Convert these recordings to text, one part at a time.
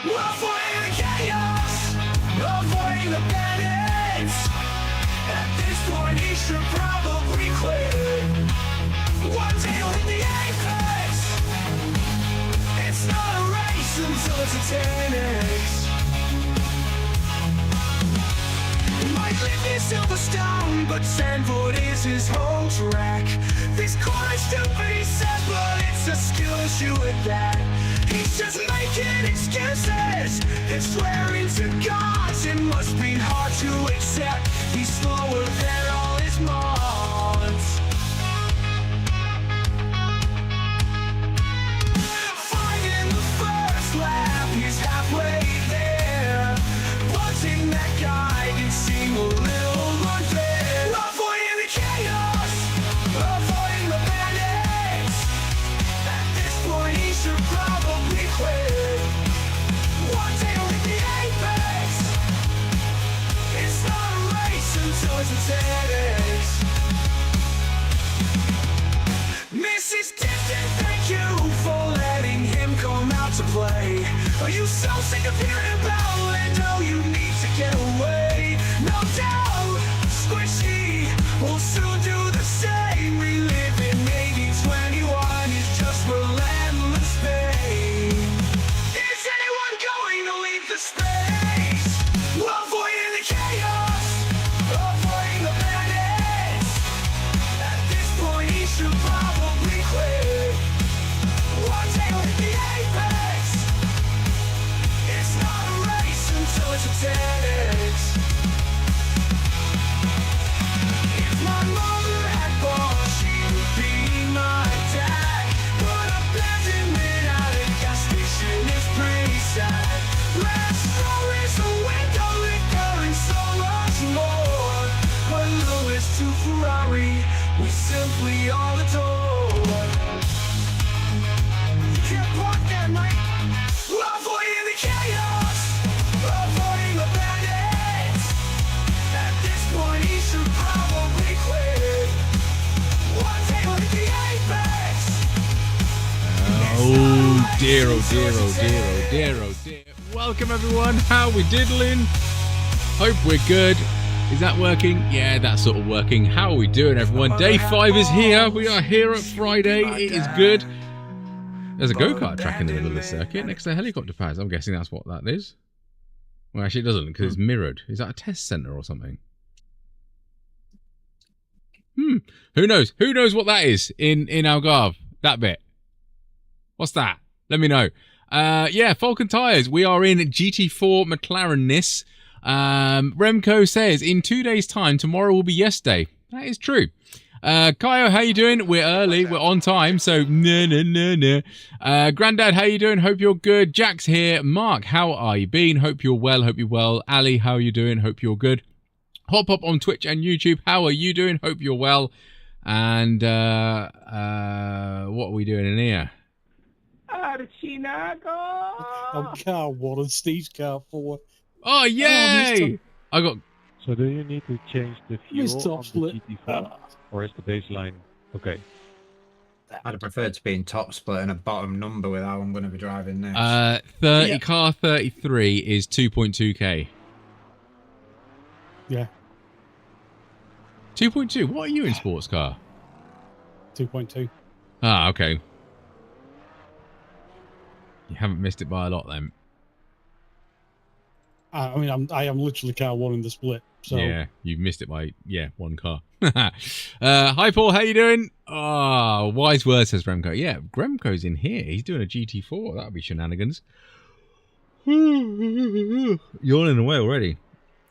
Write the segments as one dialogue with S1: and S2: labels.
S1: Avoiding the chaos, avoiding the bandits. At this point he should probably quit. One tail in the apex. It's not a race until it's a 10x. Might live near Silverstone, but Sandford is his home track. This corner's stupid, he says, but it's a skill issue at that. He's just making excuses and swearing to gods. It must be hard to accept he's slower than all his mods. Finding the first lap, he's halfway there. Watching that guy can seem a little unfair. Avoiding the chaos, avoiding the bandits. At this point he should probably quit. One tail in the apex. It's not a race until it's a 10x. Mrs. Distant, thank you for letting him come out to play. Are you so sick of hearing about it? No, you need to get away. No doubt, Squishy will soon do the same. Reliving maybe 21 is just relentless pain. Is anyone going to leave the space? Avoiding the chaos, avoiding the bandits. At this point he should probably quit. One tail in the apex. It's not a race until it's a 10x. If my mother had balls, she would be my dad. But abandonment at a gas station is pretty sad. Last row is a window liquor and so much more. But Lewis to Ferrari, we simply all adore. You can't park that night. Avoiding the chaos, avoiding the bandits. At this point he should probably quit. One tail in the apex.
S2: Oh dear, oh dear, oh dear, oh dear, oh dear. Welcome everyone, how we diddling? Hope we're good. Is that working? Yeah, that's sort of working. How are we doing everyone? Day 5 is here. We are here at Friday. It is good. There's a go-kart track in the middle of the circuit next to helicopter pads. I'm guessing that's what that is. Well, actually it doesn't because it's mirrored. Is that a test centre or something? Who knows? Who knows what that is in Algarve? That bit. What's that? Let me know. Yeah, Falcon Tyres. We are in GT4 McLaren-ness. Remco says, in 2 days' time, tomorrow will be yes day. That is true. Kaio, how you doing? We're early. We're on time, so no. Grandad, how you doing? Hope you're good. Jack's here. Mark, how are you been? Hope you're well. Hope you're well. Ali, how are you doing? Hope you're good. Hop Hop on Twitch and YouTube. How are you doing? Hope you're well. And what are we doing in here?
S3: I'm car 1 and Steve's car 4.
S2: Oh, yay! I got...
S4: So do you need to change the fuel
S3: Top
S4: on the
S3: split.
S4: GT4? Or is the baseline okay?
S5: I'd have preferred to be in top split and a bottom number with how I'm going to be driving next.
S2: Car 33 is 2.2k.
S3: Yeah,
S2: 2.2? What are you in sports car?
S3: 2.2.
S2: Ah, okay. You haven't missed it by a lot then.
S3: I mean, I am literally car 1 in the split. So
S2: Yeah, you've missed it by, one car. Hi, Paul. How you doing? Oh, wise word, says Remco. Yeah, Remco's in here. He's doing a GT4. That'll be shenanigans. Yawning away already.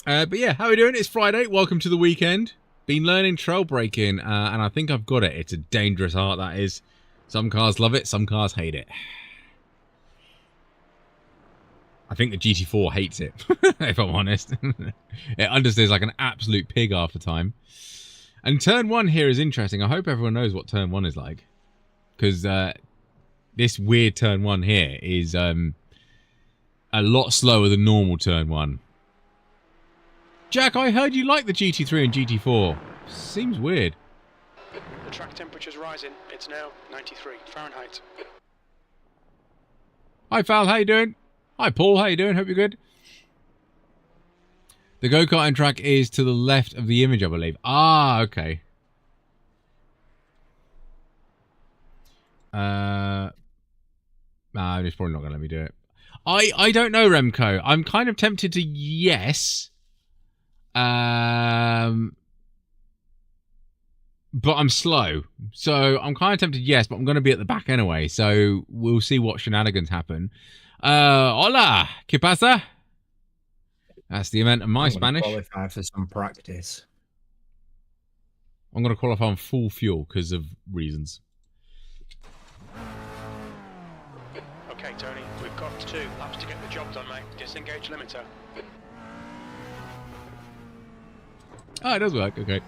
S2: But yeah, how are we doing? It's Friday. Welcome to the weekend. Been learning trail braking, and I think I've got it. It's a dangerous art, that is. Some cars love it. Some cars hate it. I think the GT4 hates it, if I'm honest. It understeers like an absolute pig half the time. And turn 1 here is interesting. I hope everyone knows what turn 1 is like. Because this weird turn 1 here is a lot slower than normal turn 1. Jack, I heard you like the GT3 and GT4. Seems weird.
S6: The track temperature's rising. It's now 93 Fahrenheit.
S2: Hi, Val. How you doing? Hi, Paul. How you doing? Hope you're good. The go-karting track is to the left of the image, I believe. Ah, okay. Nah, it's probably not going to let me do it. I don't know, Remco. I'm kind of tempted to yes. But I'm slow. So I'm kind of tempted yes, but I'm going to be at the back anyway. So we'll see what shenanigans happen. Hola, ¿qué pasa? That's the event of my
S5: I'm
S2: Spanish.
S5: qualify for some practice.
S2: I'm going to qualify on full fuel because of reasons.
S6: Okay, Tony, we've got 2 laps to get the job done, mate. Disengage limiter.
S2: Oh, it does work. Okay.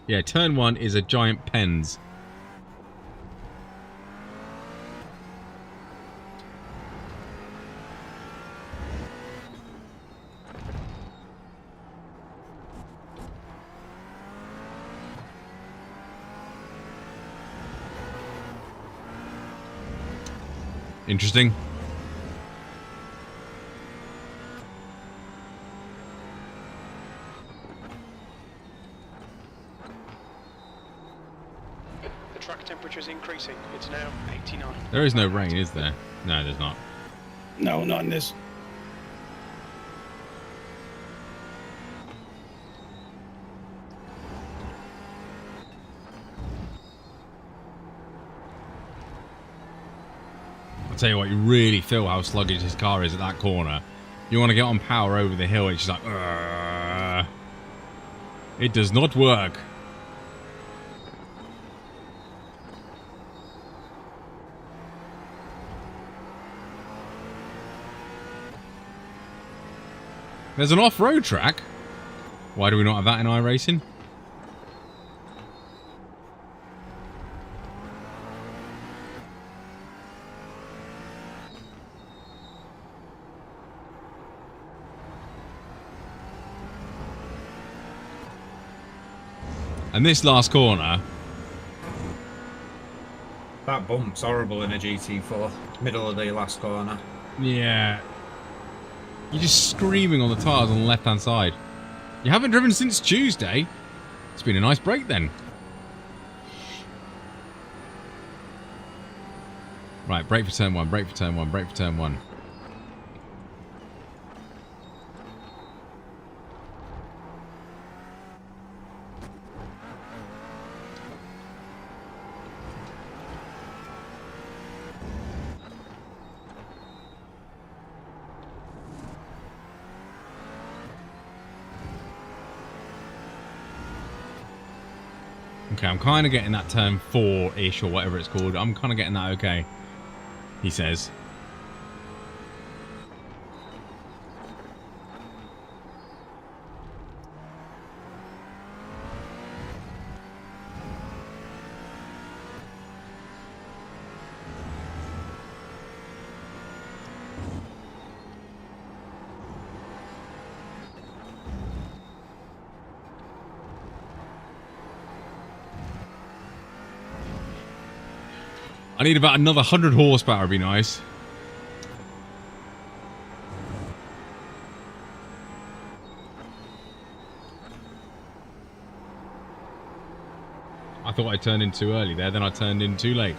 S2: Yeah, turn 1 is a giant pens. Interesting.
S6: The track temperature is increasing. It's now 89.
S2: There is no rain, is there? No, there's not.
S3: No, not in this.
S2: I'll tell you what, you really feel how sluggish this car is at that corner. You want to get on power over the hill, it's just like, "Ugh." It does not work. There's an off-road track. Why do we not have that in iRacing? And this last corner,
S5: That bump's horrible in a GT4. Middle of the last corner.
S2: yeah. You're just screaming on the tyres on the left-hand side. You haven't driven since Tuesday. It's been a nice break then. Right, brake for turn 1, brake for turn 1, brake for turn 1. Okay, I'm kind of getting that turn 4-ish or whatever it's called. I'm kind of getting that okay, he says. I need about another 100 horsepower, would be nice. I thought I turned in too early there, then I turned in too late.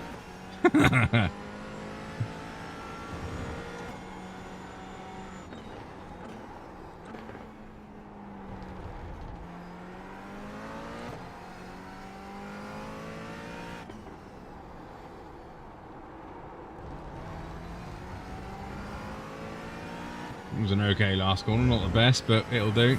S2: It was an okay last corner, not the best, but it'll do.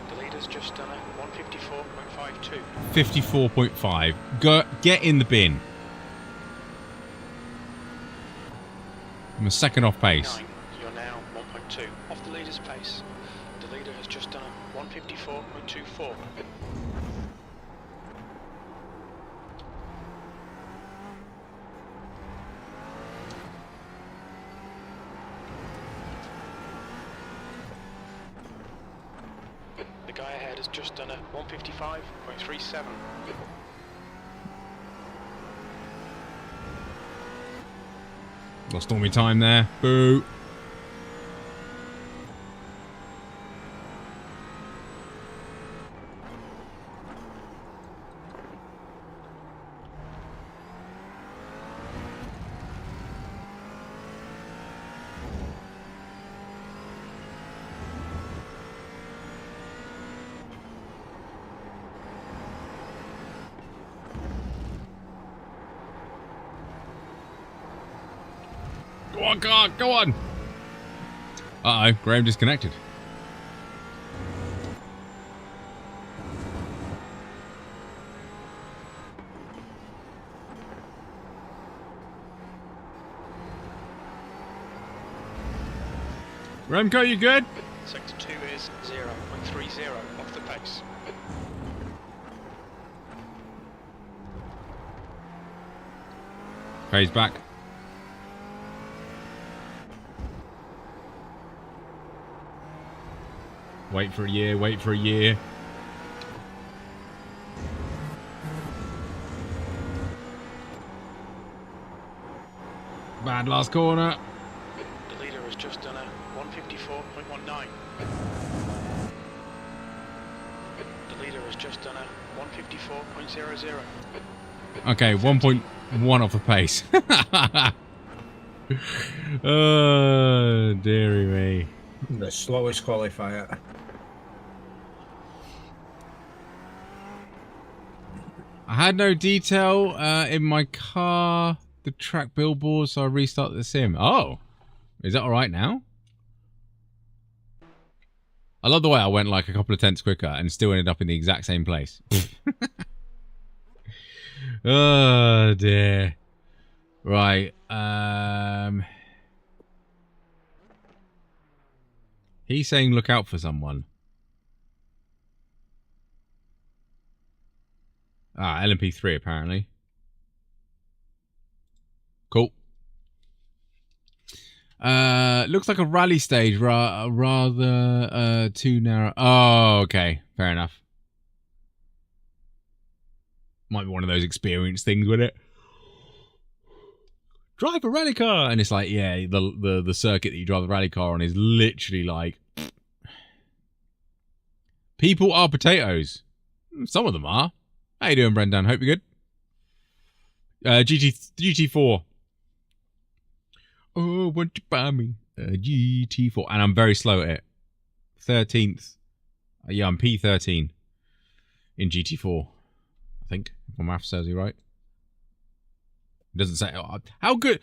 S6: The leader's just done a 154.52.
S2: 54.5. Go, get in the bin. I'm a second off pace.
S6: 9. You're now 1.2 off the leader's pace. The leader has just done a 154.24. The guy ahead done a 155.37.
S2: Lost all my time there. Boo. Go on, car, go on. Uh-oh, Graham disconnected. Remco, you good?
S6: Sector 2 is 0.30 off the pace.
S2: Okay, he's back. Wait for a year, wait for a year. Bad last corner.
S6: The leader has just done a 154.19. The leader has just done a 154.00.
S2: Okay, 1.1 off the pace. Oh, dearie me.
S5: The slowest qualifier.
S2: I had no detail in my car, the track billboard, so I restarted the sim. Oh, is that all right now? I love the way I went like a couple of tenths quicker and still ended up in the exact same place. Oh, dear. Right. He's saying look out for someone. Ah, LMP3 apparently. Cool. Looks like a rally stage, rather too narrow. Oh, okay, fair enough. Might be one of those experience things with it. Drive a rally car, and it's like, yeah, the circuit that you drive the rally car on is literally like, people are potatoes. Some of them are. How you doing, Brendan? Hope you're good. GT4. Oh, won't you buy me a GT4? And I'm very slow at it. 13th. Yeah, I'm P13 in GT4. I think, if my math serves me right. It doesn't say... Oh, how good...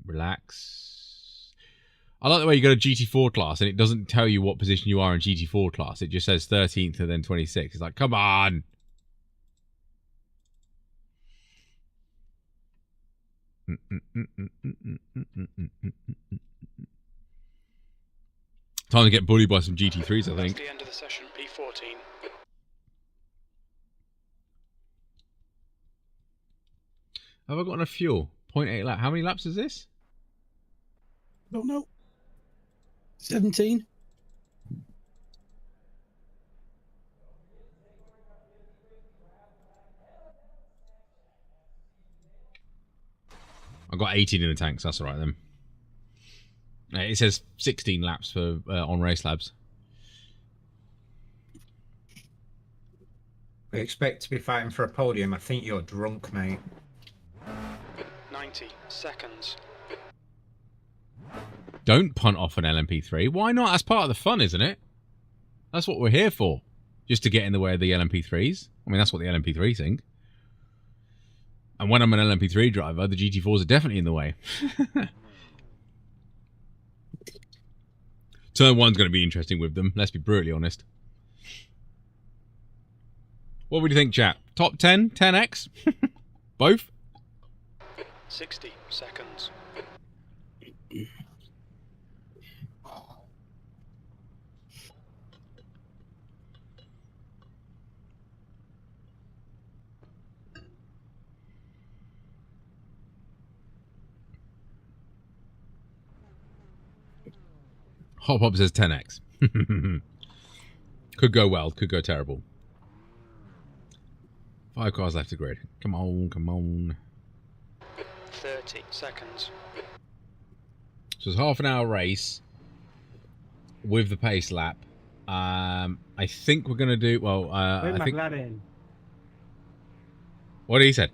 S2: relax. I like the way you go to GT4 class and it doesn't tell you what position you are in GT4 class. It just says 13th and then 26th. It's like, come on! Time to get bullied by some GT3s, I think.
S6: That's the end of the session, P14.
S2: Have I got enough fuel? 0.8 lap. How many laps is this?
S3: Don't know. 17.
S2: I've got 18 in the tank, so that's alright then. It says 16 laps for on Race Labs.
S5: We expect to be fighting for a podium. I think you're drunk, mate.
S6: 90 seconds.
S2: Don't punt off an LMP3. Why not? That's part of the fun, isn't it? That's what we're here for. Just to get in the way of the LMP3s. I mean, that's what the LMP3s think. And when I'm an LMP3 driver, the GT4s are definitely in the way. Turn 1's going to be interesting with them. Let's be brutally honest. What would you think, chat? Top 10? 10x? Both?
S6: 60 seconds.
S2: Hop Hop says 10x. Could go well, could go terrible. 5 cars left to grid. Come on, come on.
S6: 30 seconds.
S2: So it's half an hour race with the pace lap. I think we're going to do... Well, I think... What he said.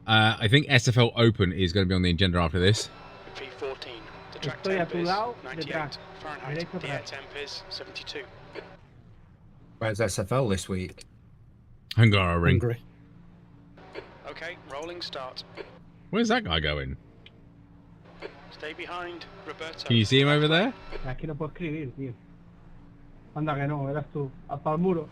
S2: I think SFL Open is going to be on the agenda after this.
S6: P14. The track temp is 98 Fahrenheit. The air temp is 72.
S5: Where's SFL this week?
S2: Hungara ring.
S3: Hungary.
S6: Okay, rolling start.
S2: Where's that guy going?
S6: Stay behind, Roberto.
S2: Can you see him over there?
S7: Aquí no puedo escribir, tío. Anda que no, eras tú. Hasta el muro.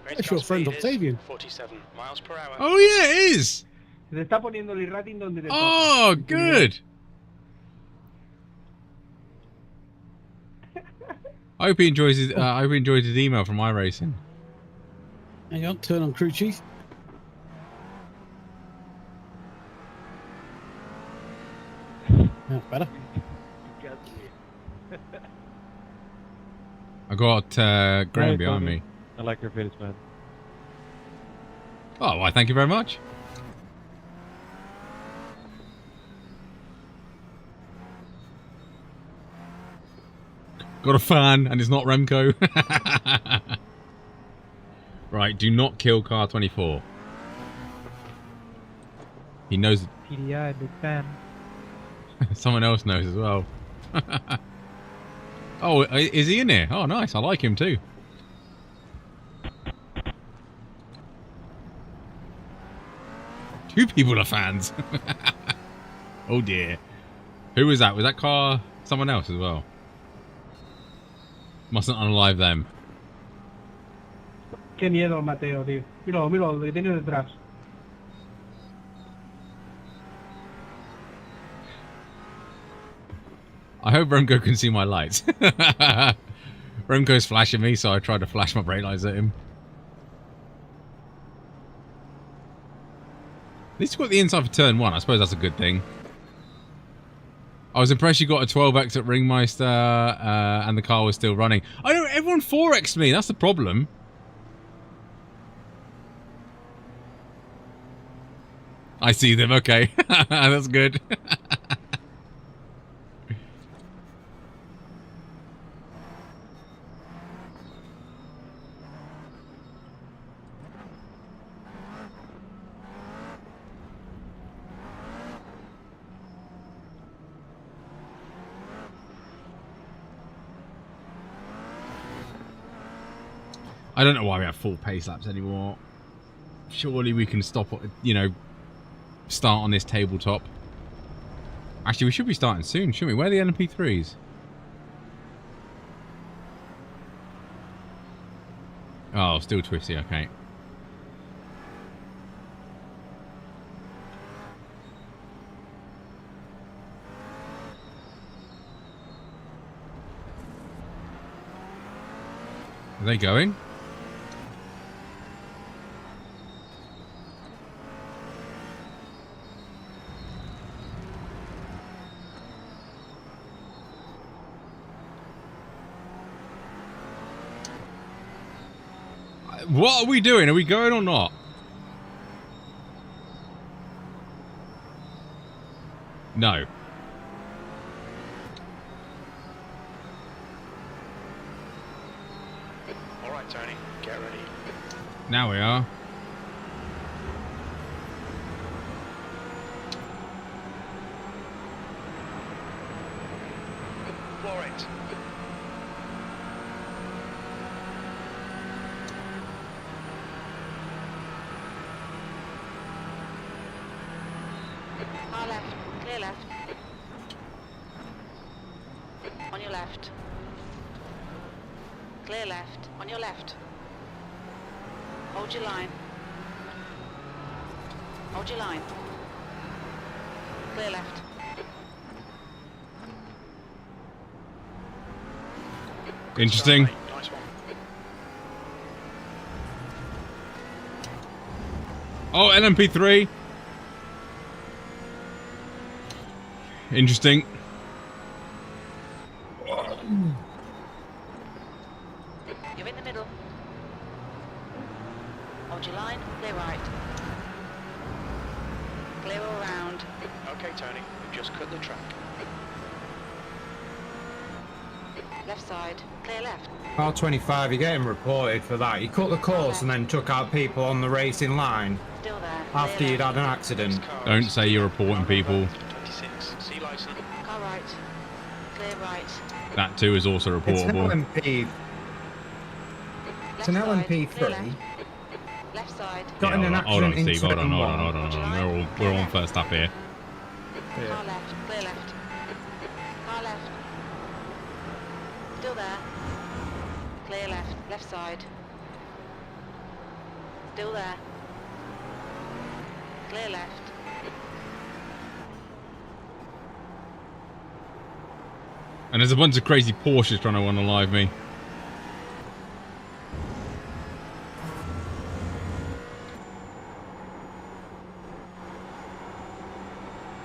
S3: That's your friend Octavian.
S6: 47 miles per hour.
S2: Oh, yeah, it is.
S7: Se te está poniendo el rating donde te
S2: Oh,
S7: toca.
S2: good. I hope he enjoys his. I hope he enjoyed his email from iRacing.
S3: Hang on, turn on crew chief. That's better.
S2: I got Graham
S4: Hey,
S2: behind
S4: Tony.
S2: me.
S4: I like your videos, man.
S2: Oh, why? Thank you very much. Got a fan, and it's not Remco. Right, do not kill car 24. He knows.
S7: TDI, big fan.
S2: Someone else knows as well. Oh, is he in here? Oh, nice. I like him too. Two people are fans. Oh dear. Who was that? Was that car someone else as well? Mustn't unalive them.
S7: Qué miedo, Mateo, tío. Míralo, míralo, lo que tiene detrás.
S2: I hope Remco can see my lights. Remco's flashing me, so I tried to flash my brake lights at him. At least you got the inside for turn 1. I suppose that's a good thing. I was impressed you got a 12x at Ringmeister and the car was still running. I know, everyone 4x'd me. That's the problem. I see them. Okay. That's good. I don't know why we have full pace laps anymore. Surely we can stop, you know, start on this tabletop. Actually, we should be starting soon, shouldn't we? Where are the LMP3s? Oh, still twisty, okay. Are they going? What are we doing? Are we going or not? No.
S6: All right, Tony, get ready.
S2: Now we are.
S6: For it.
S8: Far left, clear left. On your left. Clear left, on your left. Hold your line. Hold your line. Clear left.
S2: Interesting.
S6: Nice one.
S2: Oh, LMP3. Interesting.
S8: You're in the middle. Hold your line, clear right. Clear all round.
S6: Okay, Tony, we've just cut the track.
S8: Left side, clear left.
S5: R25, you're getting reported for that. You cut the course and then took out people on the racing line
S8: Still there.
S5: after
S8: clear
S5: you'd
S8: left.
S5: had an accident.
S2: Don't say you're reporting people.
S6: 26, C license.
S8: Car right. Clear right.
S2: That too is also
S5: It's an
S2: reportable.
S5: LMP. It's an
S8: Left side, clear
S5: LMP3.
S8: left. Left side.
S5: Got in an
S2: Hold on,
S5: accident in
S2: Steve. Hold on,
S5: turn
S2: hold on,
S5: one.
S2: hold on, hold on. We're on first up here.
S8: Car left, clear left. Car left. Still there. Clear left, left side. Still there. Clear left.
S2: And there's a bunch of crazy Porsches trying to unalive me.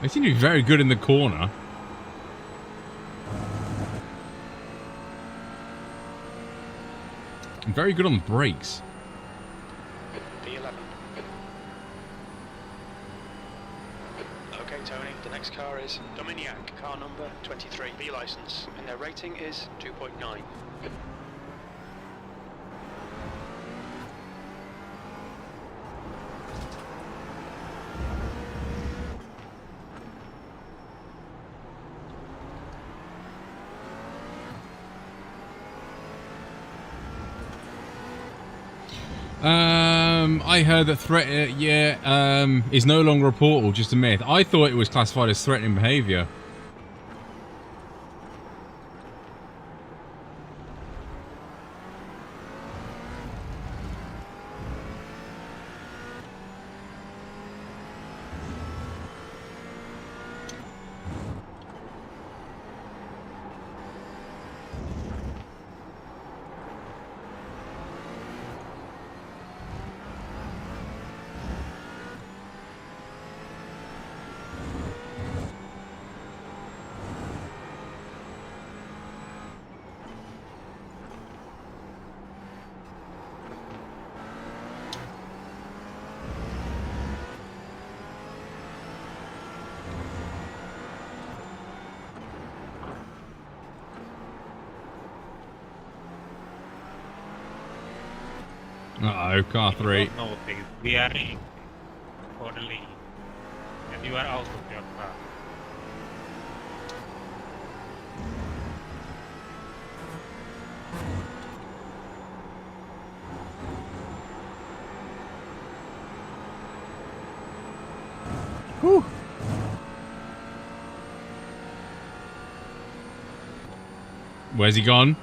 S2: They seem to be very good in the corner. And very good on the brakes.
S6: P11. Okay, Tony, the next car is Dominiac, car number 23, B license, and their rating is 2.9.
S2: I heard that threat, is no longer reportable, just a myth. I thought it was classified as threatening behaviour. Uh-oh, car 3.
S4: No, we are in for the lead. And you are out of your car.
S2: Whew. Where's he gone?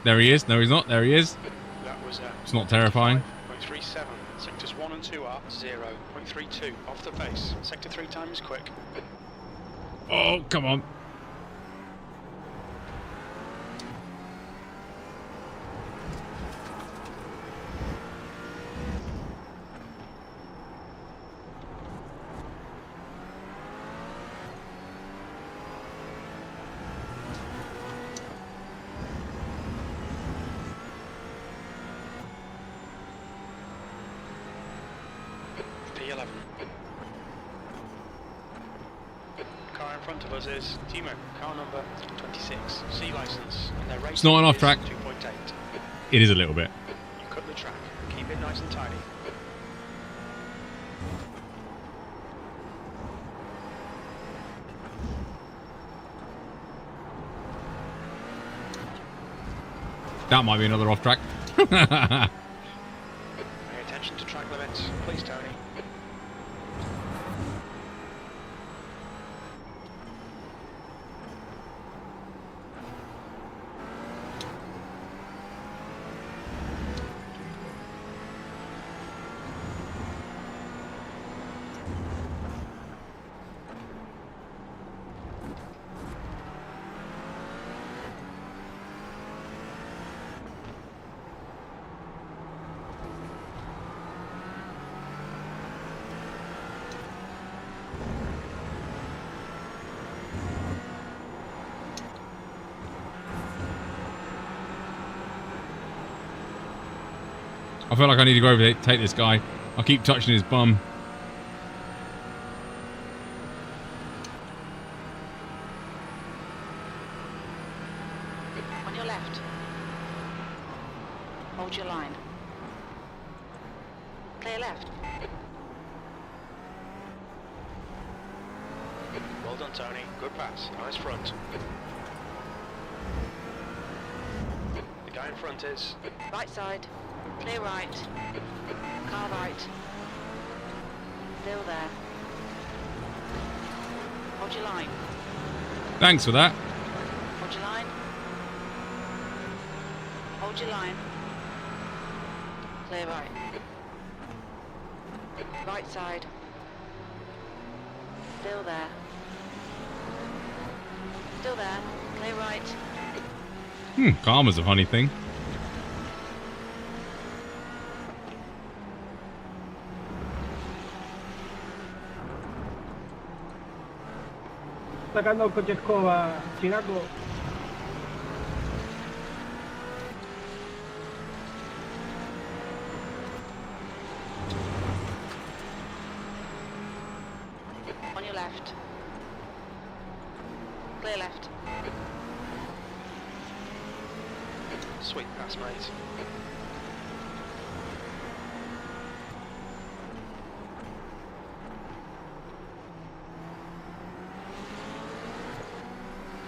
S2: There he is. No, he's not. There he is.
S6: That was
S2: It's not terrifying.
S6: 0.37. Sectors 1 and 2 are 0.32 off the base. Sector 3 time is quick.
S2: Oh, come on.
S6: P11. Car in front of us is Timo, car number 26, C license, and their rating
S2: It's not an off
S6: is
S2: track.
S6: 2.8.
S2: It is a little bit.
S6: You cut the track, keep it nice and tidy.
S2: That might be another off track.
S6: Pay attention to track limits, please, Tony.
S2: I feel like I need to go overtake this guy. I'll keep touching his bum.
S8: On your left. Hold your line. Clear left.
S6: Well done, Tony. Good pass. Nice front. The guy in front is...
S8: Right side. Clear right. Car right. Still there. Hold your line.
S2: Thanks for that.
S8: Hold your line. Hold your line. Clear right. Right side. Still there. Still there. Clear right.
S2: Karma's a funny thing.
S7: Sacando el coche escoba, chinaco.
S8: On your left. Clear left.
S6: Sweet pass, mate.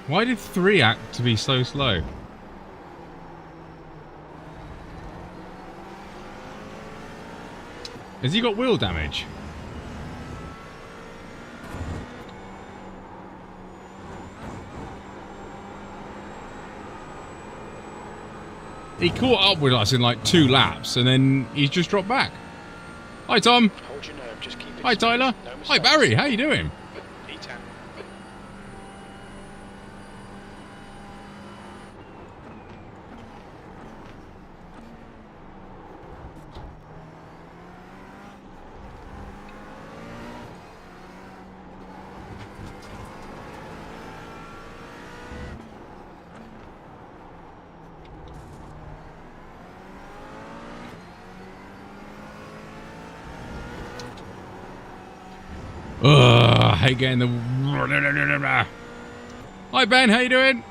S2: Why did 3 act to be so slow? Has he got wheel damage? He caught up with us in like 2 laps and then he's just dropped back. Hi Tom.
S6: Hold your nerve, just keep it
S2: Hi
S6: smooth.
S2: Tyler.
S6: No
S2: Hi
S6: mistakes.
S2: Barry, how you doing?
S6: P10.
S2: Ugh, I hate getting the... Hi Ben, how you doing?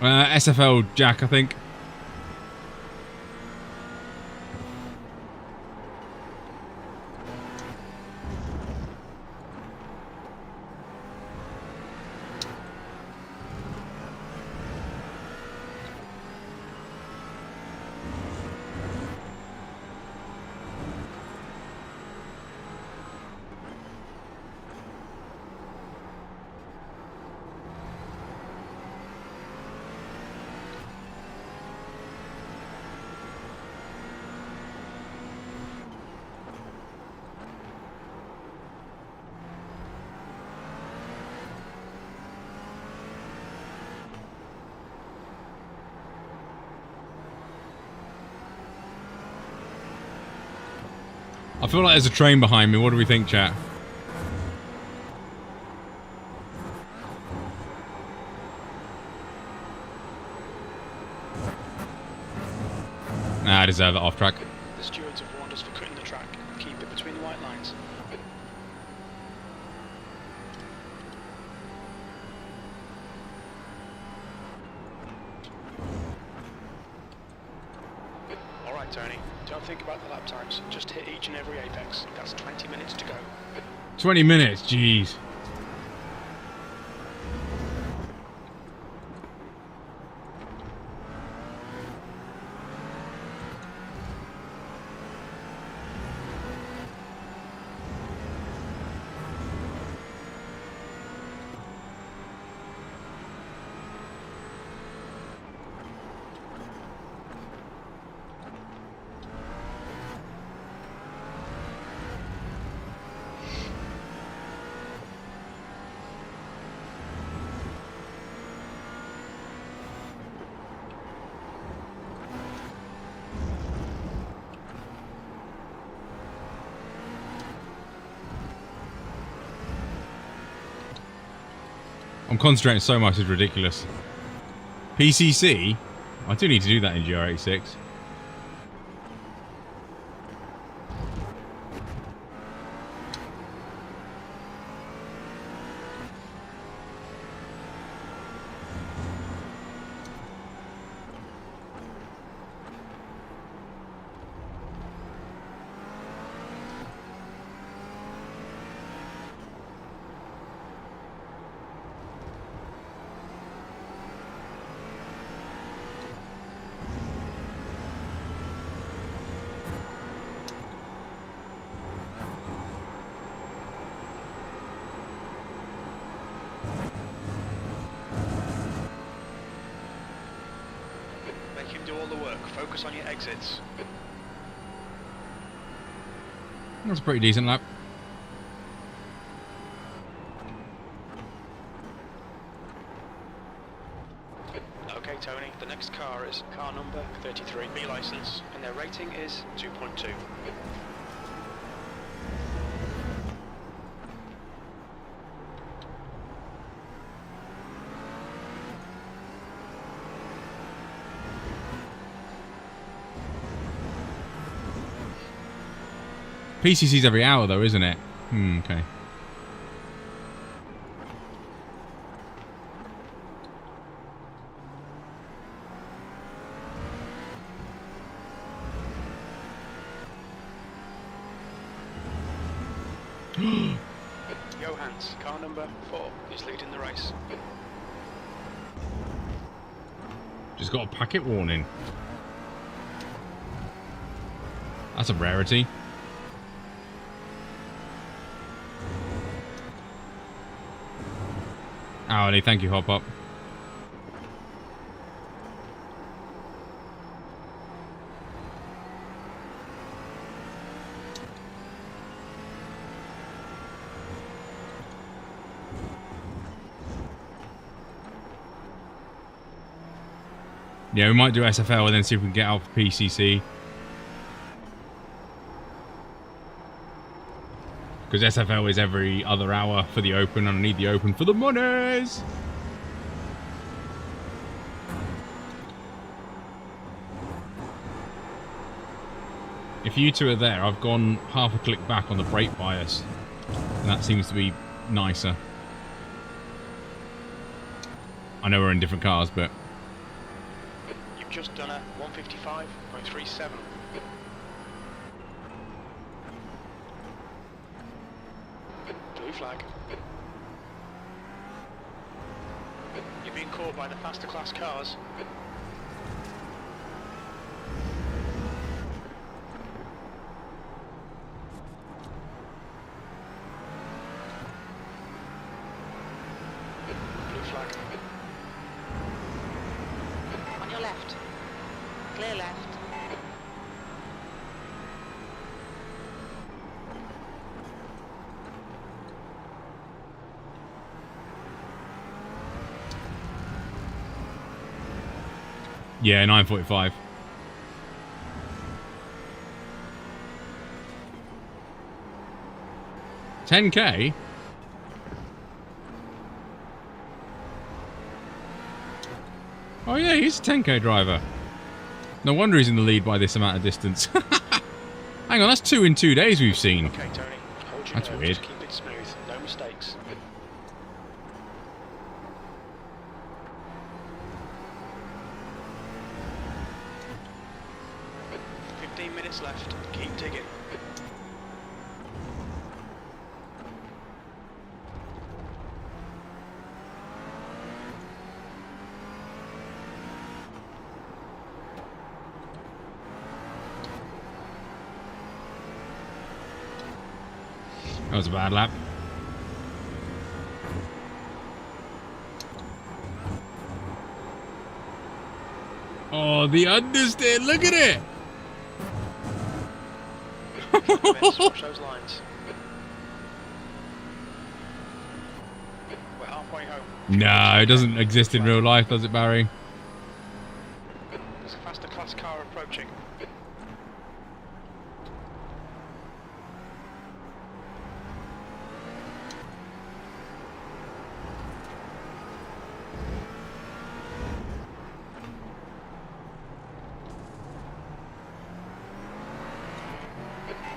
S2: SFL Jack, I think. I feel like there's a train behind me. What do we think, chat? Nah, I deserve it off track.
S6: The stewards have warned us for cutting the track. Keep it between the white lines. Alright Tony, don't think about the lap times. Just hit each and every apex. That's 20 minutes to go.
S2: 20 minutes, jeez. I'm concentrating so much, it's ridiculous. PCC? I do need to do that in GR86.
S6: Make him do all the work. Focus on your exits.
S2: That's a pretty decent lap.
S6: Okay, Tony. The next car is car number 33, B license, and their rating is 2.2.
S2: PCC's every hour though, isn't it? Okay.
S6: Johans, car number 4, is leading the race.
S2: Just got a packet warning. That's a rarity. Howdy, thank you, Hop Up. Yeah, we might do SFL and then see if we can get out for PCC. Because SFL is every other hour for the Open, and I need the Open for the monies! If you two are there, I've gone half a click back on the brake bias. And that seems to be nicer. I know we're in different cars, but...
S6: You've just done a 155.37. Blue flag. You're being caught by the faster class cars. Blue flag.
S8: On your left. Clear left.
S2: Yeah, 9:45. $10K? Oh yeah, he's a 10K driver. No wonder he's in the lead by this amount of distance. Hang on, that's 2 in 2 days we've seen.
S6: Okay, Tony. Hold your
S2: That's
S6: nerve,
S2: weird.
S6: just keep it smooth. No mistakes. Minutes left. Keep digging.
S2: That was a bad lap. Oh, the understeer, look at it!
S6: Watch those lines. We're halfway home.
S2: No, it doesn't exist in real life, does it, Barry?
S6: There's a faster class car approaching.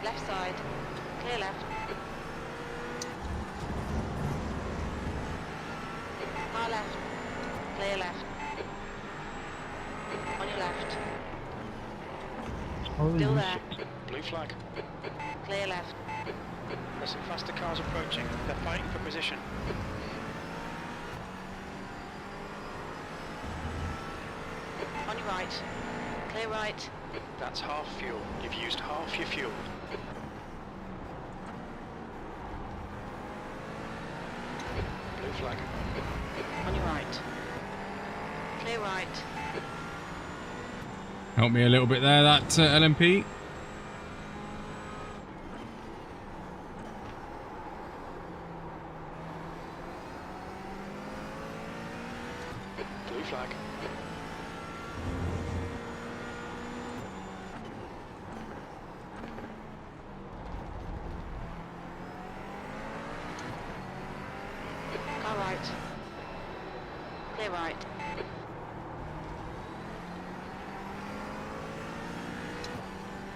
S8: Left side. Clear left. Car left. Clear left. On your left.
S7: Holy
S8: Still
S7: shit.
S8: there.
S6: Blue flag.
S8: Clear left.
S6: There's some faster cars approaching. They're fighting for position.
S8: On your right. Clear right.
S6: That's half fuel. You've used half your fuel. Blue flag.
S8: On your right. Clear right.
S2: Help me a little bit there, that LMP.
S6: Blue flag.
S8: Car right. Clear right.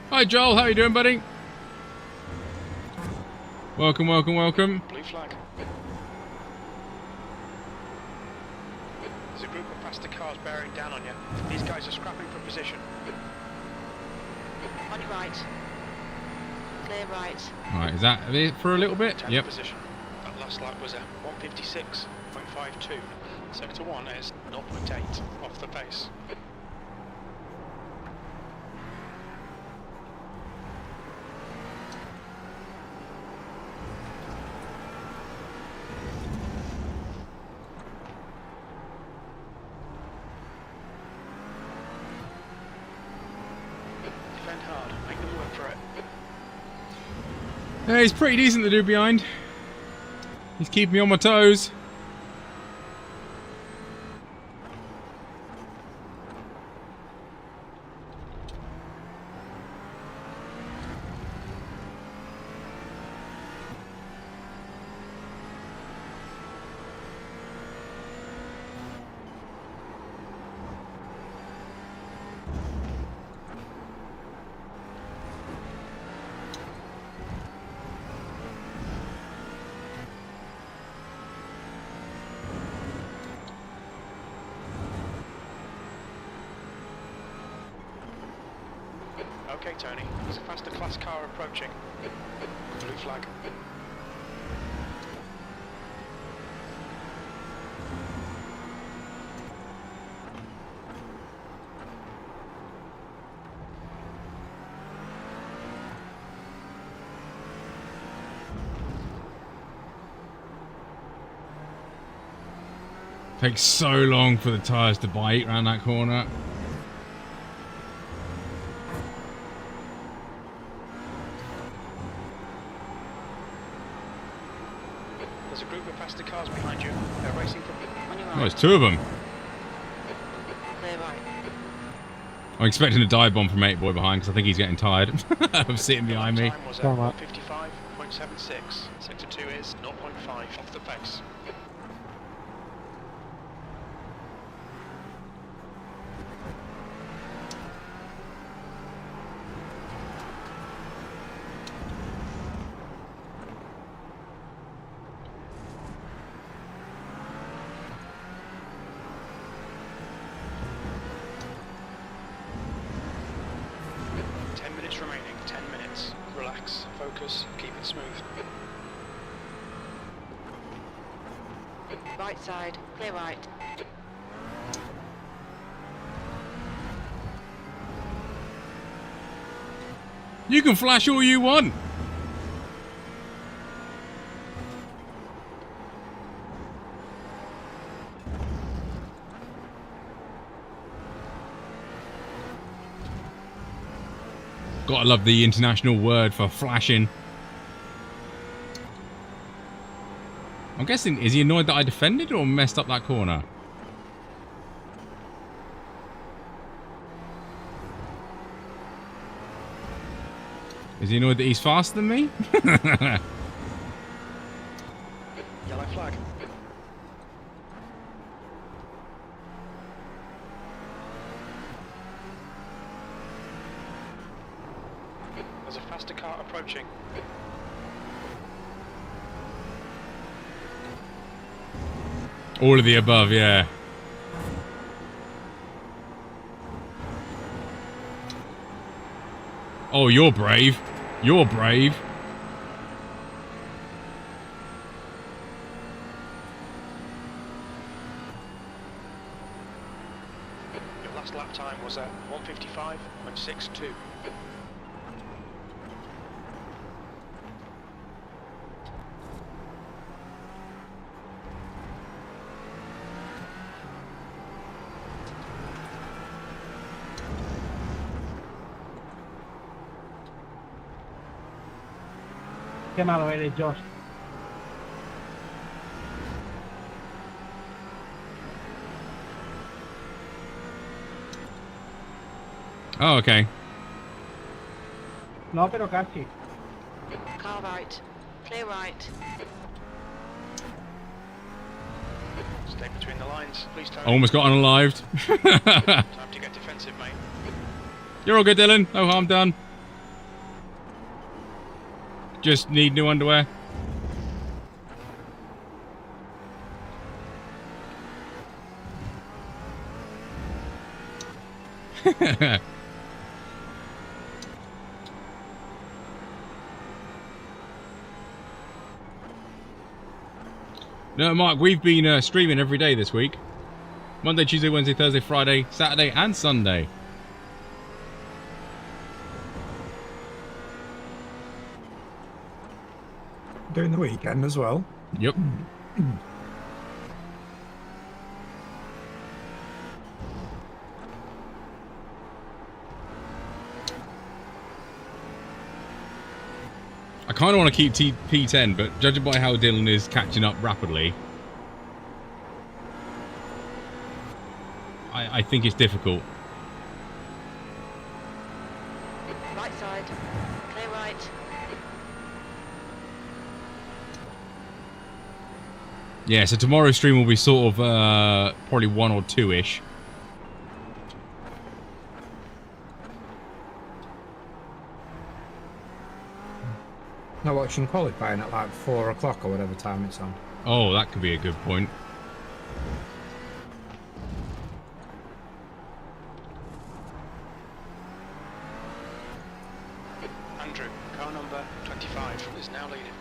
S2: Hi Joel, how you doing, buddy? Welcome, welcome, welcome.
S6: Blue flag. There's a group of faster cars bearing down on you. These guys are scrapping for position.
S8: On your right. Clear right.
S2: Alright, is that it for a little bit?
S6: 10th
S2: Yep.
S6: position. That last lap was a 156.52. Sector 1 is 0.8 off the pace. Defend hard. Make them work for it.
S2: Yeah, he's pretty decent, the dude behind. He's keeping me on my toes.
S6: Okay, Tony. There's a faster class car approaching. Blue flag.
S2: Takes so long for the tyres to bite around that corner.
S6: There's a group of faster cars behind you. They're racing for...
S8: On your
S2: Oh,
S8: right.
S2: there's two of them.
S8: Clear right.
S2: I'm expecting a dive bomb from 8 Boy behind because I think he's getting tired of sitting behind me.
S6: Time was
S7: Come on.
S6: 55.76. Sector 2 is 0.5 off the pace. Remaining 10 minutes. Relax, focus, keep it smooth.
S8: Right side. Clear right.
S2: You can flash all you want. Gotta love the international word for flashing. I'm guessing, is he annoyed that I defended or messed up that corner? Is he annoyed that he's faster than me?
S6: Yellow flag. There's a faster car approaching.
S2: All of the above, yeah. Oh, you're brave. You're brave.
S6: Your last lap time was at 1:55.62.
S7: Qué malo eres, Josh.
S2: Oh, okay.
S7: No, pero casi.
S8: Car right. Clear right.
S6: Stay between the lines, please, Tony.
S2: Almost got unalived.
S6: Time to get defensive, mate.
S2: You're all good, Dylan. No harm done. Just need new underwear. No, Mark, we've been streaming every day this week. Monday, Tuesday, Wednesday, Thursday, Friday, Saturday, and Sunday.
S5: During the weekend as well.
S2: Yep. I kind of want to keep P10, but judging by how Dylan is catching up rapidly, I think it's difficult.
S8: Right side. Clear right.
S2: Yeah, so tomorrow's stream will be sort of probably 1 or 2-ish.
S5: Not watching qualifying at like 4 o'clock or whatever time it's on.
S2: Oh, that could be a good point.
S6: Andrew, car number 25 is now leading.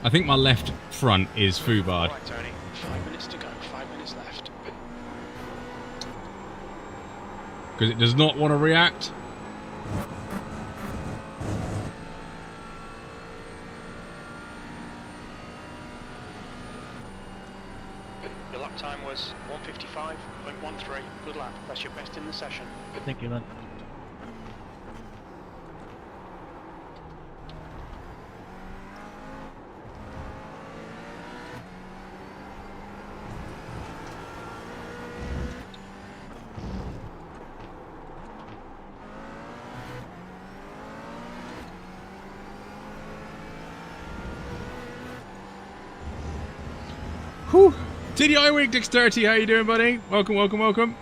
S2: I think my left front is Fubard.
S6: All right, Tony. 5 minutes to go. 5 minutes left.
S2: Because it does not want to react.
S6: Your lap time was 1:55.13. Good lap. That's your best in the session.
S7: Thank you, man.
S2: Whew. TDI Week Dexterity, how you doing, buddy? Welcome, welcome, welcome.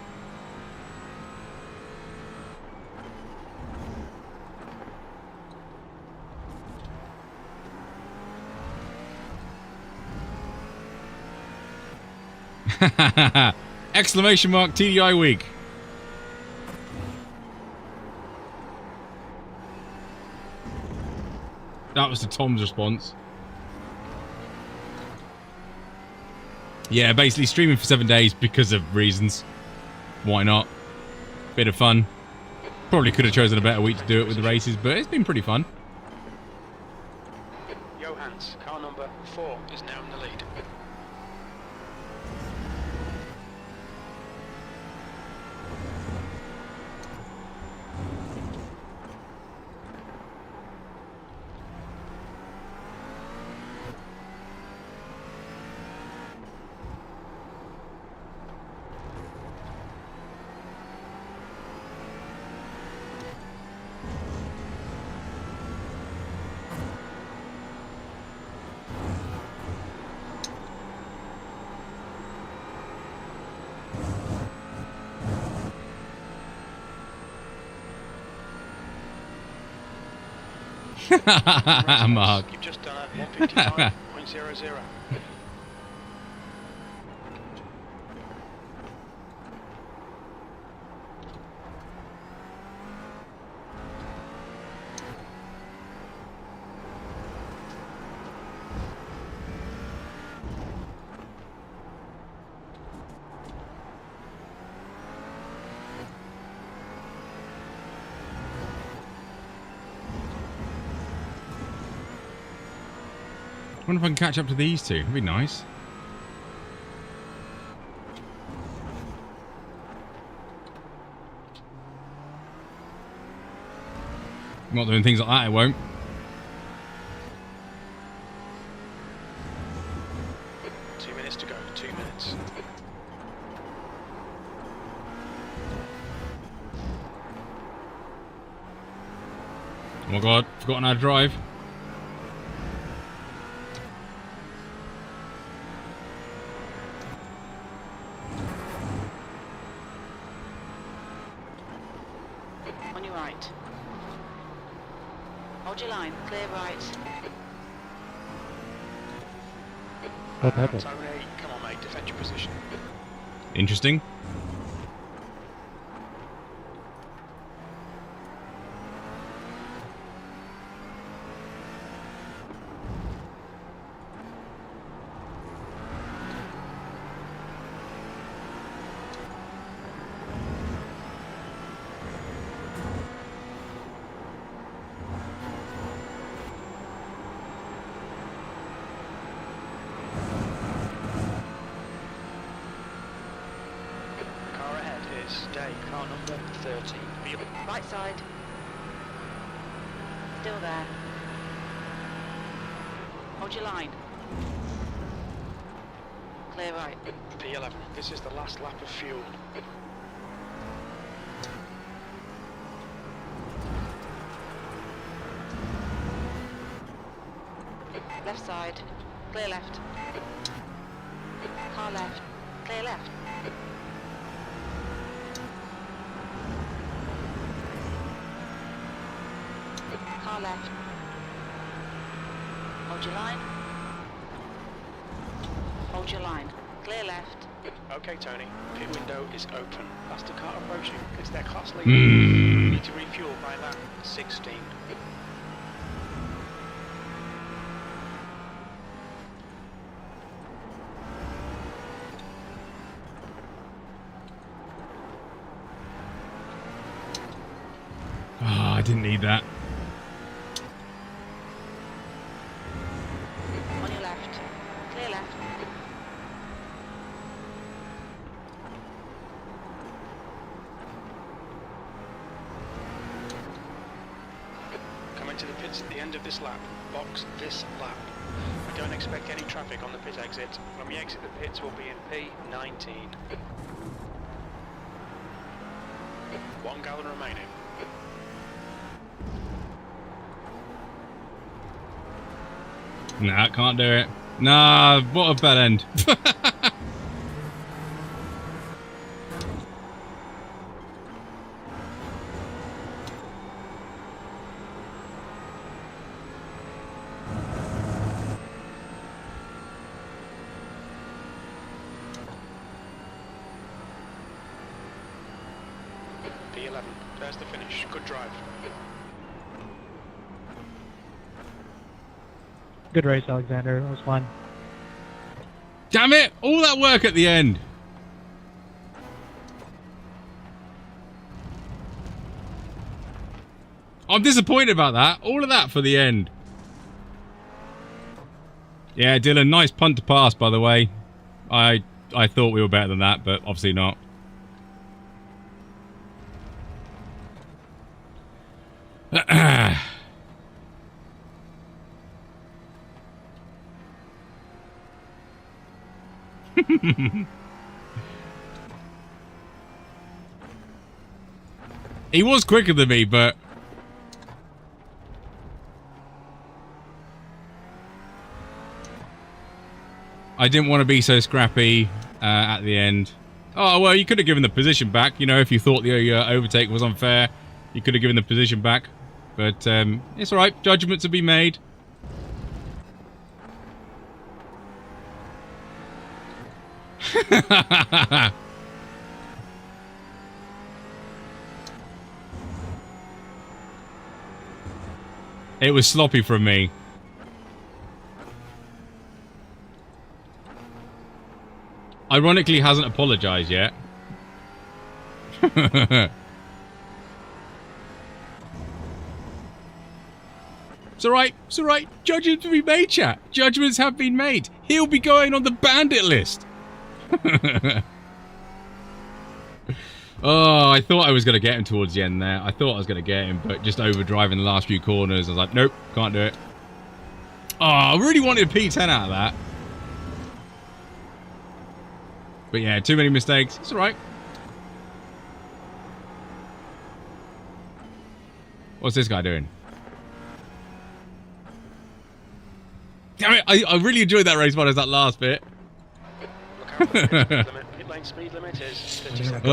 S2: Exclamation mark TDI week. That was the Tom's response. Yeah, basically streaming for 7 days because of reasons. Why not? Bit of fun. Probably could have chosen a better week to do it with the races, but it's been pretty fun.
S6: Johans, car number 4 is now in the lead.
S2: Mark.
S6: You've just done a 155.00.
S2: I wonder if I can catch up to these two. That'd be nice. Not doing things like that, it won't.
S6: To go, 2 minutes.
S2: Oh my god, forgotten how to drive.
S8: On your right. Hold your line. Clear right.
S7: Okay.
S6: Tony, come on mate, defend your position.
S2: Interesting.
S6: Car ahead is Dave, car number 13.
S8: Right side. Still there. Hold your line. Clear right.
S6: P11, this is the last lap of fuel.
S8: Left side. Clear left. Car left. Clear left. Car left. Hold your line. Hold your line. Clear left.
S6: Okay, Tony, pit window is open. Faster car approaching. It's their class lead.
S2: Hmm.
S6: Need to refuel by lap 16.
S2: Oh, I didn't need that.
S8: On your left. Clear left.
S6: Coming to the pits at the end of this lap. Box this lap. I don't expect any traffic on the pit exit. When we exit the pits, we'll be in P19. 1 gallon remaining.
S2: Nah, can't do it. Nah, what a bad end.
S6: P11. There's the finish. Good drive.
S7: Good race, Alexander. It was fun.
S2: Damn it! All that work at the end. I'm disappointed about that. All of that for the end. Yeah, Dylan, nice punt to pass, by the way. I thought we were better than that, but obviously not. He was quicker than me, but I didn't want to be so scrappy at the end. Oh, well, you could have given the position back. You know, if you thought the overtake was unfair, you could have given the position back. But it's all right. Judgment to be made. It was sloppy from me. Ironically, hasn't apologized yet. It's alright, it's alright. Judgments have been made, chat. Judgments have been made. He'll be going on the bandit list. Oh, I thought I was going to get him towards the end there. I thought I was going to get him, but just overdriving the last few corners, I was like, nope, can't do it. Oh, I really wanted a P10 out of that. But yeah, too many mistakes. It's alright. What's this guy doing? Damn it, I really enjoyed that race minus that last bit.
S6: Look out for the pit lane speed limit is 30 seconds.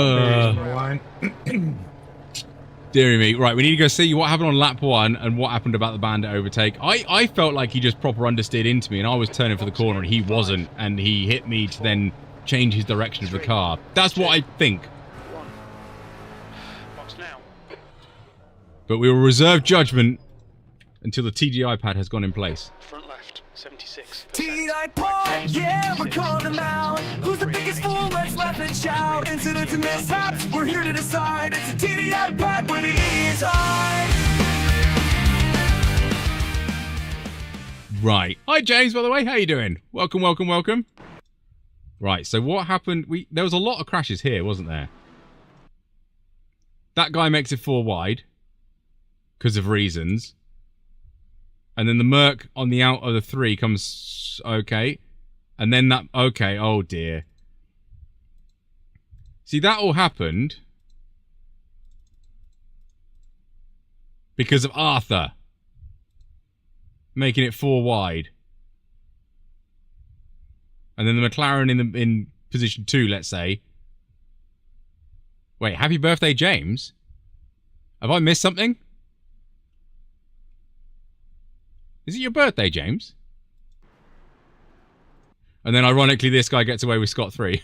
S2: Deary me. Right, we need to go see what happened on lap 1 and what happened about the bandit overtake. I felt like he just proper understeered into me and I was turning for the corner and he wasn't. And he hit me to then change his direction of the car. That's what I think.
S6: Box now.
S2: But we will reserve judgment until the TGI pad has gone in place.
S6: Front left, 76.
S1: T-Night Boy, yeah, we're calling them out. Who's the biggest fool? Let's laugh and shout. Incidents and mishaps, we're here to decide. It's a TDI pad when the E is high.
S2: Right. Hi, James, by the way. How you doing? Welcome, welcome, welcome. Right, so what happened? There was a lot of crashes here, wasn't there? That guy makes it 4 wide. Because of reasons. And then the Merc on the out of the 3 comes... Okay. And then that... Okay, oh dear. See, that all happened... because of Arthur. Making it 4 wide. And then the McLaren in position 2, let's say. Wait, happy birthday, James? Have I missed something? Is it your birthday, James? And then, ironically, this guy gets away with Scott 3.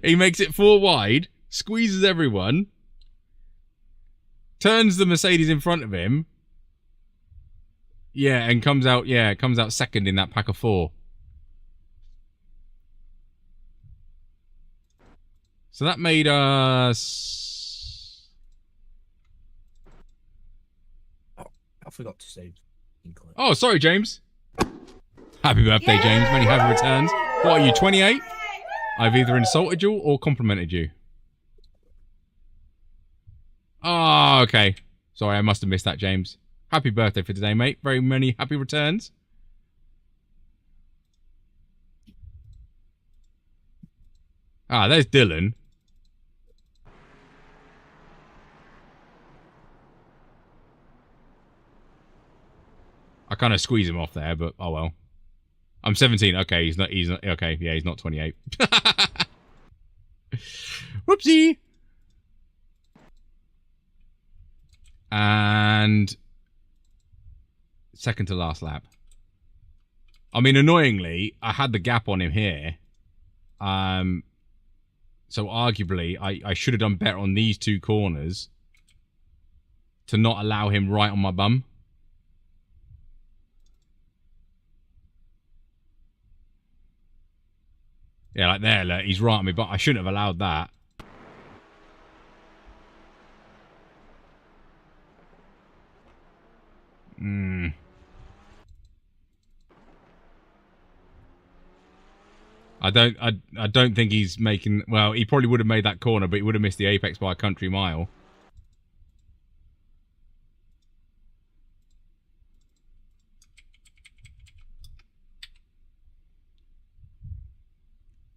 S2: He makes it 4 wide, squeezes everyone, turns the Mercedes in front of him. Yeah, and comes out second in that pack of 4. So that made us...
S5: Oh, I forgot to say.
S2: Oh, sorry, James. Happy birthday, James. Many happy returns. What are you, 28? I've either insulted you or complimented you. Oh, okay. Sorry, I must have missed that, James. Happy birthday for today, mate. Very many happy returns. Ah, there's Dylan. I kind of squeeze him off there, but oh well. I'm 17. Okay, he's not, okay, yeah, he's not 28. Whoopsie. And second to last lap. I mean, annoyingly, I had the gap on him here. So arguably, I should have done better on these 2 corners to not allow him right on my bum. Yeah, like there, look, he's right on me, but I shouldn't have allowed that. I don't think he's making... Well, he probably would have made that corner, but he would have missed the apex by a country mile.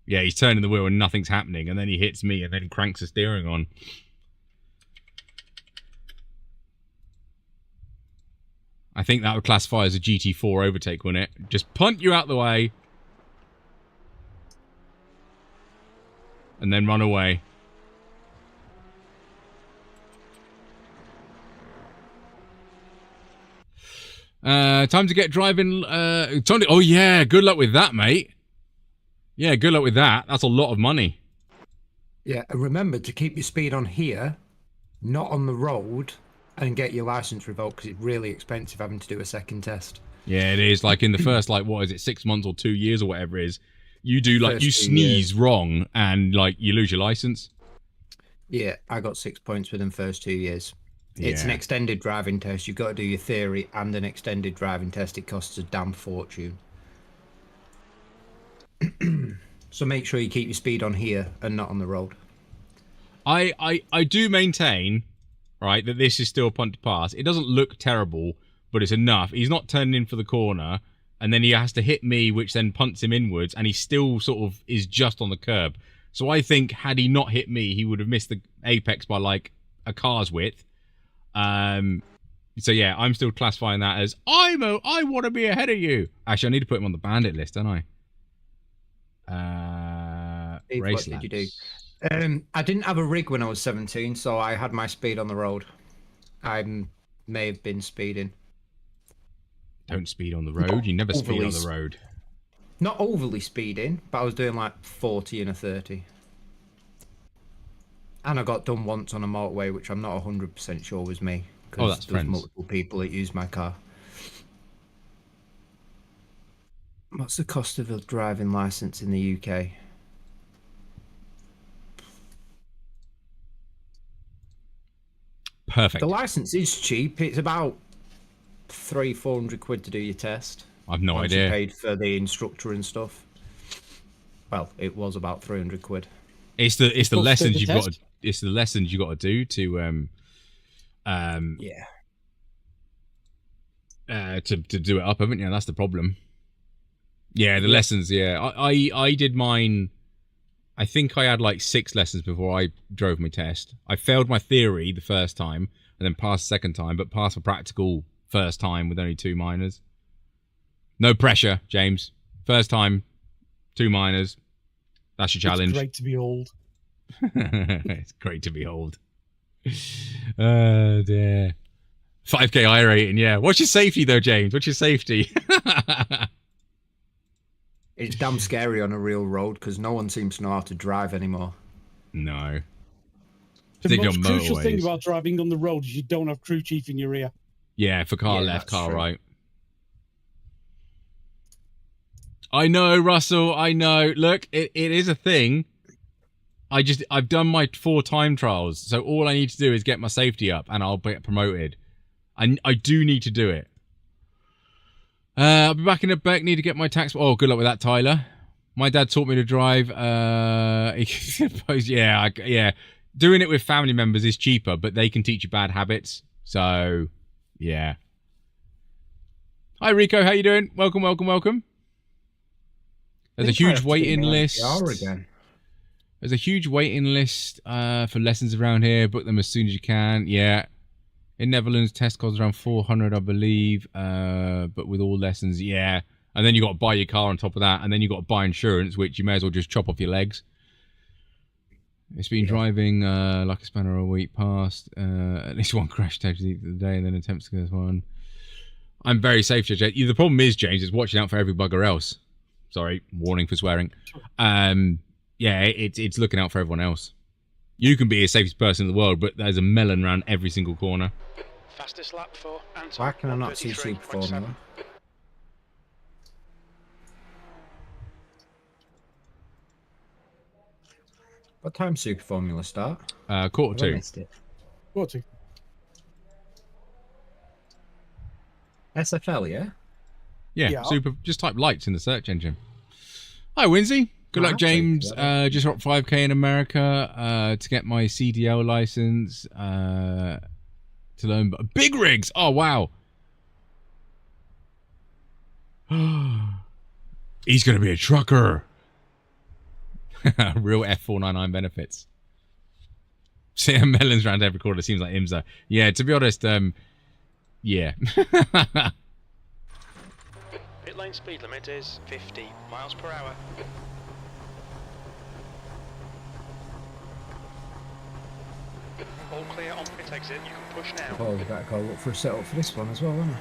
S2: Yeah, he's turning the wheel and nothing's happening, and then he hits me and then cranks the steering on. I think that would classify as a GT4 overtake, wouldn't it? Just punt you out the way. And then run away. Time to get driving. Oh, yeah. Good luck with that, mate. Yeah, good luck with that. That's a lot of money.
S5: Yeah, and remember to keep your speed on here, not on the road, and get your license revoked because it's really expensive having to do a second test.
S2: Yeah, it is. Like in the first, like, what is it, 6 months or 2 years or whatever it is, you do, like, you sneeze wrong and, like, you lose your license.
S5: Yeah, I got 6 points within the first 2 years. It's an extended driving test. You've got to do your theory and an extended driving test. It costs a damn fortune. So make sure you keep your speed on here and not on the road.
S2: I do maintain, right, that this is still a punt to pass. It doesn't look terrible, but it's enough. He's not turning in for the corner, and then he has to hit me, which then punts him inwards, and he still sort of is just on the curb. So I think had he not hit me, he would have missed the apex by, like, a car's width. So yeah, I'm still classifying that as I want to be ahead of you. Actually, I need to put him on the bandit list, don't I? Race
S5: what did you do? I didn't have a rig when I was 17, so I had my speed on the road. I may have been speeding.
S2: Don't speed on the road. You never speed on the road.
S5: Not overly speeding, but I was doing like 40 and a 30. And I got done once on a motorway, which I'm not 100% sure was me.
S2: Oh, that's
S5: there's
S2: friends.
S5: Multiple people that used my car. What's the cost of a driving license in the UK?
S2: Perfect.
S5: The license is cheap. It's about 300-400 quid to do your test.
S2: I've no
S5: Once
S2: idea.
S5: you paid for the instructor and stuff. Well, it was about 300 quid.
S2: It's the lessons you've got.
S3: test?
S2: It's the lessons you got to do to to do it up, haven't you? That's the problem. Yeah, the lessons. Yeah, I did mine. I think I had like 6 lessons before I drove my test. I failed my theory the first time and then passed the second time, but passed for practical first time with only 2 minors. No pressure, James. First time, 2 minors. That's your challenge.
S3: It's great to be old.
S2: It's great to behold. Oh dear. 5k iRacing, yeah. What's your safety though, James? What's your safety?
S5: It's damn scary on a real road because no one seems to know how to drive anymore.
S2: No.
S3: The
S2: Particularly
S3: most
S2: on
S3: crucial thing
S2: motorways.
S3: about driving on the road is you don't have crew chief in your ear.
S2: Yeah, for car
S5: Yeah,
S2: left,
S5: that's
S2: car
S5: true.
S2: right. I know, Russell, I know. Look, it is a thing. I've done my 4 time trials, so all I need to do is get my safety up and I'll get promoted. I do need to do it. I'll be back in a bit. Need to get my tax. Oh, good luck with that, Tyler. My dad taught me to drive. Yeah. Doing it with family members is cheaper, but they can teach you bad habits. So, yeah. Hi, Rico. How you doing? Welcome. There's a huge waiting list.
S5: Again.
S2: There's a huge waiting list for lessons around here. Book them as soon as you can. Yeah. In Netherlands, test costs around 400, I believe. But with all lessons, yeah. And then you got to buy your car on top of that. And then you got to buy insurance, which you may as well just chop off your legs. It's been driving like a spanner a week past. At least one crash test the day and then attempts to get one. I'm very safe, James. The problem is, James, is watching out for every bugger else. Sorry, warning for swearing. yeah, it's looking out for everyone else. You can be the safest person in the world, but there's a melon around every single corner.
S6: Fastest lap for Anton.
S5: Why can I not see
S6: 1:33.7.
S5: Super Formula? What time Super Formula start?
S2: Quarter
S5: Have I
S2: two.
S5: missed it?
S3: 40.
S5: SFL, yeah?
S2: Yeah,
S3: Yeah.
S2: super. Just type lights in the search engine. Hi, Winsy. Good
S5: Oh,
S2: luck,
S5: I'll take
S2: James.
S5: that.
S2: Just rocked 5k in America to get my CDL license to learn big rigs. Oh wow. He's gonna be a trucker. Real F499 benefits. Seeing melons around every corner seems like IMSA. Yeah, to be honest, yeah.
S6: Pit lane speed limit is 50 miles per hour. All clear on pit exit, you can push now.
S5: Oh, we've got to go look for a setup for this one as well, haven't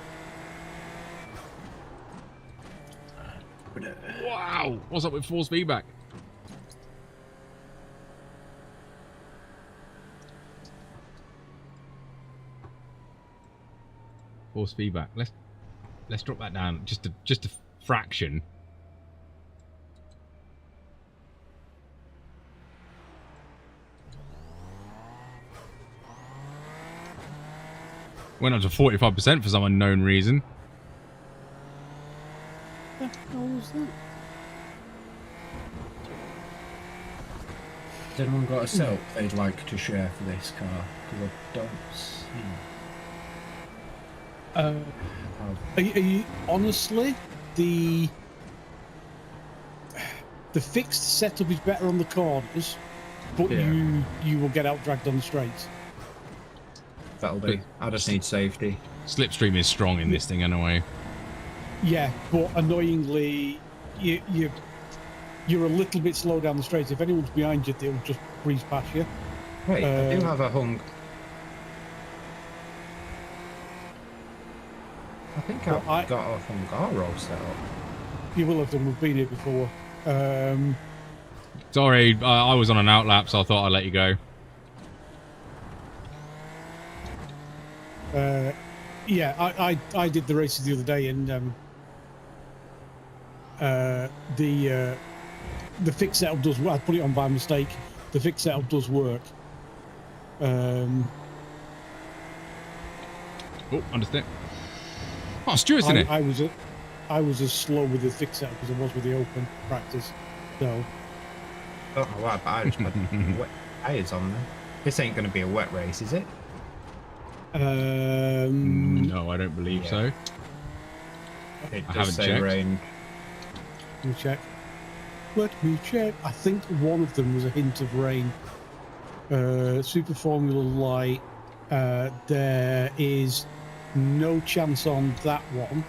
S5: I?
S2: Wow. What's up with force feedback? Force feedback. Let's drop that down just a fraction. Went up to 45% for some unknown reason.
S3: What the hell was that?
S5: Has anyone got a setup they'd like to share for this car? Because I don't see.
S3: Are you honestly the fixed setup is better on the corners, but
S5: Yeah.
S3: you will get out dragged on the straights.
S5: That'll do. I just need safety.
S2: Slipstream is strong in this thing anyway.
S3: Yeah, but annoyingly, you're a little bit slow down the straight. If anyone's behind you, they'll just breeze past you.
S5: Wait, I do have a hung. I think
S3: Well,
S5: I've got a Hungaro set up.
S3: You will have done. We've been here before.
S2: Sorry, I was on an outlap, so I thought I'd let you go.
S3: Yeah, I did the races the other day, and the fixed setup does work. I put it on by mistake. The fixed setup does work.
S2: Oh, understand. Oh, Stuart's in it.
S3: I was as slow with the fixed setup as I was with the open practice. So
S5: Oh, wow, but I just put wet tires on there. This ain't going to be a wet race, is it?
S2: No, I don't believe so.
S5: It
S2: I
S5: does
S2: haven't
S5: say
S2: checked.
S5: rain.
S3: Let me check. Let me check. I think one of them was a hint of rain. Super Formula Light. There is no chance on that one.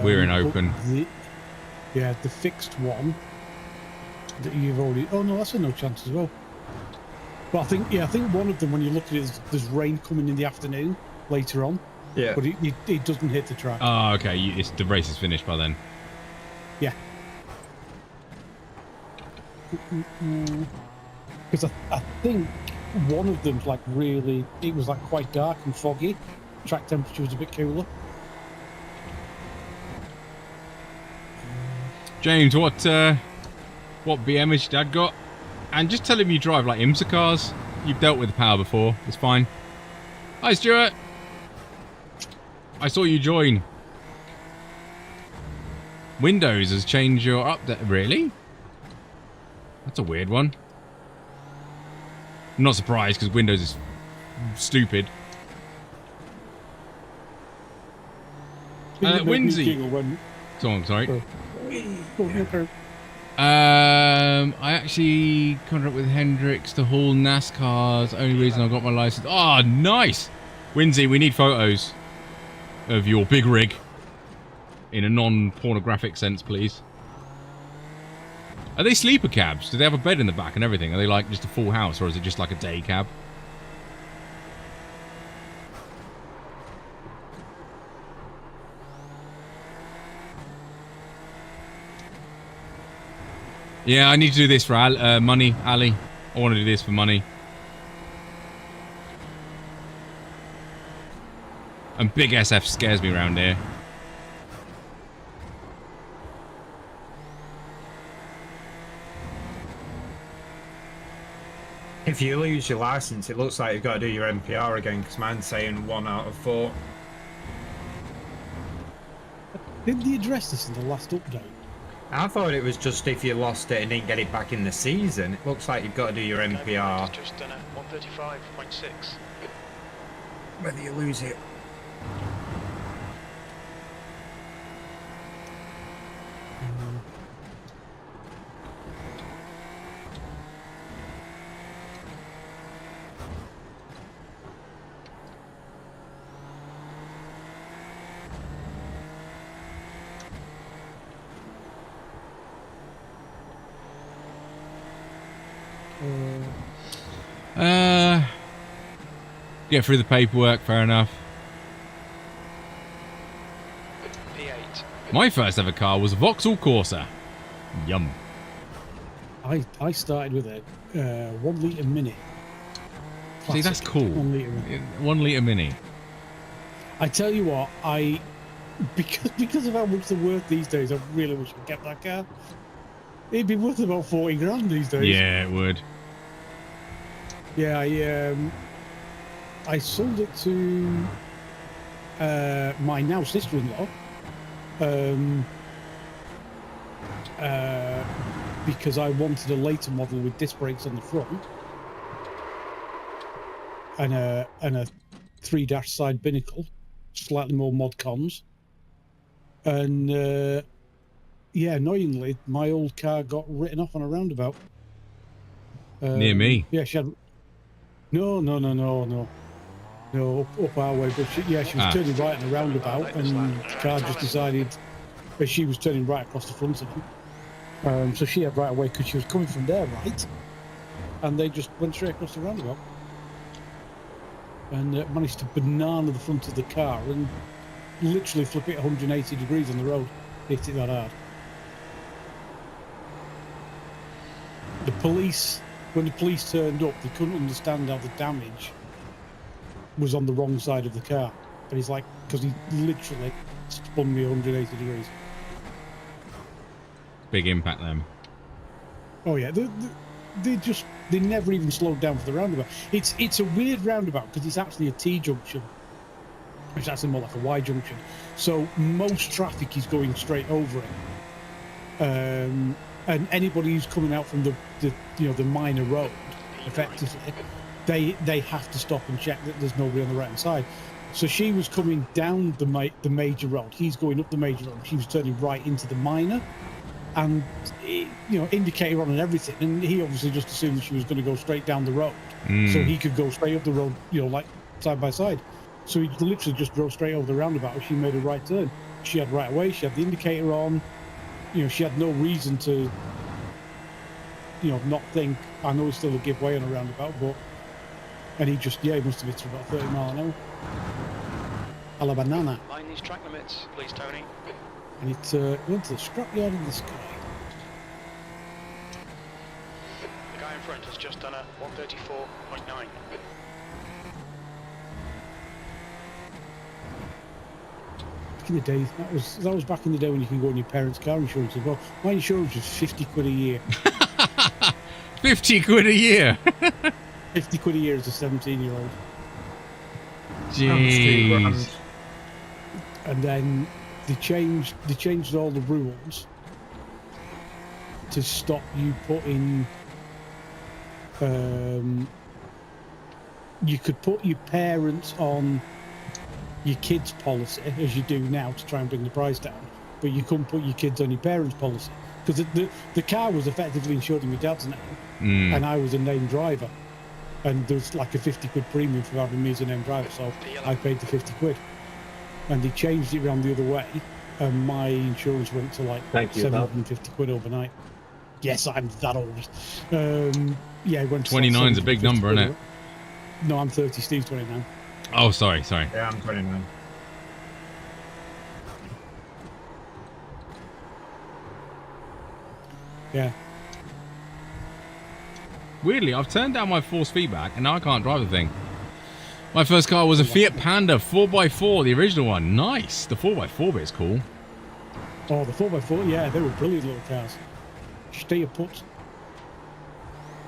S2: We're in
S3: but
S2: open.
S3: The fixed one that you've already. Oh no, that's a no chance as well. But I think one of them, when you look at it, there's rain coming in the afternoon later on.
S5: Yeah.
S3: But it doesn't hit the track.
S2: Oh, okay. The race is finished by then.
S3: Yeah. Because I think one of them's like really, it was like quite dark and foggy. Track temperature was a bit cooler.
S2: James, what BM has your dad got? And just tell him you drive like IMSA cars. You've dealt with the power before. It's fine. Hi, Stuart. I saw you join. Windows has changed your update. Really? That's a weird one. I'm not surprised because Windows is stupid.
S3: It made me
S2: Winsy.
S3: giggle when-
S2: So I'm sorry.
S3: Oh, okay.
S2: I actually contract with Hendrix to haul NASCARs. Only reason I got my license. Oh, nice. Winsy, we need photos of your big rig in a non-pornographic sense, please. Are they sleeper cabs? Do they have a bed in the back and everything? Are they like just a full house, or is it just like a day cab? Yeah, I need to do this for money, Ali. I want to do this for money. And big SF scares me around here.
S5: If you lose your license, it looks like you've got to do your NPR again, because mine's saying 1 out of 4.
S3: Didn't they address this in the last update?
S5: I thought it was just if you lost it and didn't get it back in the season. It looks like you've got to do your NPR.
S6: Just done a 135.6.
S5: Whether you lose it.
S2: Get through the paperwork, fair enough.
S6: P8.
S2: My first ever car was a Vauxhall Corsa. Yum.
S3: I started with a 1 litre Mini.
S2: See, that's
S3: Classic
S2: cool.
S3: 1 litre Mini.
S2: 1 litre Mini.
S3: I tell you what, because of how much they're worth these days, I really wish I'd kept that car. It'd be worth about 40 grand these days.
S2: Yeah, it would.
S3: Yeah, I sold it to my now sister-in-law because I wanted a later model with disc brakes on the front and a 3-dash side binnacle, slightly more mod cons, and yeah, annoyingly, my old car got written off on a roundabout.
S2: Near me.
S3: Yeah, she had. No, up our way. But she was turning right in the roundabout, and the car just decided that she was turning right across the front of them. So she had right away because she was coming from their right, and they just went straight across the roundabout and managed to banana the front of the car and literally flip it 180 degrees on the road. Hit it that hard. When the police turned up, they couldn't understand how the damage was on the wrong side of the car. And he's like, because he literally spun me 180 degrees.
S2: Big impact, them.
S3: Oh yeah, they never even slowed down for the roundabout. It's a weird roundabout because it's actually a T junction, which is actually more like a Y junction. So most traffic is going straight over it. And anybody who's coming out from the minor road, effectively, they have to stop and check that there's nobody on the right hand side. So she was coming down the major road. He's going up the major road. She was turning right into the minor, and indicator on and everything. And he obviously just assumed she was going to go straight down the road, so he could go straight up the road, like side by side. So he literally just drove straight over the roundabout. She made a right turn. She had right away. She had the indicator on. She had no reason to, not think, I know it's still a giveaway on a roundabout, and he must have hit to about 30 mile an hour. A la banana.
S6: Mind these track limits, please, Tony.
S3: And it went to the scrapyard in the sky.
S6: The guy in front has just done a 134.9.
S3: Back in the day, that was back in the day when you could go on your parents' car insurance as well. My insurance was 50 quid a year.
S2: 50 quid a year?
S3: 50 quid a year as a 17-year-old.
S2: Jeez.
S3: And then they changed all the rules to stop you putting you could put your parents on your kids' policy as you do now to try and bring the price down, but you couldn't put your kids on your parents' policy because the car was effectively insured in my dad's name, and I was a named driver, and there was like a 50 quid premium for having me as a named driver, so I paid the 50 quid, and they changed it around the other way, and my insurance went to like 750 quid overnight. Yes, I'm that old. Yeah, it went to
S2: 29 is a big number, isn't it?
S3: No, I'm 30. Steve's 29.
S2: Oh, sorry.
S5: Yeah, I'm 29.
S3: Yeah.
S2: Weirdly, I've turned down my force feedback and now I can't drive the thing. My first car was a Fiat Panda 4x4, the original one. Nice. The 4x4 bit's cool.
S3: Oh, the 4x4, yeah, they were brilliant little cars. Stay put.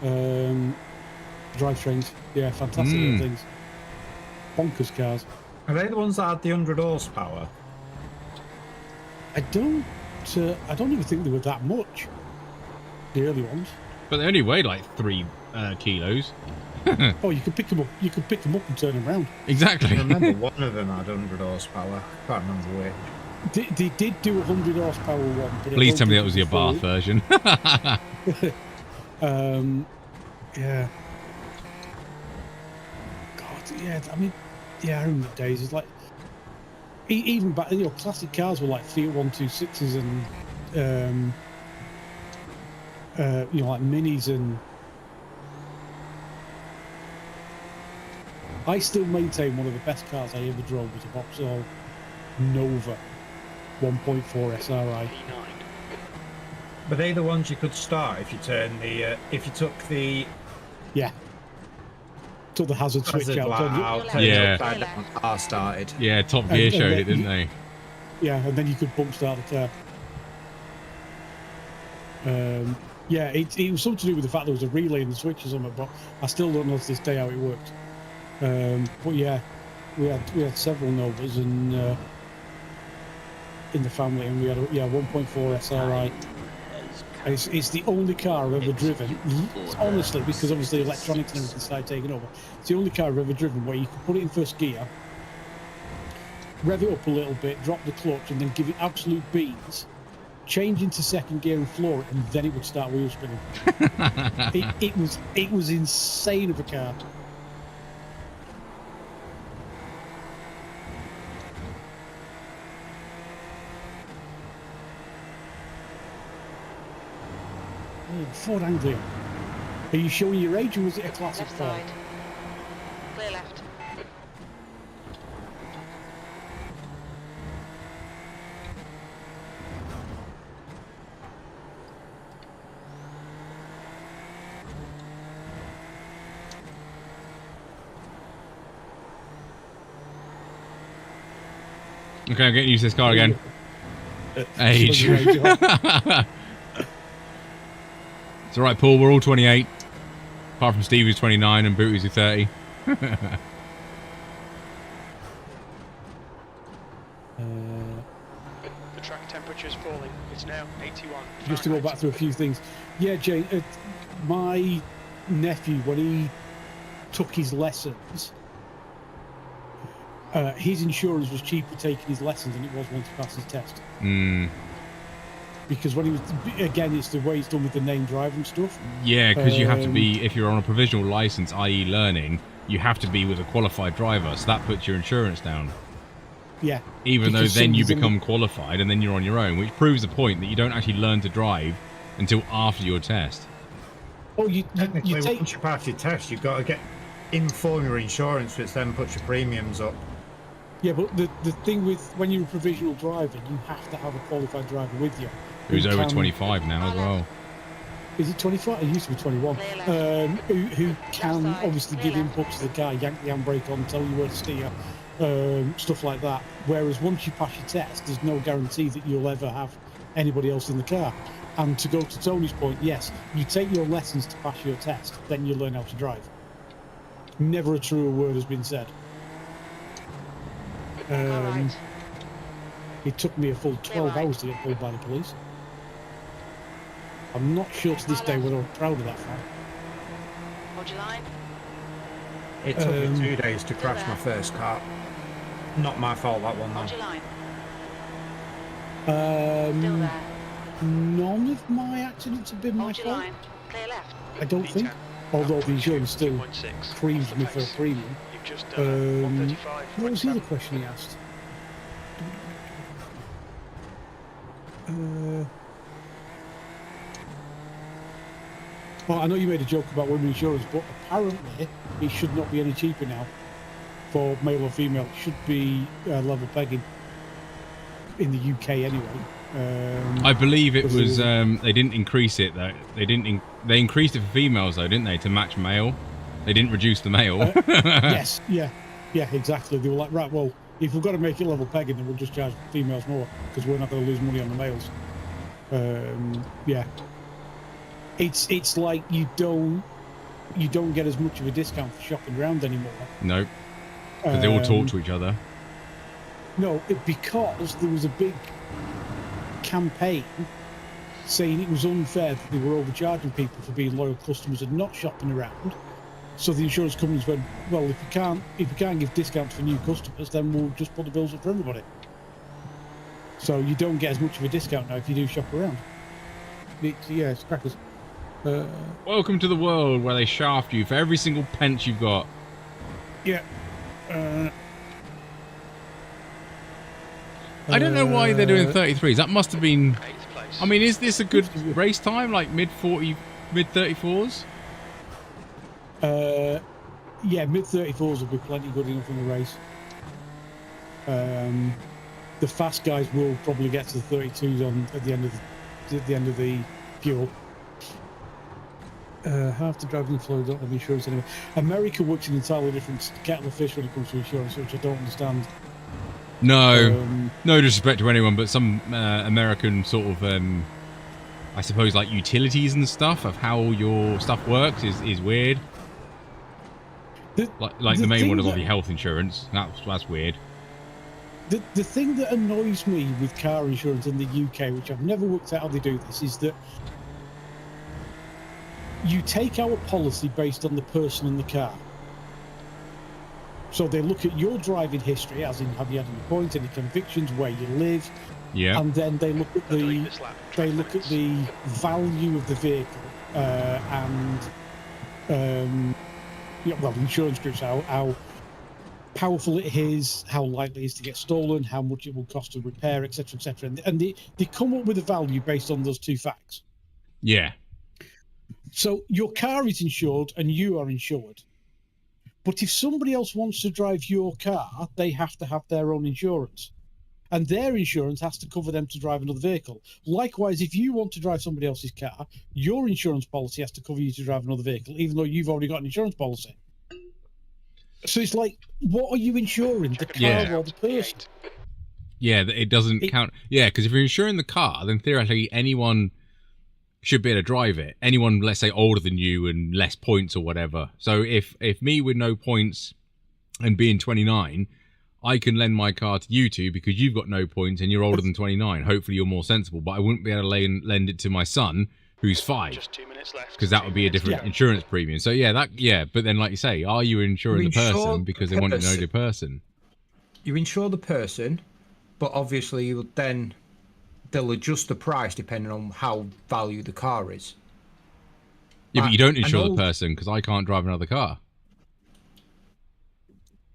S3: Drivetrains, yeah, fantastic little things. Bonkers cars.
S5: Are they the ones that had the 100 horsepower?
S3: I don't even think they were that much. The early ones.
S2: But they only weighed like 3 kilos.
S3: Oh, you could pick them up. You could pick them up and turn them around.
S2: Exactly.
S5: I remember one of them had 100 horsepower. I can't remember which.
S3: They did do a 100 horsepower one. But
S2: Please tell me that was the Abarth version.
S3: Yeah. God, yeah. I mean, yeah. I remember the days. It's like even back, classic cars were like Fiat 126s and like Minis, and I still maintain one of the best cars I ever drove was a Vauxhall Nova 1.4 SRI.
S5: Were they the ones you could start if you turn the if you took the
S3: Took the hazard switch
S5: hazard
S3: out.
S5: light out, turned
S2: Yeah.
S5: it upside down, car started?
S2: Yeah, Top Gear
S3: And
S2: showed
S3: then
S2: it, didn't they?
S3: Yeah, and then you could bump start the car. Yeah, it was something to do with the fact there was a relay in the switch or something, but I still don't know to this day how it worked. But yeah, we had several Novas and in the family, and we had a 1.4 SRI. It's the only car I've ever driven, honestly, because obviously electronics and everything started taking over. It's the only car I've ever driven where you can put it in first gear, rev it up a little bit, drop the clutch, and then give it absolute beans, change into second gear and floor it, and then it would start wheel spinning. it was insane of a car. Ford Anglia. Are you showing your age, or was it a classic
S8: Left
S3: Ford?
S8: side. Clear left.
S2: Okay, I'm getting used to this car again. Age.
S3: Your age,
S2: It's alright, Paul, we're all 28. Apart from Steve, who's 29, and Booty's who's 30.
S6: The track temperature's falling. It's now 81.
S3: Just to go back through a few things. Yeah, Jane, my nephew, when he took his lessons, his insurance was cheaper taking his lessons than it was once he passed his test. Because when he was, again, it's the way it's done with the name driving stuff.
S2: Yeah, because you have to be, if you're on a provisional license, i.e. learning, you have to be with a qualified driver, so that puts your insurance down.
S3: Yeah.
S2: Even though
S3: because
S2: then you
S3: somebody's
S2: become qualified and then you're on your own, which proves the point that you don't actually learn to drive until after your test.
S3: Oh, you
S5: Technically,
S3: take.
S5: once you pass your test, you've got to inform your insurance, which then puts your premiums up.
S3: Yeah, but the thing with when you're a provisional driver, you have to have a qualified driver with you.
S2: Who's
S3: who
S2: over
S3: can-
S2: 25 now as well.
S3: Is it 25? It used to be 21. Who can
S8: side,
S3: obviously
S8: clear
S3: give
S8: left.
S3: input to the car, yank the handbrake on, tell you where to steer, stuff like that. Whereas once you pass your test, there's no guarantee that you'll ever have anybody else in the car. And to go to Tony's point, yes, you take your lessons to pass your test, then you learn how to drive. Never a truer word has been said.
S8: All right.
S3: It took me a full 12
S8: right.
S3: hours to get pulled by the police. I'm not sure to this day whether I'm proud of that fact.
S8: Hold your line.
S5: It took me 2 days to crash my first car. Not my fault, that one,
S8: Hold
S5: though.
S8: your line. Still
S3: Um,
S8: there.
S3: none of my accidents have been my
S8: Hold your
S3: fault.
S8: line. Clear left.
S3: I don't think. Although the insurance still
S6: 2.6.
S3: creams me for a premium.
S6: You've just done 135.
S3: What was the other question he asked? Well, I know you made a joke about women insurance, but apparently it should not be any cheaper now for male or female. It should be level pegging in the UK anyway.
S2: I believe it
S3: because
S2: was. They didn't increase it though. They increased it for females though, didn't they, to match male? They didn't reduce the male.
S3: yes, yeah, exactly. They were like, right, well, if we've got to make it level pegging, then we'll just charge females more because we're not going to lose money on the males. Yeah, it's like you don't get as much of a discount for shopping around anymore.
S2: No, because they all talk to each other.
S3: No, because there was a big campaign saying it was unfair that they were overcharging people for being loyal customers and not shopping around. So the insurance companies went, well, if you can't give discounts for new customers, then we'll just put the bills up for everybody. So you don't get as much of a discount now if you do shop around. It's crackers.
S2: Welcome to the world where they shaft you for every single pence you've got.
S3: Yeah.
S2: I don't know why they're doing 33s. That must have been.
S6: 8th place.
S2: I mean, is this a good race time? Like mid 34s?
S3: Yeah, mid 34s will be plenty good enough in the race. The fast guys will probably get to the 32s at the end of the fuel. Half the drivers in Florida don't have insurance anyway. America works an entirely different kettle of fish when it comes to insurance, which I don't understand.
S2: No, no disrespect to anyone, but some American sort of, I suppose, like utilities and stuff of how your stuff works is weird. Like the main one is obviously health insurance. That's weird.
S3: The thing that annoys me with car insurance in the UK, which I've never worked out how they do this, is that you take our policy based on the person in the car. So they look at your driving history, as in have you had any points, any convictions, where you live,
S2: Yeah.
S3: and then they look at the value of the vehicle and the insurance groups, how powerful it is, how likely it is to get stolen, how much it will cost to repair, etc., etc. And they come up with a value based on those two facts.
S2: Yeah.
S3: So your car is insured and you are insured. But if somebody else wants to drive your car, they have to have their own insurance. And their insurance has to cover them to drive another vehicle. Likewise, if you want to drive somebody else's car, your insurance policy has to cover you to drive another vehicle, even though you've already got an insurance policy. So it's like, what are you insuring, the car or the person?
S2: Yeah, it doesn't count. Yeah, because if you're insuring the car, then theoretically anyone should be able to drive it. Anyone, let's say, older than you and less points or whatever. So if me with no points and being 29, I can lend my car to you two because you've got no points and you're older than 29. Hopefully you're more sensible. But I wouldn't be able to lend it to my son who's 5.
S6: Just 2 minutes left.
S2: Because that would be a different insurance premium. So but then like you say, are you insuring the person because they want to know the person?
S5: You insure the person, but obviously they'll adjust the price depending on how valued the car is.
S2: Yeah, but you don't insure the person because I can't drive another car.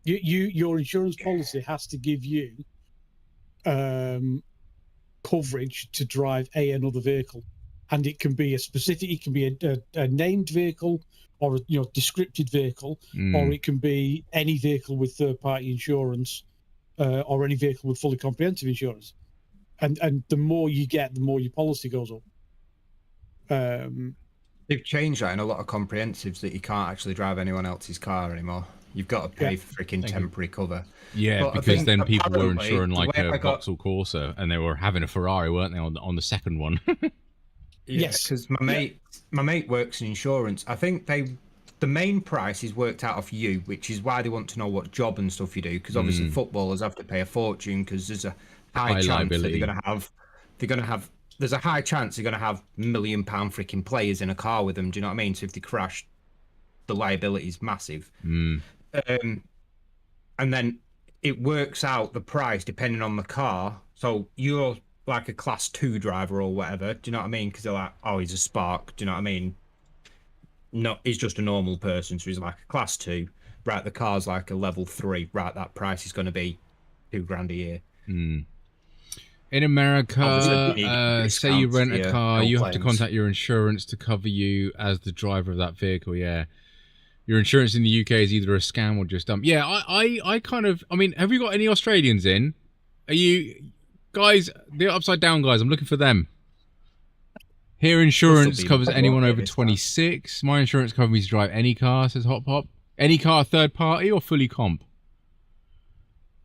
S3: Your insurance policy has to give you coverage to drive another vehicle, and it can be a named vehicle or a descripted vehicle, or it can be any vehicle with third-party insurance, or any vehicle with fully comprehensive insurance. And the more you get, the more your policy goes up.
S5: They've changed that in a lot of comprehensives that you can't actually drive anyone else's car anymore. You've got to pay for freaking temporary cover.
S2: Yeah,
S5: but
S2: because then people were insuring like a
S5: I
S2: Vauxhall Corsa, and they were having a Ferrari, weren't they, on the second one?
S5: Yes, because my mate works in insurance. I think the main price is worked out of you, which is why they want to know what job and stuff you do. Because obviously footballers have to pay a fortune because there's a high chance that they're gonna have. There's a high chance they're gonna have £1 million freaking players in a car with them. Do you know what I mean? So if they crash, the liability is massive. And then it works out the price depending on the car. So you're like a class 2 driver or whatever. Do you know what I mean? Because they're like, oh, he's a spark. Do you know what I mean? No, he's just a normal person. So he's like a class 2. Right, the car's like a level 3. Right, that price is going to be £2,000 a year.
S2: In America, say you rent a car,
S5: no
S2: you have to
S5: claims.
S2: contact your insurance to cover you as the driver of that vehicle. Yeah, your insurance in the UK is either a scam or just dumb. Yeah, I mean, have you got any Australians in? Are you Guys, the Upside Down guys, I'm looking for them. Here insurance
S5: This'll be
S2: covers
S5: the
S2: anyone
S5: one
S2: over
S5: this time.
S2: 26. My insurance covers me to drive any car, says Hop Pop. Any car third party or fully comp?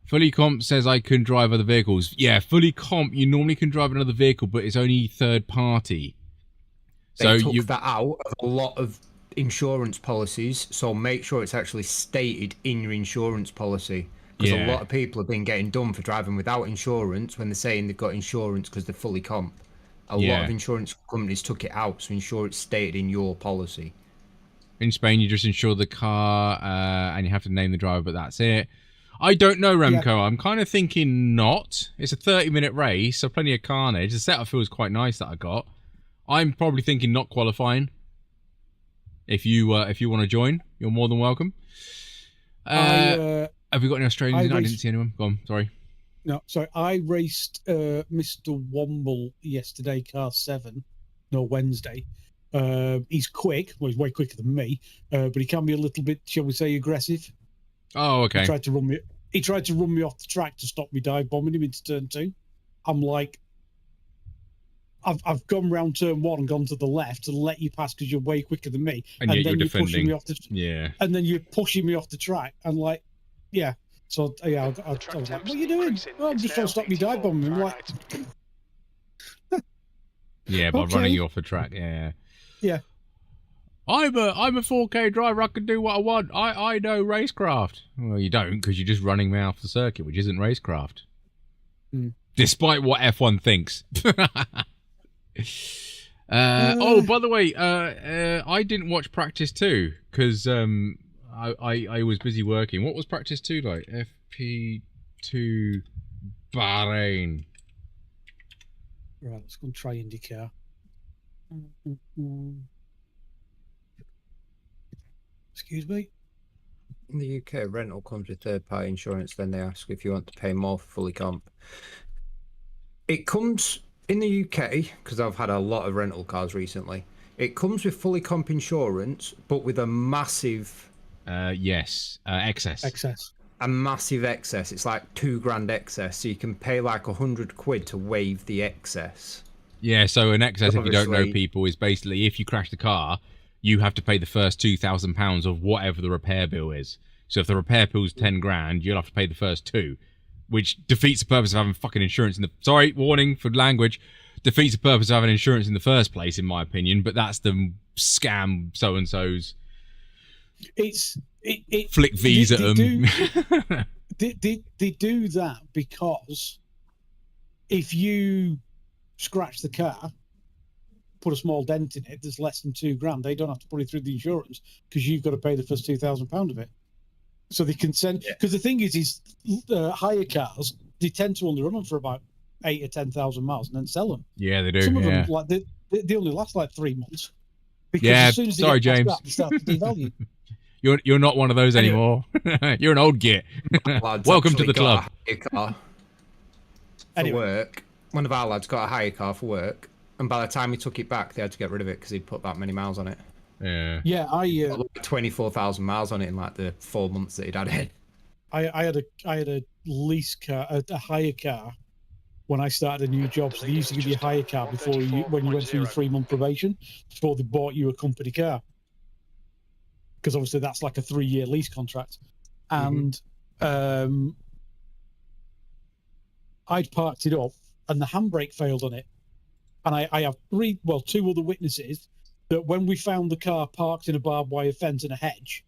S2: Fully comp says I can drive other vehicles. Yeah, fully comp, you normally can drive another vehicle, but it's only third party.
S5: They took that out of a lot of insurance policies, so make sure it's actually stated in your insurance policy. Because a lot of people have been getting done for driving without insurance when they're saying they've got insurance because they're fully comp. A lot of insurance companies took it out, so ensure it's stated in your policy.
S2: In Spain, you just insure the car and you have to name the driver, but that's it. I don't know, Remco. Yeah. I'm kind of thinking not. It's a 30-minute race, so plenty of carnage. The setup feels quite nice that I got. I'm probably thinking not qualifying. If you want to join, you're more than welcome. Have we got any Australians? I didn't see anyone. Go on, sorry.
S3: No, sorry. I raced Mr. Womble yesterday, car 7. No, Wednesday. He's quick. Well, he's way quicker than me, but he can be a little bit, shall we say, aggressive.
S2: Oh, okay.
S3: He tried to run me off the track to stop me dive bombing him into turn 2. I'm like, I've gone round turn 1 and gone to the left to let you pass because you're way quicker than me,
S2: and
S3: then
S2: you're defending.
S3: Pushing me off and then you're pushing me off the track. And like, yeah. So yeah, I was like, "What are you doing?" Oh, I'm just trying to stop me dive bombing. I'm like,
S2: yeah, by running you off the track. Yeah. I'm a 4K driver. I can do what I want. I know racecraft. Well, you don't, because you're just running me off the circuit, which isn't racecraft. Despite what F1 thinks. Oh, by the way, I didn't watch practice 2 because I was busy working. What was practice 2 like? FP2 Bahrain.
S3: Right, let's go and try IndyCar. Excuse me?
S5: In the UK, rental comes with third-party insurance. Then they ask if you want to pay more for fully comp. It comes in the UK, because I've had a lot of rental cars recently. It comes with fully comp insurance, but with a massive...
S2: excess.
S5: A massive excess. It's like $2,000 excess, so you can pay like £100 to waive the excess.
S2: Yeah, so an excess, if you don't know people, is basically if you crash the car, you have to pay the first £2,000 of whatever the repair bill is. So if the repair bill's 10 grand, you'll have to pay the first 2, which defeats the purpose of having fucking insurance in the... Sorry, warning for language. Defeats the purpose of having insurance in the first place, in my opinion, but that's the scam so-and-so's. Flick V's at them.
S3: They do that because if you scratch the car, put a small dent in it, there's less than £2,000. They don't have to put it through the insurance because you've got to pay the first £2,000 of it. So they can send, because the thing is hire cars, they tend to only run them for about 8 or 10,000 miles and then sell them.
S2: Yeah, they do.
S3: Some of them, like they only last like 3 months. Because
S2: as
S3: soon as
S2: sorry, James.
S3: That, they start to devalue.
S2: You're not one of those anymore. You're an old git. Welcome to the club.
S5: For work, one of our lads got a hire car for work, and by the time he took it back, they had to get rid of it because he'd put that many miles on it.
S2: Yeah,
S3: I
S5: got like 24,000 miles on it in like the 4 months that he'd had it.
S3: I had a lease car, a hire car, when I started a new job. So they used to give you a hire car when you went through your 3-month probation, before they bought you a company car. Because obviously that's like a 3-year lease contract. And I'd parked it up and the handbrake failed on it. And I have 2 other witnesses that when we found the car parked in a barbed wire fence in a hedge,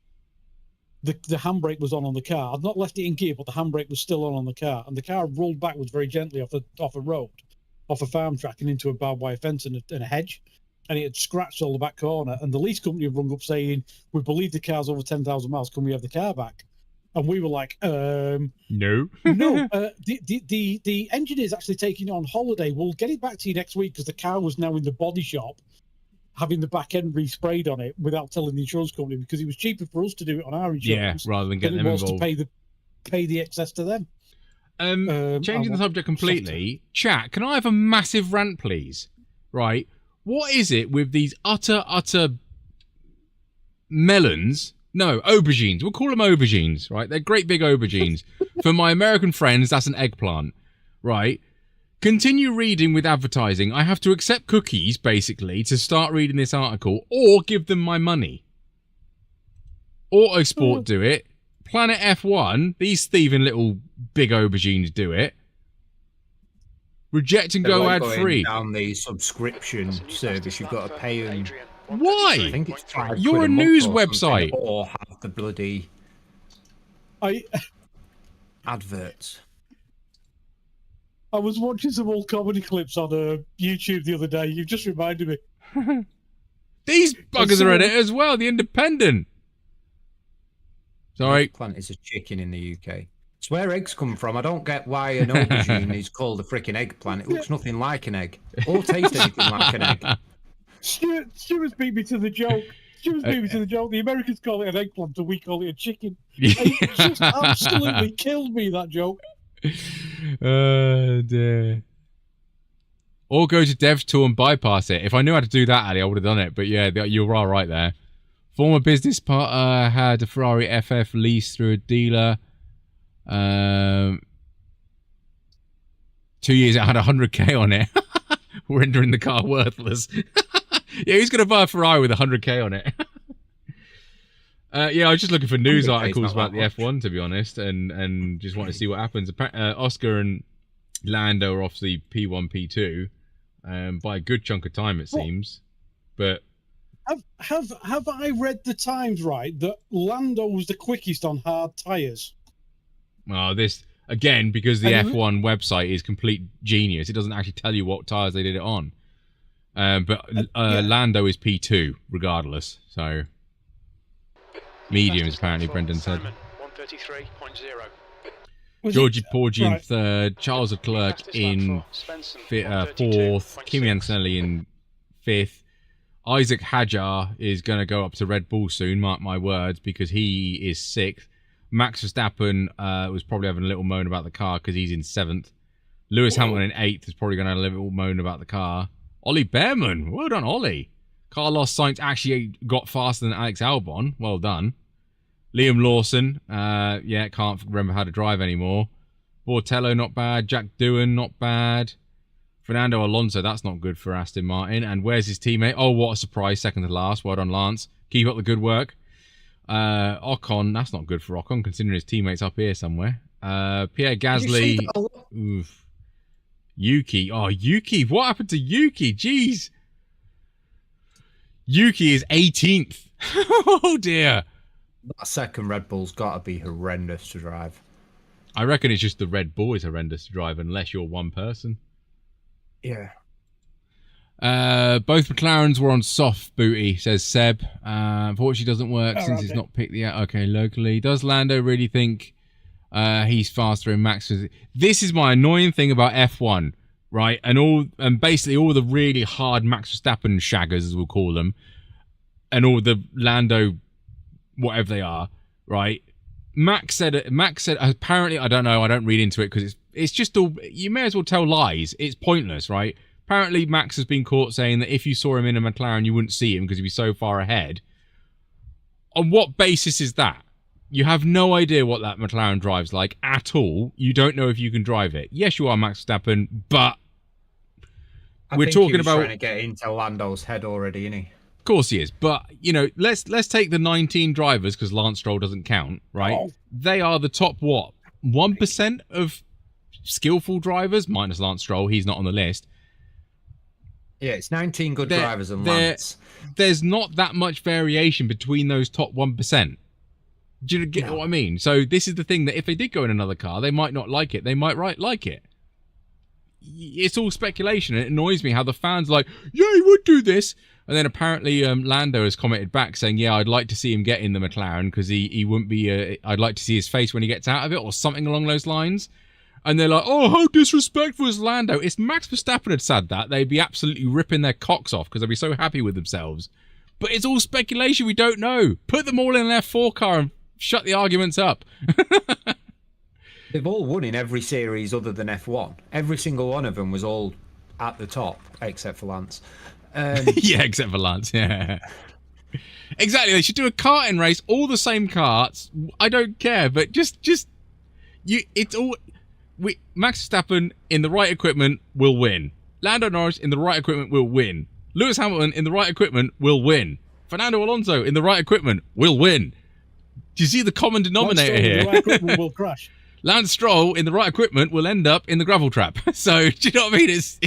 S3: the handbrake was on the car. I'd not left it in gear, but the handbrake was still on the car. And the car rolled backwards very gently off a road, off a farm track and into a barbed wire fence in a hedge. And it had scratched all the back corner. And the lease company had rung up saying, "We believe the car's over 10,000 miles. Can we have the car back?" And we were like,
S2: no.
S3: No. The engineer's actually taking it on holiday. We'll get it back to you next week because the car was now in the body shop, having the back end resprayed on it without telling the insurance company, because it was cheaper for us to do it on our insurance.
S2: Yeah, rather than get them involved.
S3: To pay the excess to them.
S2: Changing the subject completely. Chat, can I have a massive rant, please? Right. What is it with these utter melons? No, aubergines. We'll call them aubergines, right? They're great big aubergines. For my American friends, that's an eggplant, right? Continue reading with advertising. I have to accept cookies, basically, to start reading this article, or give them my money. Autosport do it. Planet F1, these thieving little big aubergines do it. Reject and go ad free.
S5: Down the subscription service, you've got to pay them.
S2: Why?
S5: I think it's £5
S2: You're a
S5: month
S2: news
S5: or
S2: website.
S5: or have the bloody
S3: I
S5: adverts.
S3: was watching some old comedy clips on YouTube the other day. You've just reminded me.
S2: These buggers are in it as well. The Independent. Sorry.
S5: Eggplant is a chicken in the UK. It's where eggs come from. I don't get why an aubergine is called a freaking eggplant. It looks nothing like an egg. Or tastes anything like an egg.
S3: Stuart's beat me to the joke. The Americans call it an eggplant, and we call it a chicken. It just absolutely killed me, that joke.
S2: Oh, dear. Or go to Dev's tool and bypass it. If I knew how to do that, Ali, I would have done it. But yeah, you're all right there. Former business partner had a Ferrari FF leased through a dealer. 2 years it had 100k on it, rendering the car worthless. Yeah, who's going to buy a Ferrari with 100k on it? Yeah, I was just looking for news articles about the F1, to be honest, and just want to see what happens. Oscar and Lando are obviously P1, P2 by a good chunk of time, it seems. But
S3: have I read the Times right that Lando was the quickest on hard tyres?
S2: Well, this again because the F1 website is complete genius. It doesn't actually tell you what tyres they did it on. But Lando is P2 regardless. So mediums apparently. Brendan said.
S6: 133.0.
S2: Georgie Porgy in third, Charles Leclerc in fourth, Kimi Antonelli in fifth. Isaac Hadjar is going to go up to Red Bull soon, mark my words, because he is sixth. Max Verstappen was probably having a little moan about the car because he's in seventh. Lewis Hamilton in eighth is probably going to have a little moan about the car. Ollie Behrman, well done, Ollie. Carlos Sainz actually got faster than Alex Albon, well done. Liam Lawson, can't remember how to drive anymore. Bortello, not bad. Jack Doohan, not bad. Fernando Alonso, that's not good for Aston Martin. And where's his teammate? Oh, what a surprise, second to last. Well done, Lance. Keep up the good work. Ocon, that's not good for Ocon, considering his teammate's up here somewhere. Pierre Gasly. Oof. Yuki. Oh, Yuki. What happened to Yuki? Jeez. Yuki is 18th. Oh, dear.
S5: That second Red Bull's got to be horrendous to drive.
S2: I reckon it's just the Red Bull is horrendous to drive unless you're one person.
S5: Yeah.
S2: Both McLarens were on soft booty, says Seb. Unfortunately, doesn't work since he's not picked the okay locally. Does Lando really think he's faster in Max? This is my annoying thing about F1, right? And basically all the really hard Max Verstappen shaggers, as we'll call them, and all the Lando, whatever they are, right? Max said apparently, I don't know, I don't read into it because it's just all, you may as well tell lies. It's pointless, right? Apparently, Max has been caught saying that if you saw him in a McLaren, you wouldn't see him because he'd be so far ahead. On what basis is that? You have no idea what that McLaren drives like at all. You don't know if you can drive it. Yes, you are Max Verstappen, but we're talking about
S5: trying to get into Lando's head already, isn't he?
S2: Of course he is, but you know, let's take the 19 drivers because Lance Stroll doesn't count, right? Oh. They are the top 1% of skillful drivers, minus Lance Stroll. He's not on the list.
S5: Yeah, it's 19 good drivers and Lance.
S2: There's not that much variation between those top 1%. Do you get what I mean? So this is the thing that if they did go in another car, they might not like it. They might like it. It's all speculation. It annoys me how the fans are like, yeah, he would do this. And then apparently Lando has commented back saying, yeah, I'd like to see him get in the McLaren because he wouldn't be, I'd like to see his face when he gets out of it or something along those lines. And they're like, oh, how disrespectful is Lando. If Max Verstappen had said that, they'd be absolutely ripping their cocks off because they'd be so happy with themselves. But it's all speculation. We don't know. Put them all in an F4 car and shut the arguments up.
S5: They've all won in every series other than F1. Every single one of them was all at the top, except for Lance.
S2: Yeah, except for Lance, yeah. Exactly. They should do a karting race, all the same karts. I don't care, but just it's all... Max Verstappen in the right equipment will win. Lando Norris in the right equipment will win. Lewis Hamilton in the right equipment will win. Fernando Alonso in the right equipment will win. Do you see the common denominator here?
S3: The right equipment will crash.
S2: Lance Stroll in the right equipment will end up in the gravel trap. So, do you know what I mean? It's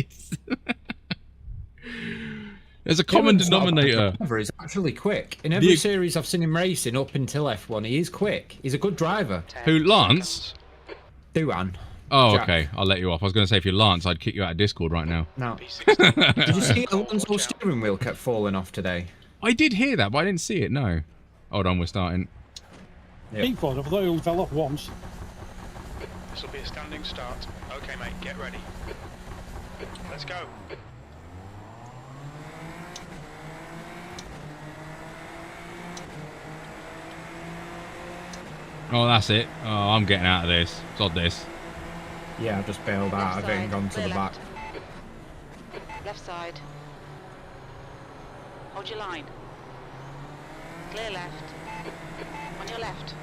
S2: there's a common denominator.
S5: Driver is actually quick. In every series I've seen him racing up until F1, he is quick. He's a good driver.
S2: Who, Lance?
S5: Duan.
S2: Oh,
S5: Jack.
S2: okay. I'll let you off. I was going to say if you're Lance, I'd kick you out of Discord right now.
S5: No. Did you see Alonso's steering wheel kept falling off today?
S2: I did hear that, but I didn't see it, no. Hold on, we're starting.
S5: Yep.
S3: He thought, although he only fell off once.
S6: This will be a standing start. Okay, mate, get ready. Let's go.
S2: Oh, that's it. Oh, I'm getting out of this. Sod this.
S5: Yeah, I just bailed out of it and gone to the back.
S8: Left side. Hold your line. Clear left. On your left.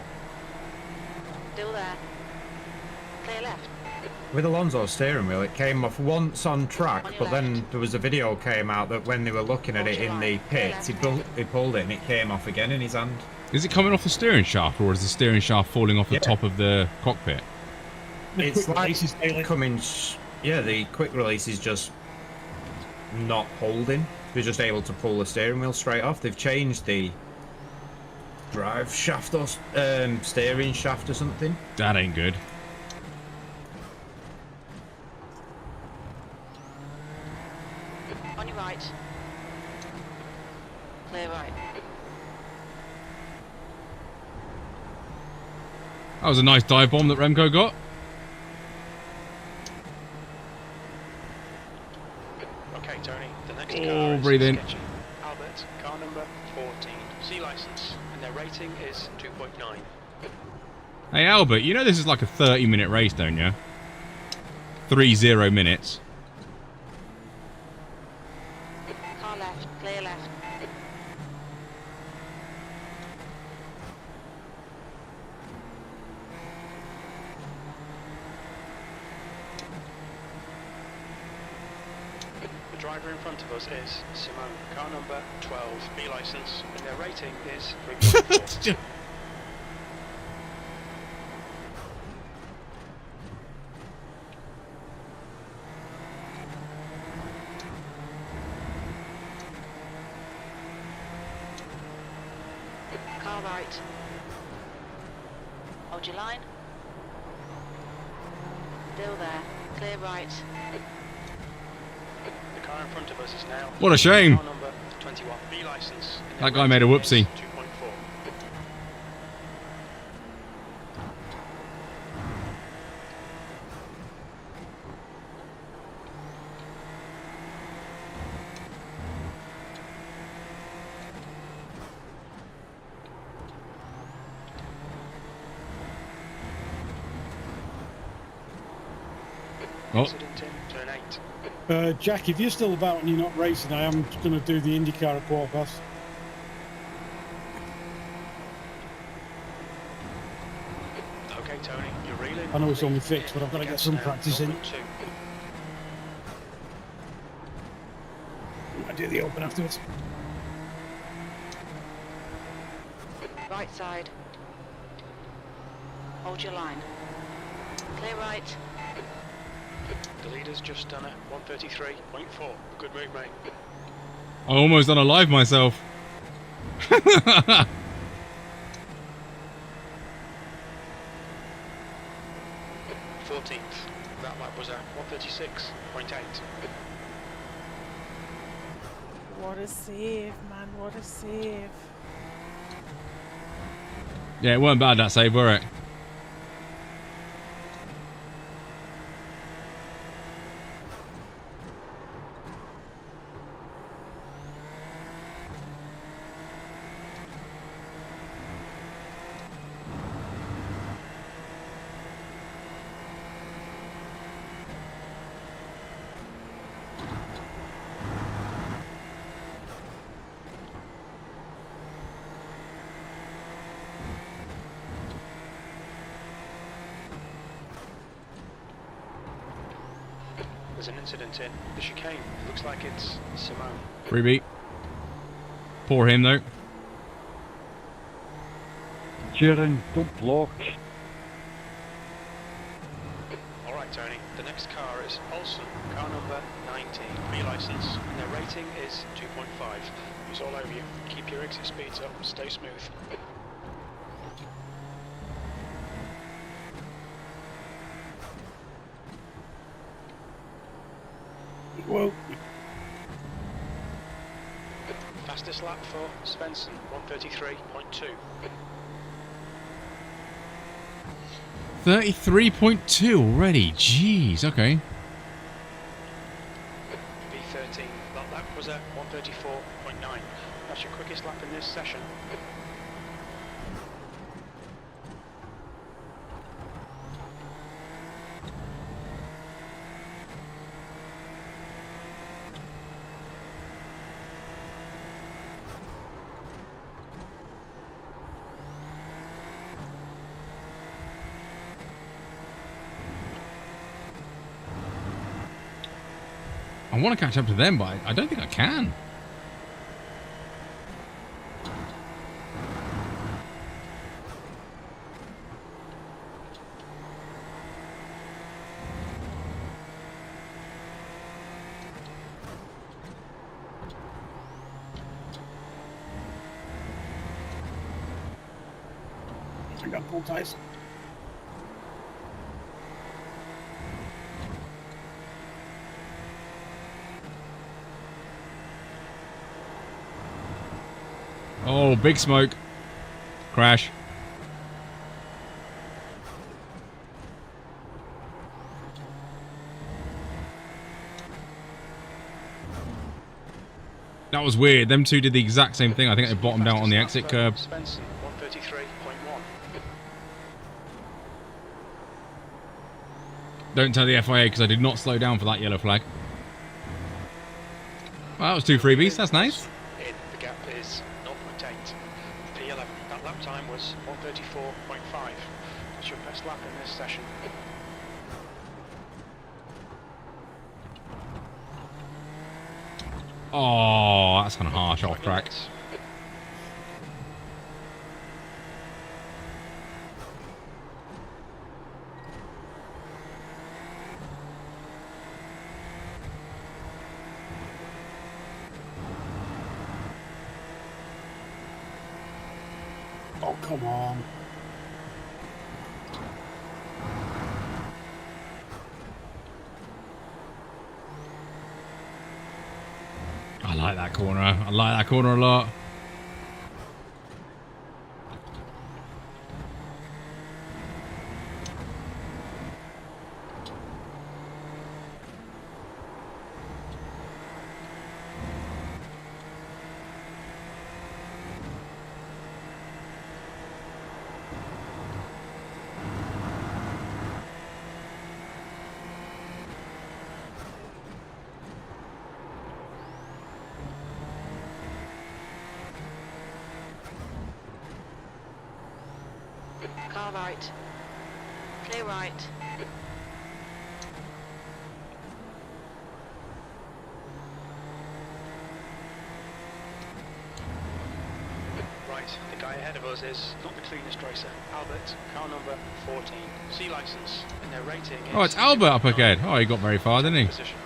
S8: Still there. Clear left.
S5: With Alonso's steering wheel, it came off once on track,
S8: On your
S5: but then
S8: left.
S5: there was a video came out that when they were looking at it in the pits, he pulled it and it came off again in his hand.
S2: Is it coming off the steering shaft, or is the steering shaft falling off the top of the cockpit?
S5: It's
S3: quick
S5: like
S3: release is failing.
S5: yeah, the quick release is just not holding. They're just able to pull the steering wheel straight off. They've changed the drive shaft or steering shaft or something.
S2: That ain't good.
S8: On your right. Clear right.
S2: That was a nice dive bomb that Remco got.
S6: Okay, Tony, the next car
S2: Oh,
S6: is
S2: breathe in.
S6: sketchy. Albert, car number 14. C license, and their rating is 2.9.
S2: Hey, Albert, you know this is like a 30-minute race, don't you? 30 minutes.
S8: Car left. Clear left.
S6: The driver in front of us is Simone, car number 12, B license, and their rating is 3.4.
S8: Car right. Hold your line. Still there. Clear right.
S6: The car in front of us is now
S2: What a shame.
S6: car number 21, B license. and
S2: That
S6: their
S2: guy made a
S6: rating is
S2: whoopsie.
S6: 2.4.
S2: Oh,
S6: Accident in turn 8.
S3: Jack, if you're still about and you're not racing, I am going to do the IndyCar at quarter past.
S6: Okay, Tony, you're reeling.
S3: I know it's only fixed, but I've got to get some
S6: Now,
S3: practice in.
S6: 0.2.
S3: I do the open afterwards.
S8: Right side. Hold your line. Clear right.
S6: The leader's just done a 133.4. Good move, mate.
S2: I almost done a live myself.
S6: 14th. That lap was a 136.8.
S9: What a save, man. What a save.
S2: Yeah, it weren't bad, that save, were it?
S6: There's an incident in the chicane. Looks like it's Simone.
S2: Freebie. Poor him though.
S10: Jaren, don't block.
S6: Alright, Tony. The next car is Olsen, car number 19, B-license. And their rating is 2.5. He's all over you. Keep your exit speeds up. Stay smooth.
S3: Whoa.
S6: Fastest lap for Svensson, 133.2.
S2: 33.2 already. Jeez, okay.
S6: V13, that lap was at 134.9. That's your quickest lap in this session.
S2: I want to catch up to them, but I don't think I can.
S3: I got pull ties.
S2: Oh, big smoke. Crash. That was weird. Them two did the exact same thing. I think they bottomed out on the exit curb.
S6: Svensson, 133.1.
S2: Don't tell the FIA because I did not slow down for that yellow flag. Well, that was 2 freebies. That's nice.
S6: In the gap is 0.8. P11. That lap time was 134.5. That's your best lap in this session.
S2: Oh, that's kind of harsh off track.
S3: Oh, come on.
S2: I like that corner. I like that corner a lot.
S8: Car right. Clear right.
S6: Right, the guy ahead of us is not the cleanest racer. Albert, car number 14. C license, and their rating is...
S2: Oh, it's Albert up again. Oh, he got very far, didn't he?
S6: Position.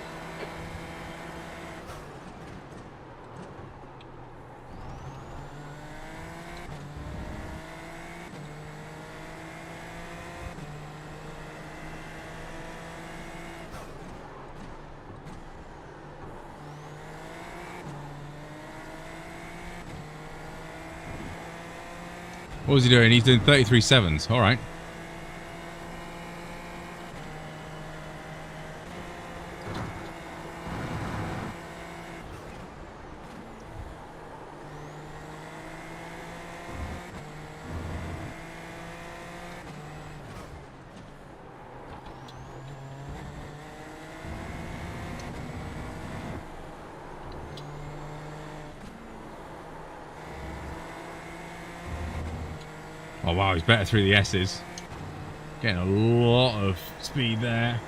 S2: What was he doing? He's doing 33.7s. All right. Oh wow, he's better through the S's. Getting a lot of speed there.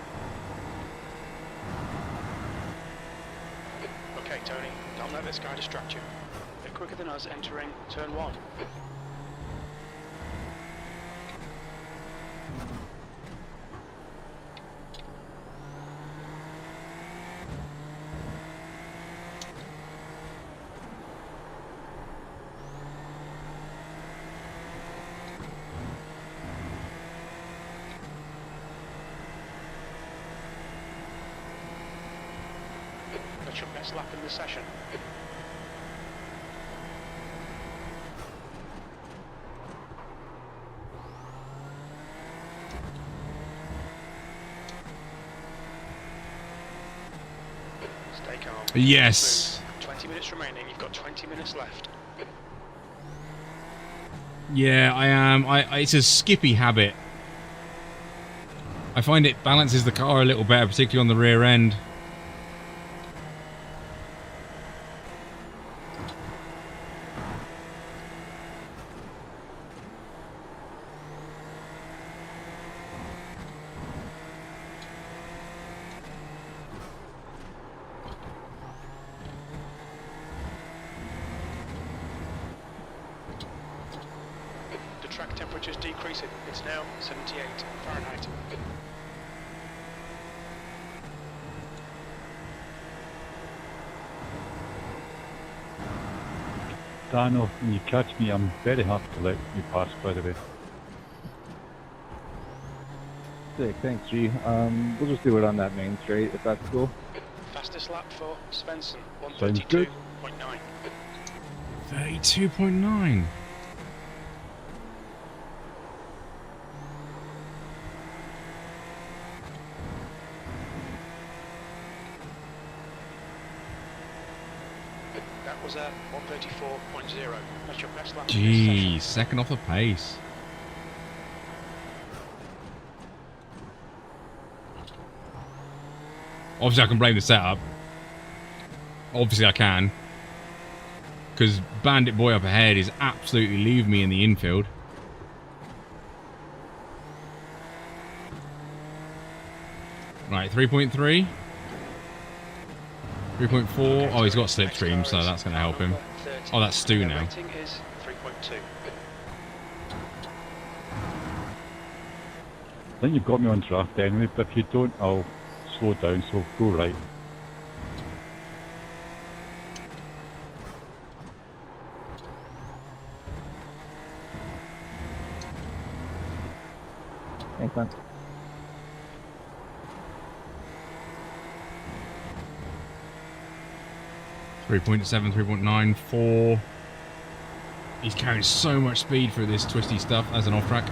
S6: distract you. They're quicker than us entering turn 1. That's your best lap in the session. Stay calm.
S2: Yes.
S6: 20 minutes remaining. You've got 20 minutes left.
S2: Yeah, I am. It's a skippy habit. I find it balances the car a little better, particularly on the rear end.
S6: The track temperature is decreasing. It's now 78 Fahrenheit.
S10: Dano, when you catch me, I'm very happy to let you pass, by the way.
S11: Sick, thanks, G. We'll just do it on that main straight, if that's cool.
S6: Fastest lap for Svensson,
S10: Sounds good.
S6: 132.9.
S2: 32.9.
S6: That was a 134.0. That's your best lap.
S2: Jeez, second off the pace. Obviously, I can blame the setup. Obviously, I can. Because Bandit Boy up ahead is absolutely leaving me in the infield. Right, 3.3. 3.4. Oh, he's got slipstream, so that's going to help him. Oh, that's Stu now.
S6: Rating is 3.2.
S10: I think you've got me on draft anyway, but if you don't, I'll slow down, so go right.
S11: Thanks, man.
S2: 3.7, 3.9, 4. He's carrying so much speed through this twisty stuff as an off-track.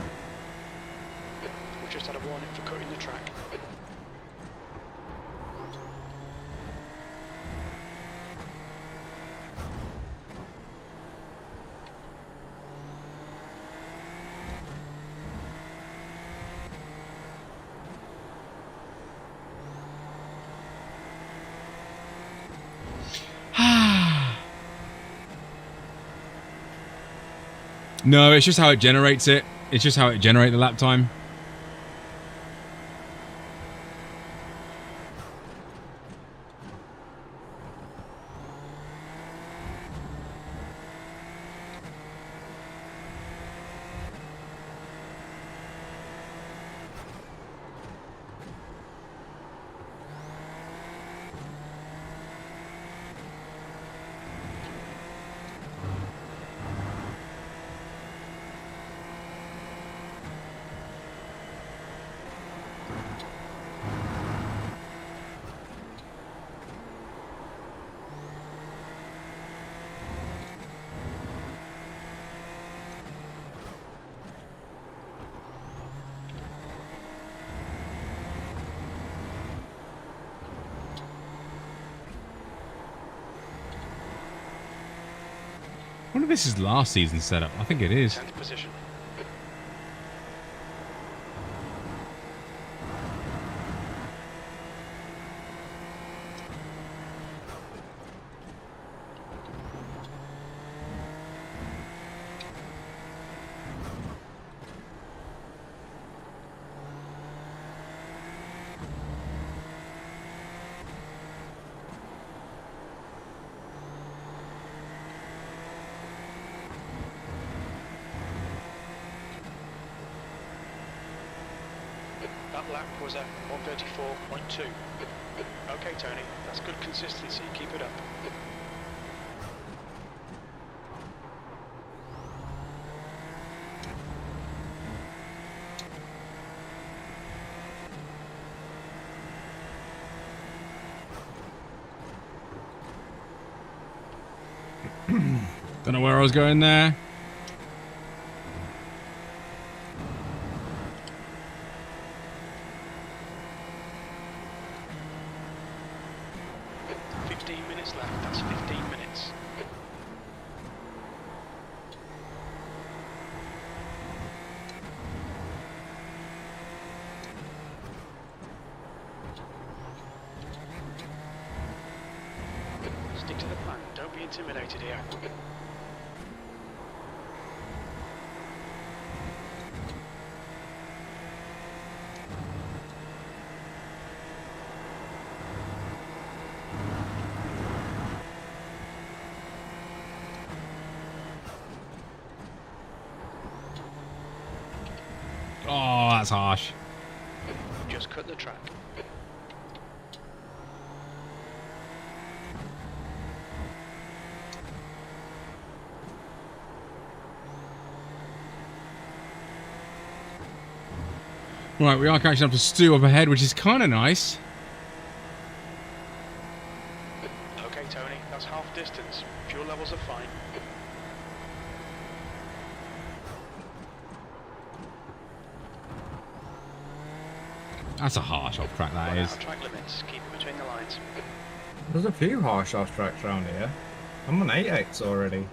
S6: We've just had a warning for cutting the track.
S2: No, it's just how it generates it. It's just how it generates the lap time. I wonder if this is last season's setup. I think it is.
S6: 10th position. That lap was at 134.2. Okay, Tony, that's good consistency. Keep it up.
S2: Don't know where I was going there.
S6: Left, that's 15 minutes. Stick to the plan, don't be intimidated here.
S2: Oh, that's harsh.
S6: Just cut the track.
S2: Right, we are catching up to Stu up ahead, which is kind of nice.
S6: Okay, Tony, that's half distance. Fuel levels are fine.
S2: That's a harsh off track, that is.
S6: Track limits, keep it between the lines.
S5: There's a few harsh off tracks around here. I'm on 8X already.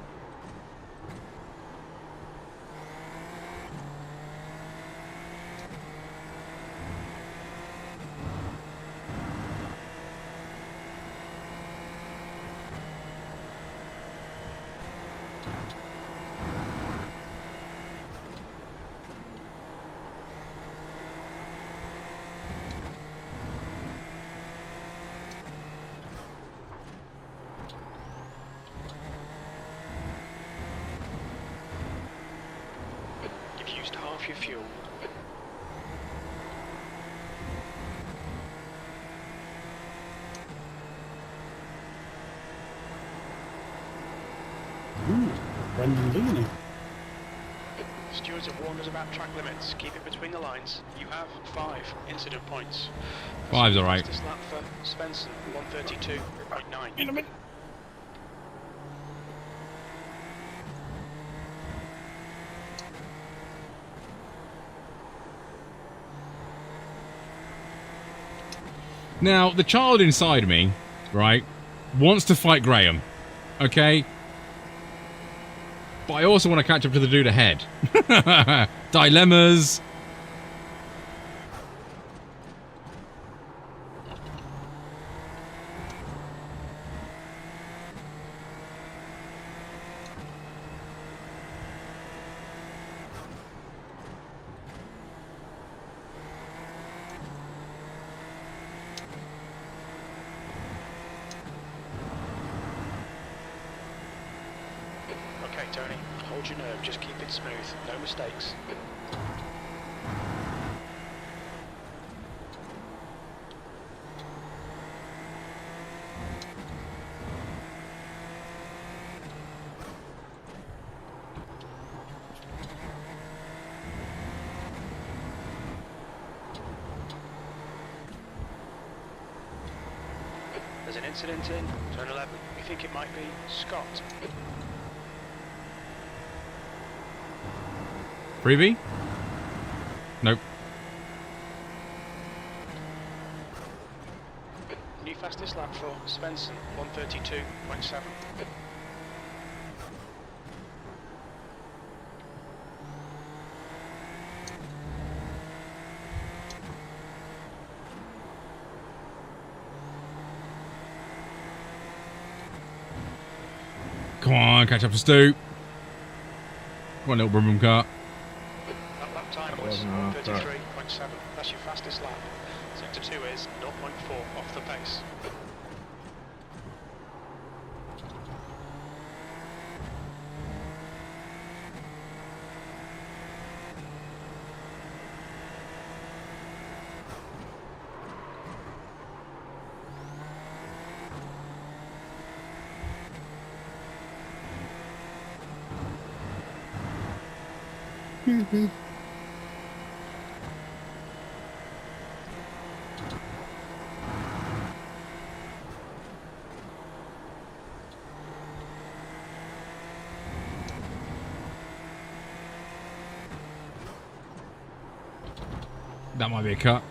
S6: You've used half your fuel.
S3: Brendan Leaney.
S6: Stewards have warned us about track limits. Keep it between the lines. You have 5 incident points.
S2: Five's alright.
S6: Fastest lap for Spencer, 132.9.
S3: In a minute.
S2: Now, the child inside me, right, wants to fight Graham, okay? But I also want to catch up to the dude ahead. Dilemmas.
S6: Okay, Tony, hold your nerve, just keep it smooth, no mistakes. There's an incident in turn 11. We think it might be Scott.
S2: Freebie? Nope.
S6: New fastest lap for Svensson, 132.7.
S2: Come on, catch up to Stu. Come on, little brum brum car.
S6: That lap time was 133.7. That's your fastest lap. Sector 2 is 0.4 off the pace.
S2: That might be a cut.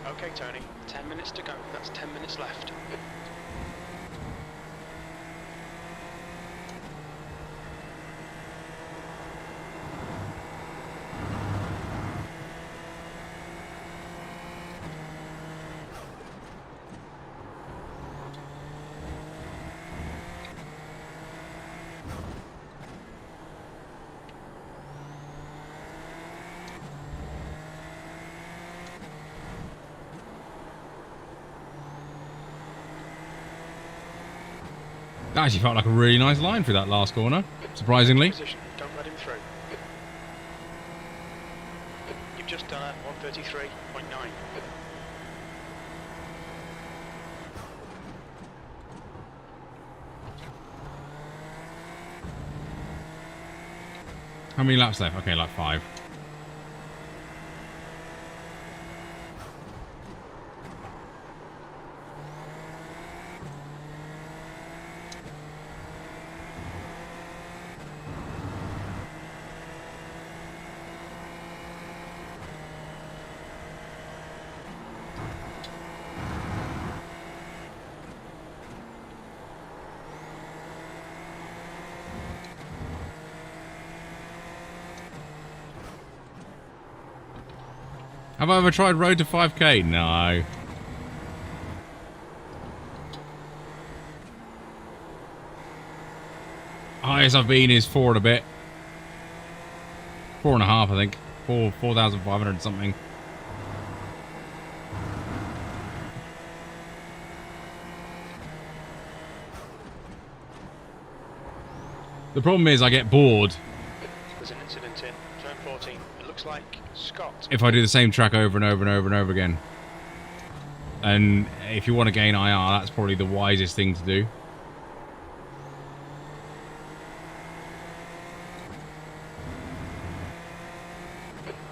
S6: Okay, Tony, 10 minutes to go. That's 10 minutes left.
S2: That actually felt like a really nice line through that last corner, surprisingly.
S6: Position. Don't let him through. You've just done a 133.9.
S2: How many laps left? Okay, like 5. Have I ever tried Road to 5K? No. Highest I've been is 4 and a bit. 4.5, I think. 4,500 something. The problem is I get bored.
S6: There's an incident in turn 14. It looks like Scott.
S2: If I do the same track over and over and over and over again. And if you want to gain IR, that's probably the wisest thing to do.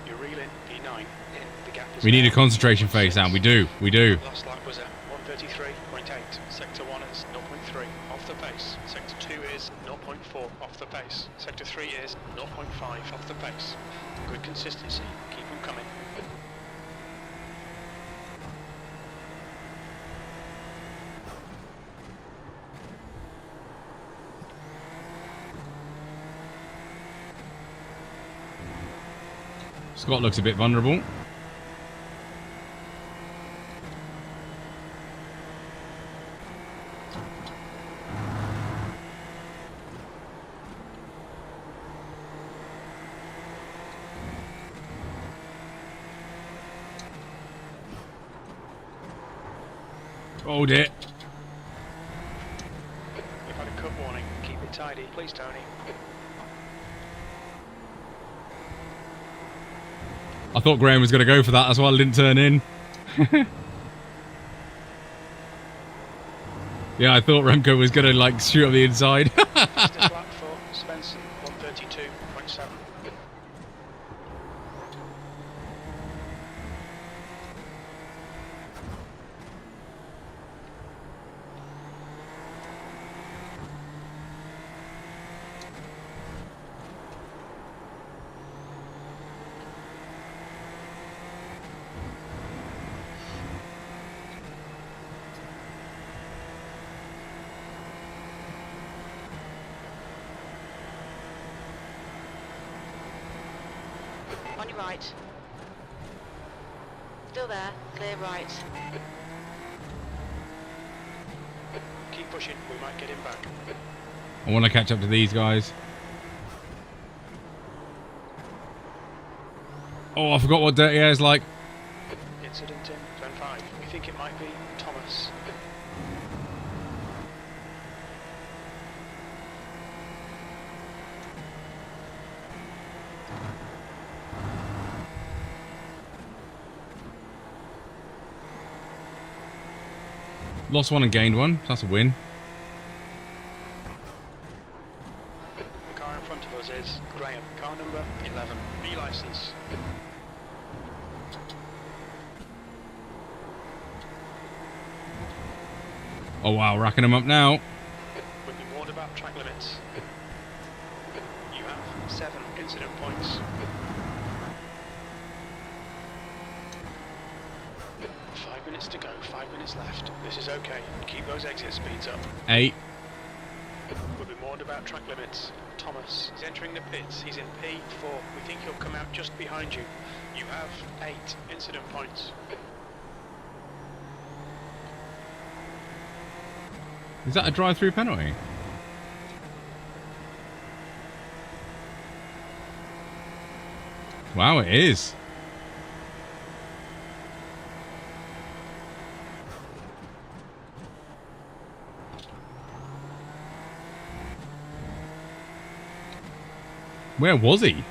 S6: You're reeling P9 in the gap.
S2: We need a concentration phase, Sam. We do. We do.
S6: Last lap was at 133.8. Sector 1 is 0.3 off the pace. Sector 2 is 0.4 off the pace. Sector 3 is 0.5 off the pace. Good consistency. Keep them coming.
S2: Scott looks a bit vulnerable. Oh dear.
S6: You've had a cut warning. Keep it tidy, please, Tony.
S2: I thought Graham was going to go for that, that's why I didn't turn in. Yeah, I thought Remco was going to like shoot up the inside.
S6: Fastest lap for Svensson, 132.7.
S8: On your right. Still there. Clear right.
S6: Keep pushing, we might get him back.
S2: I want to catch up to these guys. Oh, I forgot what dirty air is like.
S6: Incident in turn 5. We think it might be Thomas.
S2: Lost one and gained one. That's a win.
S6: Thomas is Graham, car number 11, B licence.
S2: Oh wow, racking them up now.
S6: We've been warned about track limits. You have 7 incident points. 5 minutes to go, 5 minutes left. This is okay. Keep those exit speeds up.
S2: 8.
S6: We've been warned about track limits. Thomas is entering the pits. He's in P4. We think he'll come out just behind you. You have 8 incident points.
S2: Is that a drive-through penalty? Wow, it is. Where was he?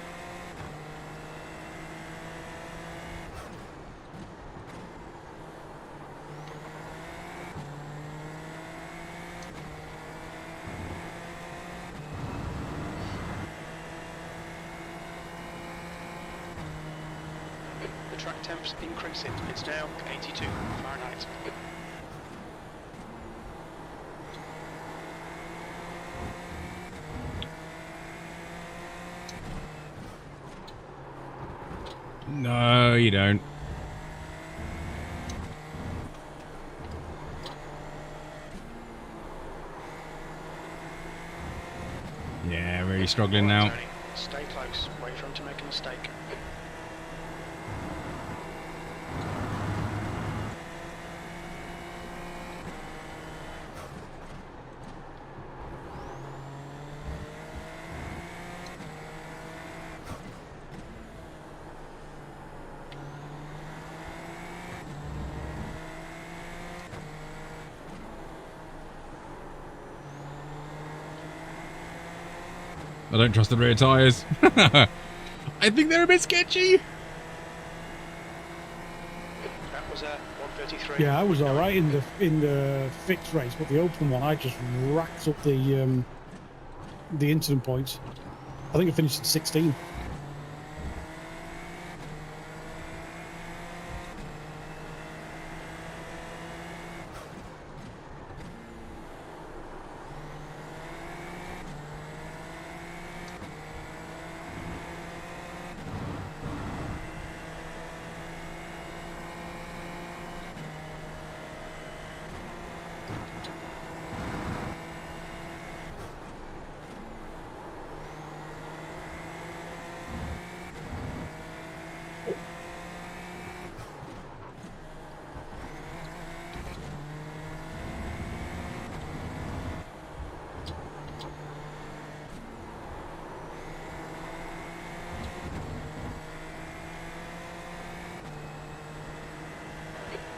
S6: The track temp's increasing. It's now 82 Fahrenheit.
S2: No, you don't. Yeah, really struggling now.
S6: Tony, stay close. Wait for him to make a mistake.
S2: I don't trust the rear tyres. I think they're a bit sketchy.
S6: That was 133.
S3: Yeah, I was all right in the fixed race, but the open one, I just racked up the incident points. I think I finished at 16.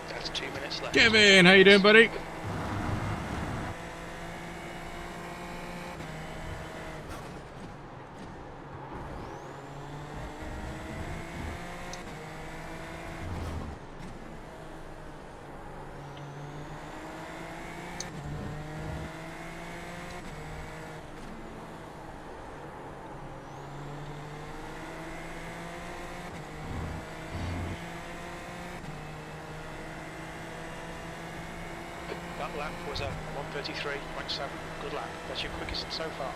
S6: That's 2 minutes left.
S2: Kevin, how you doing, buddy?
S6: That lap was a 133.7. Good lap. That's your quickest so far.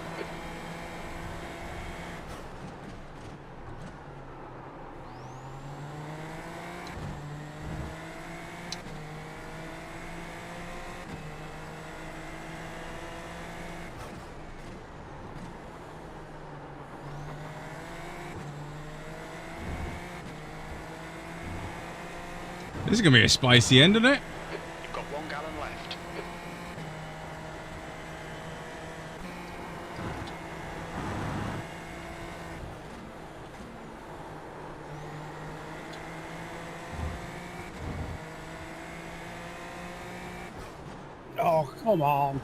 S2: This is going to be a spicy end, isn't it?
S6: You've got 1 gallon left.
S3: Oh, come on.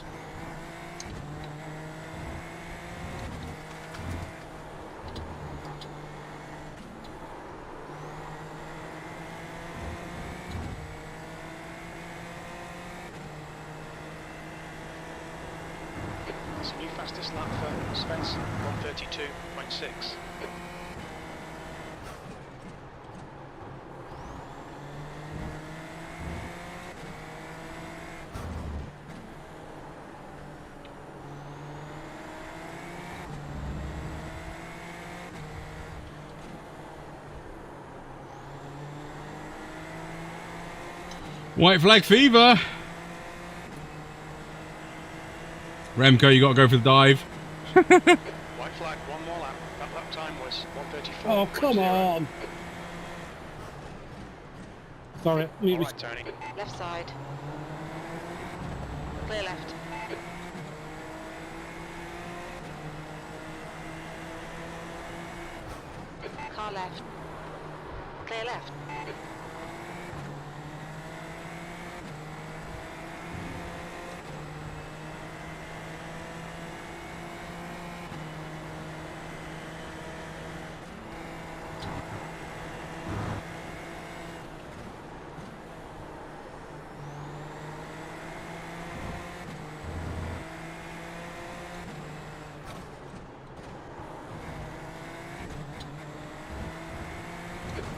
S6: That's a new fastest lap for Spence, 1:32.6.
S2: White flag fever. Remco, you got to go for the dive.
S6: White flag, one more lap. That lap time was 1:34.
S3: Oh, come on. Sorry.
S6: All right, Tony.
S8: Left side. Clear left. Car left. Clear left.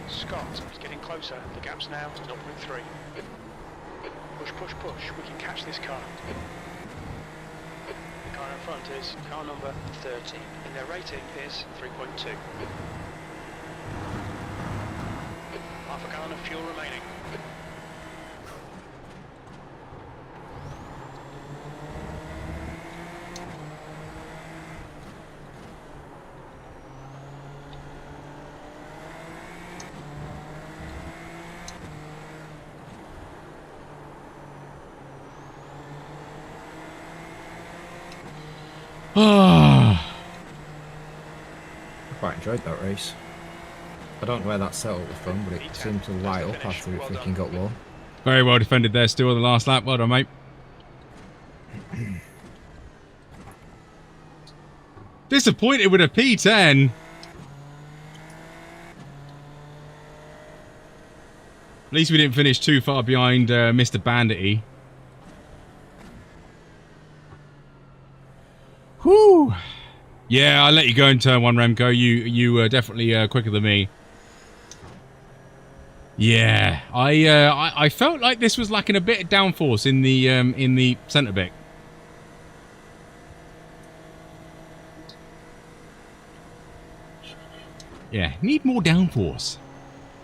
S6: Scott is getting closer. The gap's now 0.3. Push, push, push. We can catch this car. The car in front is car number 30, and their rating is 3.2. Half a gallon of fuel remaining.
S5: I quite enjoyed that race. I don't know where that setup was from, but it seemed to light up after it freaking got low.
S2: Very well defended there, still the last lap. Well done, mate. Disappointed with a P10. At least we didn't finish too far behind Mr. Bandity. Whew. Yeah, I'll let you go in turn one, Remco. You were definitely quicker than me. Yeah, I felt like this was lacking a bit of downforce in the centre bit. Yeah, need more downforce.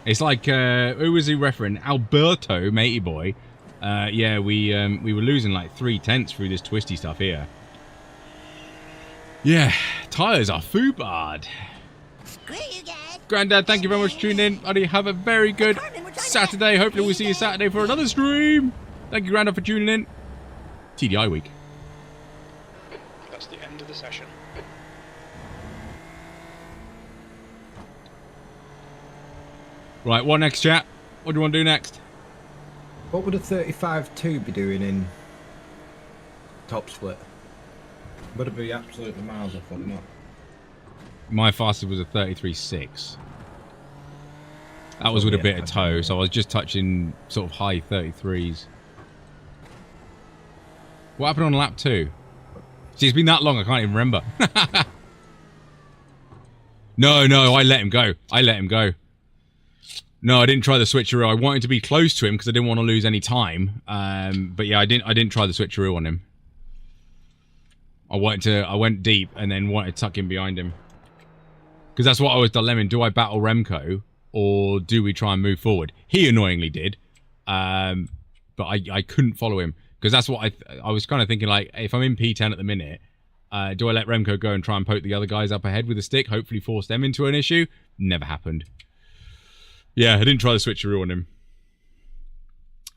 S2: It's like who was he referring? Alberto, matey boy. Yeah, we were losing like 3/10 through this twisty stuff here. Yeah, tyres are foobard.
S8: Screw you guys.
S2: Grandad, thank you very much for tuning in. Buddy, have a very good Saturday. Hopefully we'll see you Saturday for another stream. Thank you, Grandad, for tuning in. TDI week.
S6: That's the end of the session.
S2: Right, what next, chat? What do you want to do next?
S5: What would a 35.2 be doing in top split? Would it be absolutely miles off or not?
S2: My fastest was a 33.6. That was with a bit of toe, so I was just touching sort of high 33s. What happened on lap 2? See, it's been that long, I can't even remember. No, I let him go. No, I didn't try the switcheroo. I wanted to be close to him because I didn't want to lose any time. But yeah, I didn't try the switcheroo on him. I went deep and then wanted to tuck in behind him. Because that's what I was dilemmaing. Do I battle Remco or do we try and move forward? He annoyingly did. But I couldn't follow him. Because that's what I was kind of thinking, like, if I'm in P10 at the minute, do I let Remco go and try and poke the other guys up ahead with a stick, hopefully force them into an issue? Never happened. Yeah, I didn't try the switcheroo on him.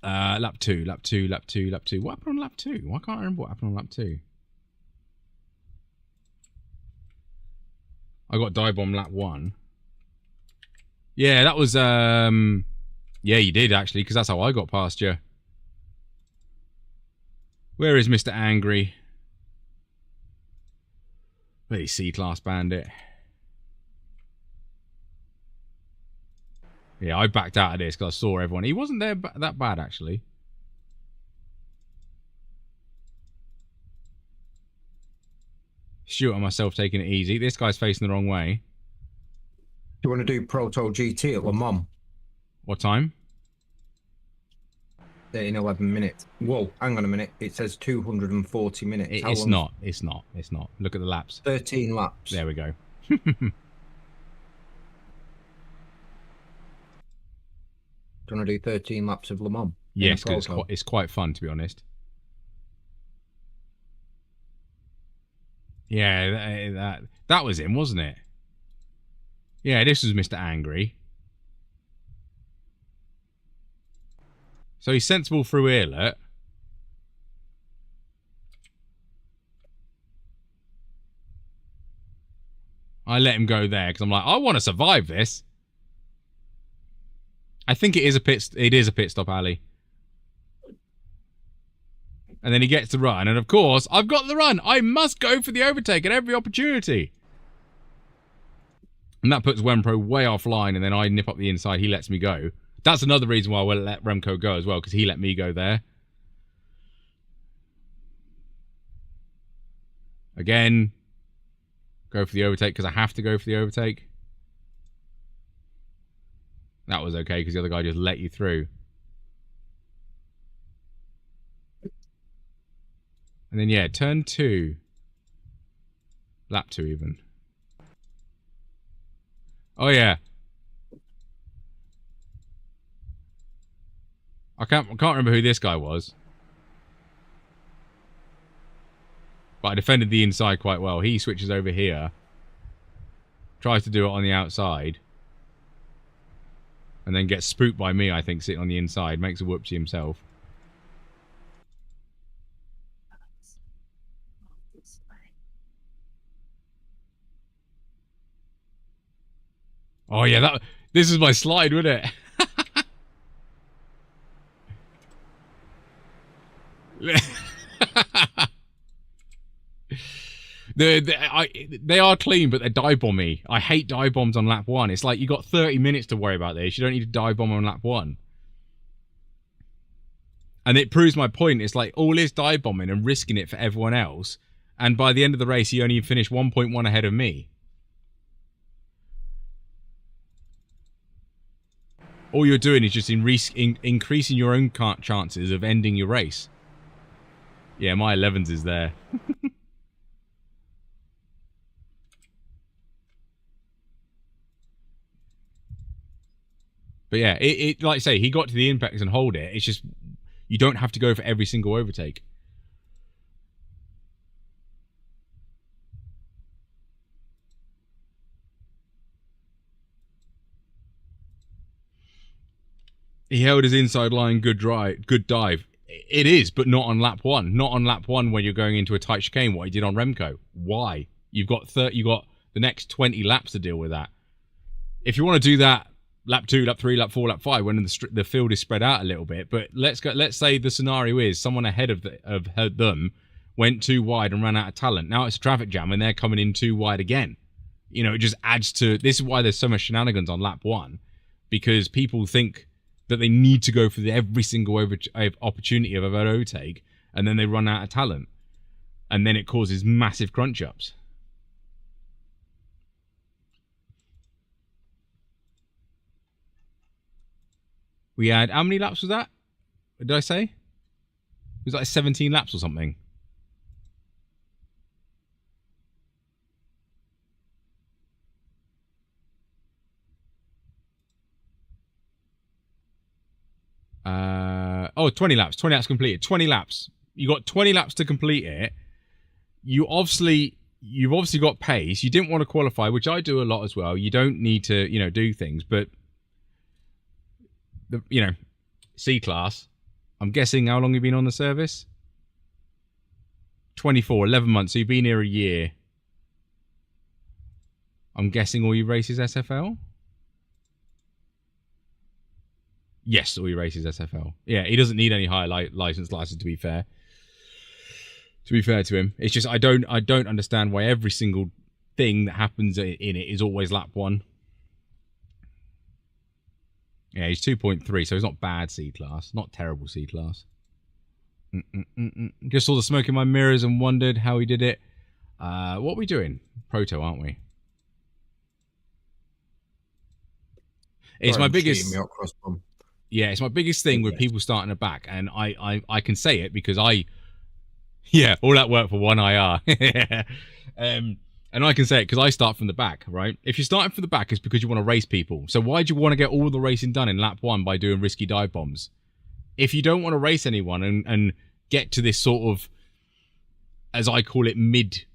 S2: Lap 2. What happened on lap 2? Why can't I remember what happened on lap 2? I got dive bomb lap 1. Yeah, that was, yeah, you did, actually, because that's how I got past you. Where is Mr. Angry? Bloody C-Class Bandit. Yeah, I backed out of this because I saw everyone. He wasn't there that bad, actually. Stuart and myself taking it easy. This guy's facing the wrong way.
S5: Do you want to do Proto GT at Le Mans?
S2: What time?
S5: 11 minutes. Whoa, hang on a minute. It says 240 minutes.
S2: It's not. It's not. It's not. Look at the laps.
S5: 13 laps.
S2: There we go.
S5: Do you want to do 13 laps of Le Mans?
S2: Yes, because it's quite fun, to be honest. Yeah, that was him, wasn't it? Yeah, this was Mr. Angry. So he's sensible through here, look. I let him go there because I'm like, I want to survive this. I think it is a pit stop, Ali. And then he gets the run, and of course, I've got the run. I must go for the overtake at every opportunity. And that puts Wempro way offline, and then I nip up the inside. He lets me go. That's another reason why I will let Remco go as well, because he let me go there. Again, go for the overtake because I have to go for the overtake. That was okay because the other guy just let you through. And then, yeah, turn 2. Lap 2 even. Oh, yeah. I can't remember who this guy was. But I defended the inside quite well. He switches over here. Tries to do it on the outside. And then gets spooked by me, I think, sitting on the inside. Makes a whoopsie himself. Oh, yeah, this is my slide, wasn't it? They are clean, but they're dive bomby. I hate dive bombs on lap 1. It's like you got 30 minutes to worry about this. You don't need to dive bomb on lap 1. And it proves my point. It's like all this dive bombing and risking it for everyone else. And by the end of the race, he only finished 1.1 ahead of me. All you're doing is just increasing your own chances of ending your race. Yeah, my 11s is there. But yeah, it like I say, he got to the impacts and hold it. It's just, you don't have to go for every single overtake. He held his inside line, good dive. It is, but not on lap 1. Not on lap 1 when you're going into a tight chicane, what he did on Remco. Why? You've got the next 20 laps to deal with that. If you want to do that, lap 2, lap 3, lap 4, lap 5, when the field is spread out a little bit. But let's say the scenario is someone ahead of them went too wide and ran out of talent. Now it's a traffic jam and they're coming in too wide again. You know, it just adds to... This is why there's so much shenanigans on lap 1. Because people think that they need to go for every single opportunity of an overtake, and then they run out of talent. And then it causes massive crunch-ups. We had... How many laps was that? What did I say? It was like 17 laps or something. Oh, 20 laps. 20 laps completed. 20 laps. You got 20 laps to complete it. You've obviously got pace. You didn't want to qualify, which I do a lot as well. You don't need to, do things, but C class. I'm guessing how long you've been on the service? 24, 11 months. So you've been here a year. I'm guessing all your races SFL? Yes, all your races SFL. Yeah, he doesn't need any higher license to be fair. To be fair to him, it's just I don't understand why every single thing that happens in it is always lap 1. Yeah, he's 2.3, so he's not bad C class, not terrible C class. Just saw the smoke in my mirrors and wondered how he did it. What are we doing? Proto, aren't we? It's
S5: Sorry,
S2: my
S5: I'm just
S2: biggest.
S5: eating my cross bun.
S2: Yeah, it's my biggest thing with people starting at back, and I can say it because yeah, all that work for one IR. And I can say it because I start from the back, right? If you're starting from the back, it's because you want to race people. So why do you want to get all the racing done in lap 1 by doing risky dive bombs? If you don't want to race anyone and get to this sort of, as I call it, mid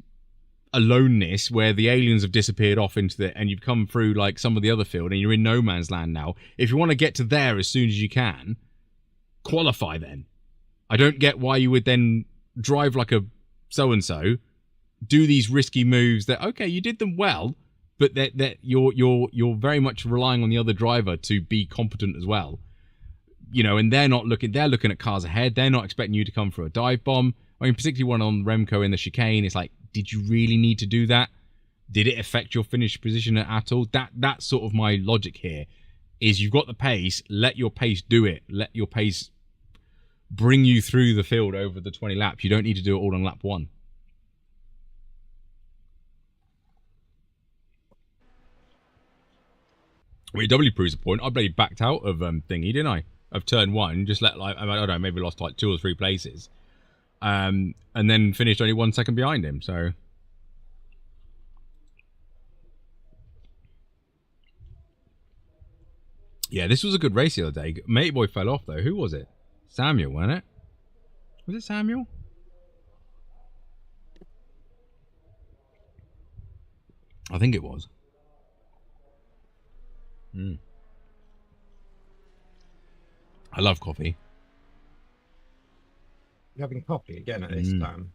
S2: aloneness where the aliens have disappeared off into the, and you've come through like some of the other field and you're in no man's land now. If you want to get to there as soon as you can, qualify then. I don't get why you would then drive like a so-and-so, do these risky moves that, okay, you did them well, but that you're very much relying on the other driver to be competent as well. You know, and they're looking at cars ahead. They're not expecting you to come for a dive bomb. I mean, particularly one on Remco in the chicane. It's like, did you really need to do that? Did it affect your finish position at all? That's sort of my logic here. Is you've got the pace, let your pace do it. Let your pace bring you through the field over the 20 laps. You don't need to do it all on lap 1. I mean, doubly proves the point. I bloody backed out of thingy, didn't I? Of turn 1, just let like I don't know, maybe lost like 2 or 3 places, and then finished only 1 second behind him. So yeah, this was a good race the other day. Matey boy fell off though. Who was it? Samuel, wasn't it? Was it Samuel? I think it was. I love coffee.
S5: You're having coffee again at this time.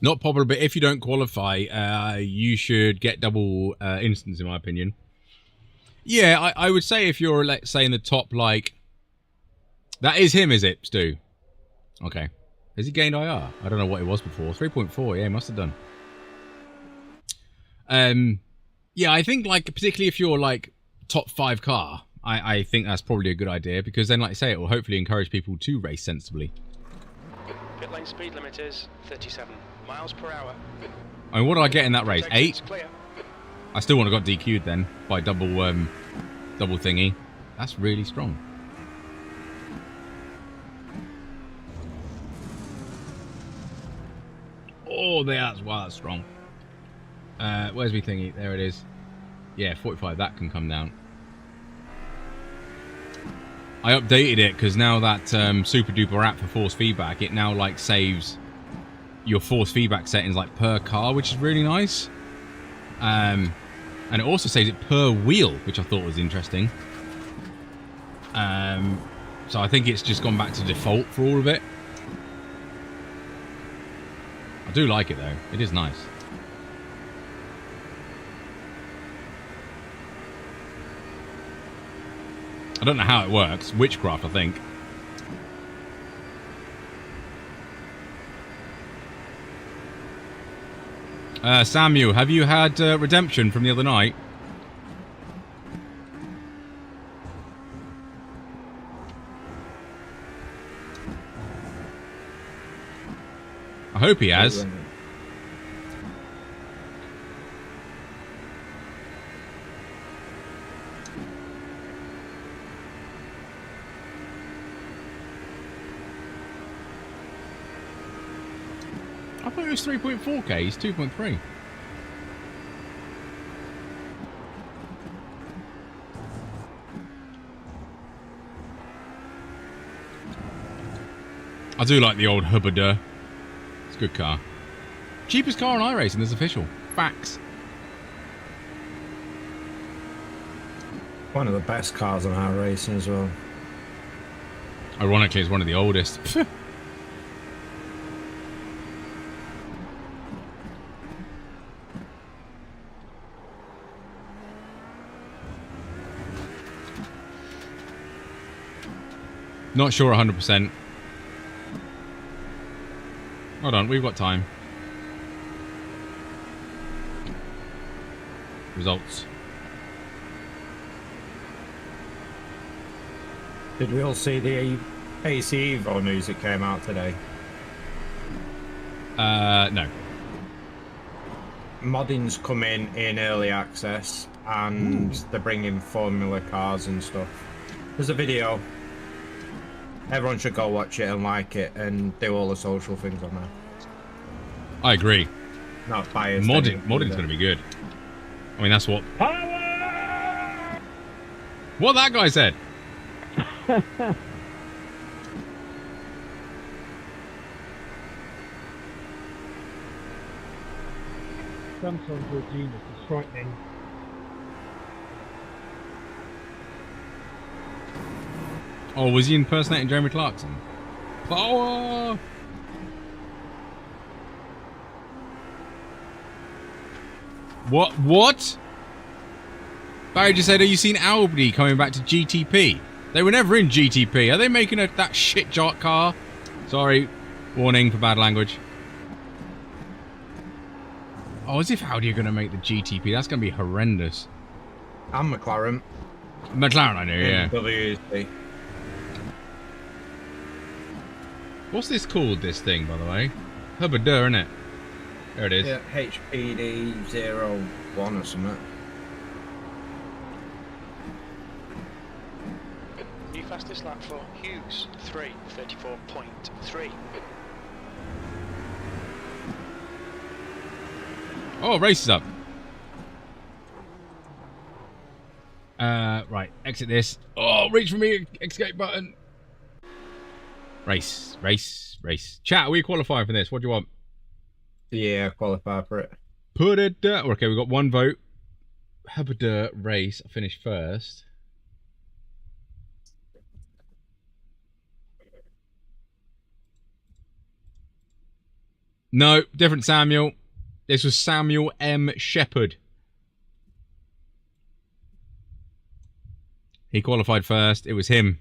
S2: Not popular, but if you don't qualify, you should get double instance, in my opinion. Yeah, I would say if you're, let's say, in the top, like... That is him, is it, Stu? Okay. Has he gained IR? I don't know what it was before. 3.4, yeah, he must have done. Yeah, I think, like, particularly if you're, like, top 5 car, I think that's probably a good idea, because then, like I say, it will hopefully encourage people to race sensibly.
S6: Pit lane speed limit is 37 miles per hour.
S2: I mean, what did I get in that race? 8?
S6: Clear.
S2: I still want to got DQ'd then by double thingy. That's really strong. Oh, that's strong. Where's me thingy? There it is. Yeah, 45. That can come down. I updated it because now that super duper app for force feedback, it now like saves your force feedback settings like per car, which is really nice. And it also saves it per wheel, which I thought was interesting. So I think it's just gone back to default for all of it. I do like it though. It is nice. I don't know how it works. Witchcraft, I think. Samuel, have you had redemption from the other night? I hope he has. I thought it was 3.4k, it's 2.3. I do like the old Hubbader. It's a good car. Cheapest car on iRacing, that's official. Facts.
S5: One of the best cars on iRacing as well.
S2: Ironically, it's one of the oldest. Not sure 100%. Hold on, we've got time. Results.
S5: Did we all see the AC Evo news that came out today?
S2: No.
S5: Modding's come in early access, and they're bringing Formula cars and stuff. There's a video. Everyone should go watch it and like it and do all the social things on there.
S2: I agree.
S5: Not biased.
S2: Modding's going to be good. I mean, that's what... What that guy said.
S7: Sometimes your genius is frightening.
S2: Oh, was he impersonating Jeremy Clarkson? Power! What? Barry just said, have you seen Albany coming back to GTP? They were never in GTP. Are they making that shit jart car? Sorry. Warning for bad language. Oh, as if Audi are going to make the GTP. That's going to be horrendous.
S5: And McLaren.
S2: McLaren, I know, yeah.
S5: WEC.
S2: What's this called, this thing, by the way? Hubbadur, isn't it? There it is.
S5: Yeah, HPD01 or something.
S6: New fastest lap for Hughes, 3:34.3.
S2: Oh, race is up. Right, exit this. Oh, reach for me, escape button. Race. Chat, are we qualifying for this? What do you want?
S5: Yeah, qualify for it.
S2: Put it down. Okay, we got one vote. Hubbadur race. I finished first. No, different Samuel. This was Samuel M. Shepherd. He qualified first. It was him.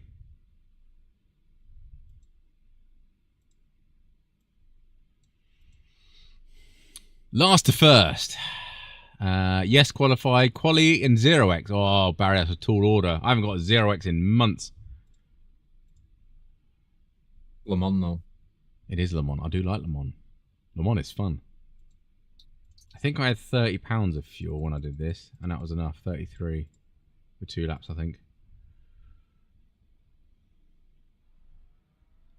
S2: Last to first. Yes, qualified. Quali and 0x. Oh, Barry, that's a tall order. I haven't got a 0x in months.
S5: Le Mans, though.
S2: It is Le Mans. I do like Le Mans. Le Mans is fun. I think I had £30 of fuel when I did this, and that was enough. 33 for 2 laps, I think.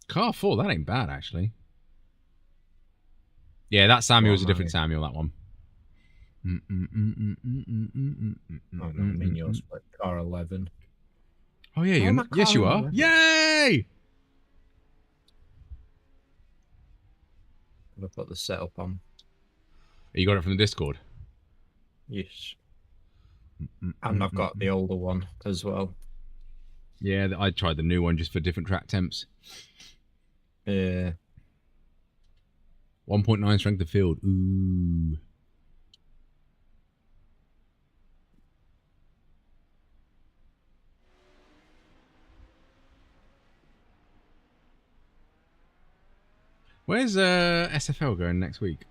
S2: Car 4, that ain't bad, actually. Yeah, that Samuel's a different Samuel, that one.
S5: Oh, no, I mean yours, but car 11.
S2: Oh, yeah, you're... Yes, you are. Yay!
S5: I'm going to put the setup on.
S2: You got it from the Discord?
S5: Yes. And I've got the older one as well.
S2: Yeah, I tried the new one just for different track temps.
S5: Yeah.
S2: 1.9 strength of field. Ooh. Where's SFL going next week?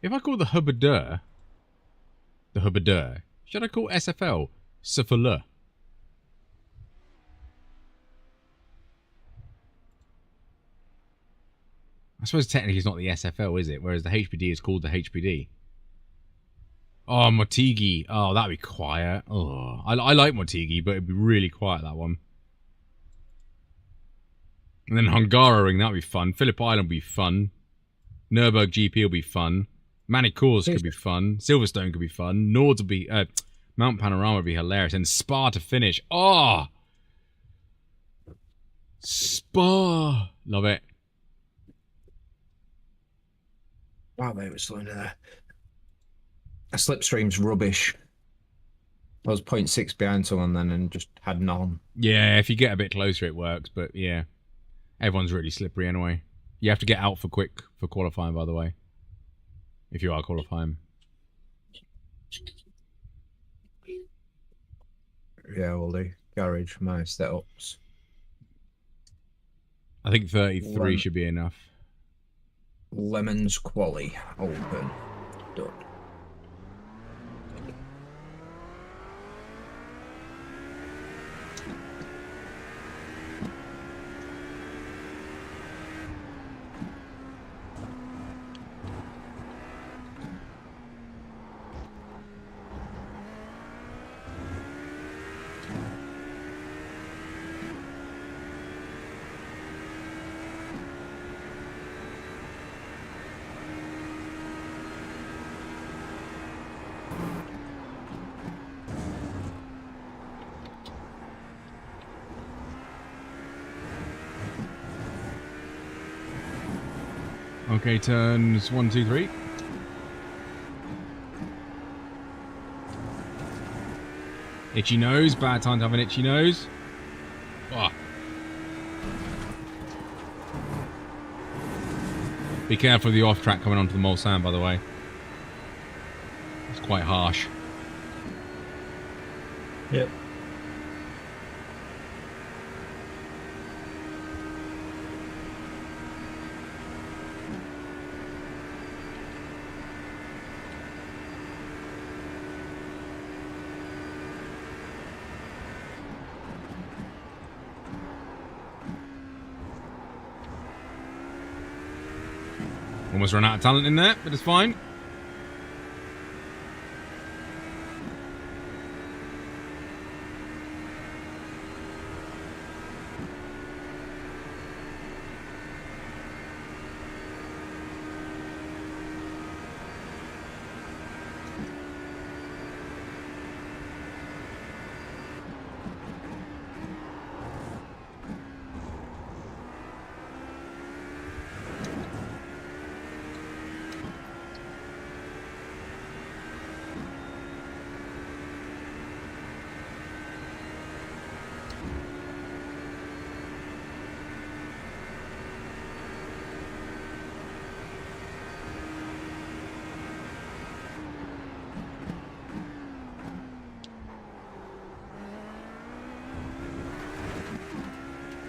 S2: If I call the Hubbadur, should I call SFL Suffoleur? I suppose technically it's not the SFL, is it? Whereas the HPD is called the HPD. Oh, Motegi. Oh, that'd be quiet. Oh, I like Motegi, but it'd be really quiet, that one. And then Hungaroring, that'd be fun. Phillip Island would be fun. Nürburgring GP will be fun. Manicours could be fun. Silverstone could be fun. Nords would be... Mount Panorama would be hilarious. And Spa to finish. Oh! Spa! Love it.
S5: Wow, mate, we're slowing there. A slipstream's rubbish. I was 0.6 behind someone then and just had none.
S2: Yeah, if you get a bit closer it works, but yeah. Everyone's really slippery anyway. You have to get out for quick for qualifying, by the way. If you are qualifying.
S5: Yeah, well, the garage, my setups.
S2: I think 33 should be enough.
S5: Lemons Quali, open, done.
S2: Okay, turns 1, 2, 3. Itchy nose. Bad time to have an itchy nose. Oh. Be careful of the off track coming onto the Mulsanne, by the way. It's quite harsh.
S5: Yep.
S2: Almost run out of talent in there, but it's fine.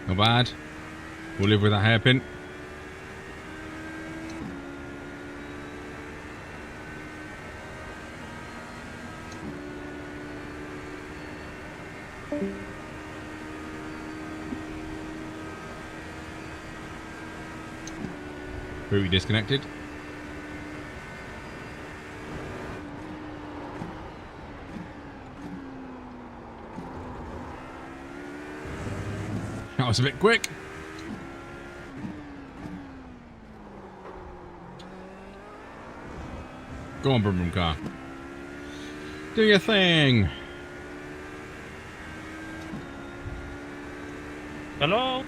S2: Not bad. We'll live with that hairpin. Buoy disconnected. That was a bit quick. Go on, Brum Brum car. Do your thing.
S4: Hello?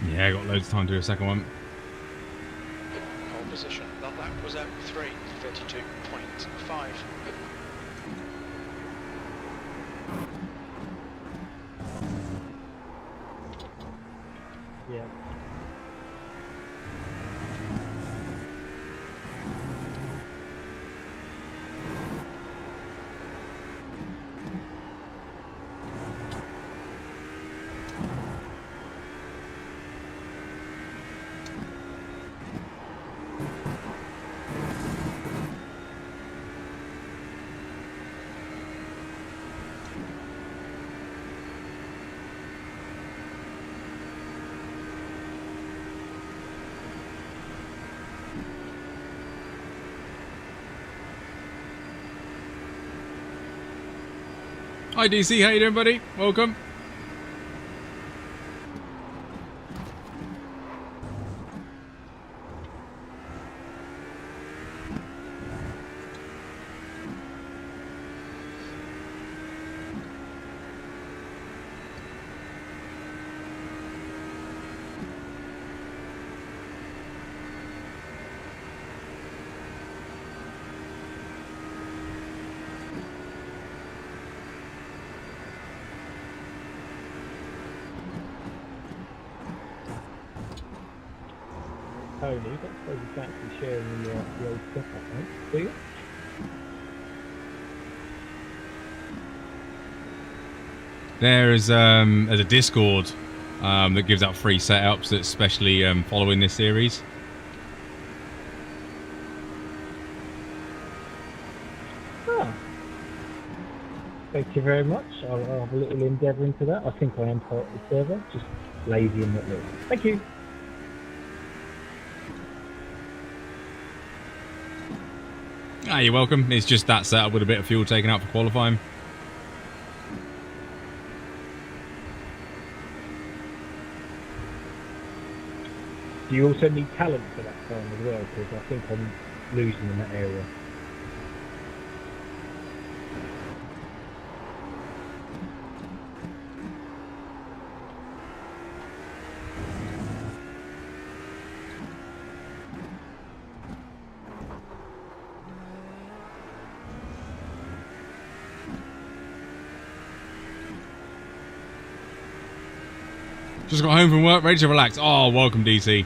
S2: Yeah, I got loads of time to do a second one.
S6: Pole position. That lap was at 3:32.5.
S7: Yeah.
S2: Hi DC, how you doing, buddy? Welcome.
S7: Tony, you don't suppose you fancy sharing the old stuff, mate? Do you?
S2: There's a Discord that gives out free setups that's specially following this series.
S7: Ah. Thank you very much. I'll have a little endeavour into that. I think I am part of the server, just lazy and not little. Thank you.
S2: Ah, you're welcome. It's just that setup with a bit of fuel taken out for qualifying.
S7: Do you also need talent for that time as well? Because I think I'm losing in that area.
S2: Just got home from work, ready to relax. Oh, welcome, DC.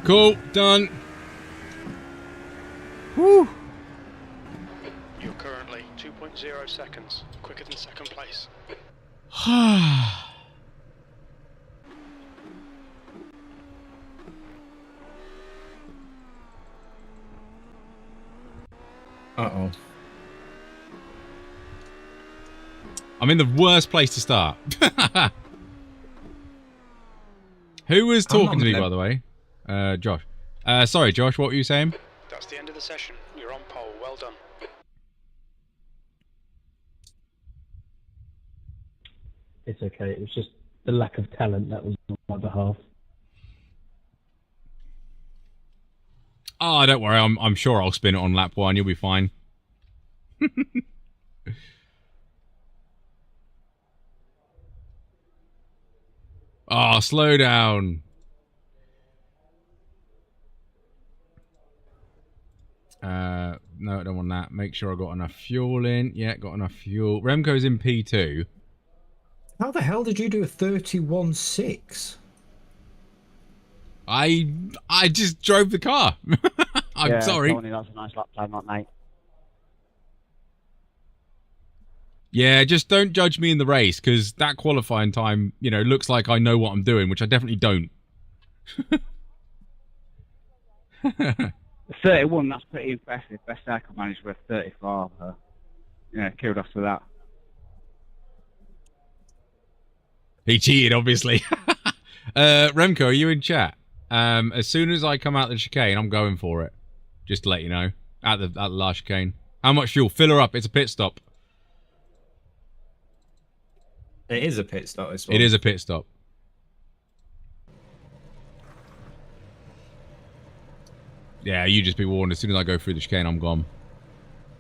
S2: Cool, done. Woo.
S6: You're currently 2.0 seconds quicker than second place.
S5: Uh-oh.
S2: I'm in the worst place to start. Who was talking to me, by the way? Josh. Sorry, Josh, what were you saying?
S6: That's the end of the session. You're on pole. Well done.
S7: It's okay. It was just the lack of talent that was on my behalf.
S2: Oh, don't worry. I'm sure I'll spin it on lap 1. You'll be fine. Oh, slow down. No, I don't want that. Make sure I got enough fuel in. Yeah, got enough fuel. Remco's in P2.
S5: How the hell did you do a 31.6?
S2: I just drove the car. I'm sorry.
S11: Tony, that's a nice lap time, that mate.
S2: Yeah, just don't judge me in the race, because that qualifying time, you know, looks like I know what I'm doing, which I definitely don't.
S11: 31, that's pretty impressive. Best I could manage with 34. Yeah, kudos for that.
S2: He cheated, obviously. Remco, are you in chat? As soon as I come out the chicane, I'm going for it. Just to let you know. At the last chicane. How much fuel? Fill her up. It's a pit stop.
S5: It is a pit stop as well.
S2: It is a pit stop. Yeah, you just be warned. As soon as I go through the chicane, I'm gone.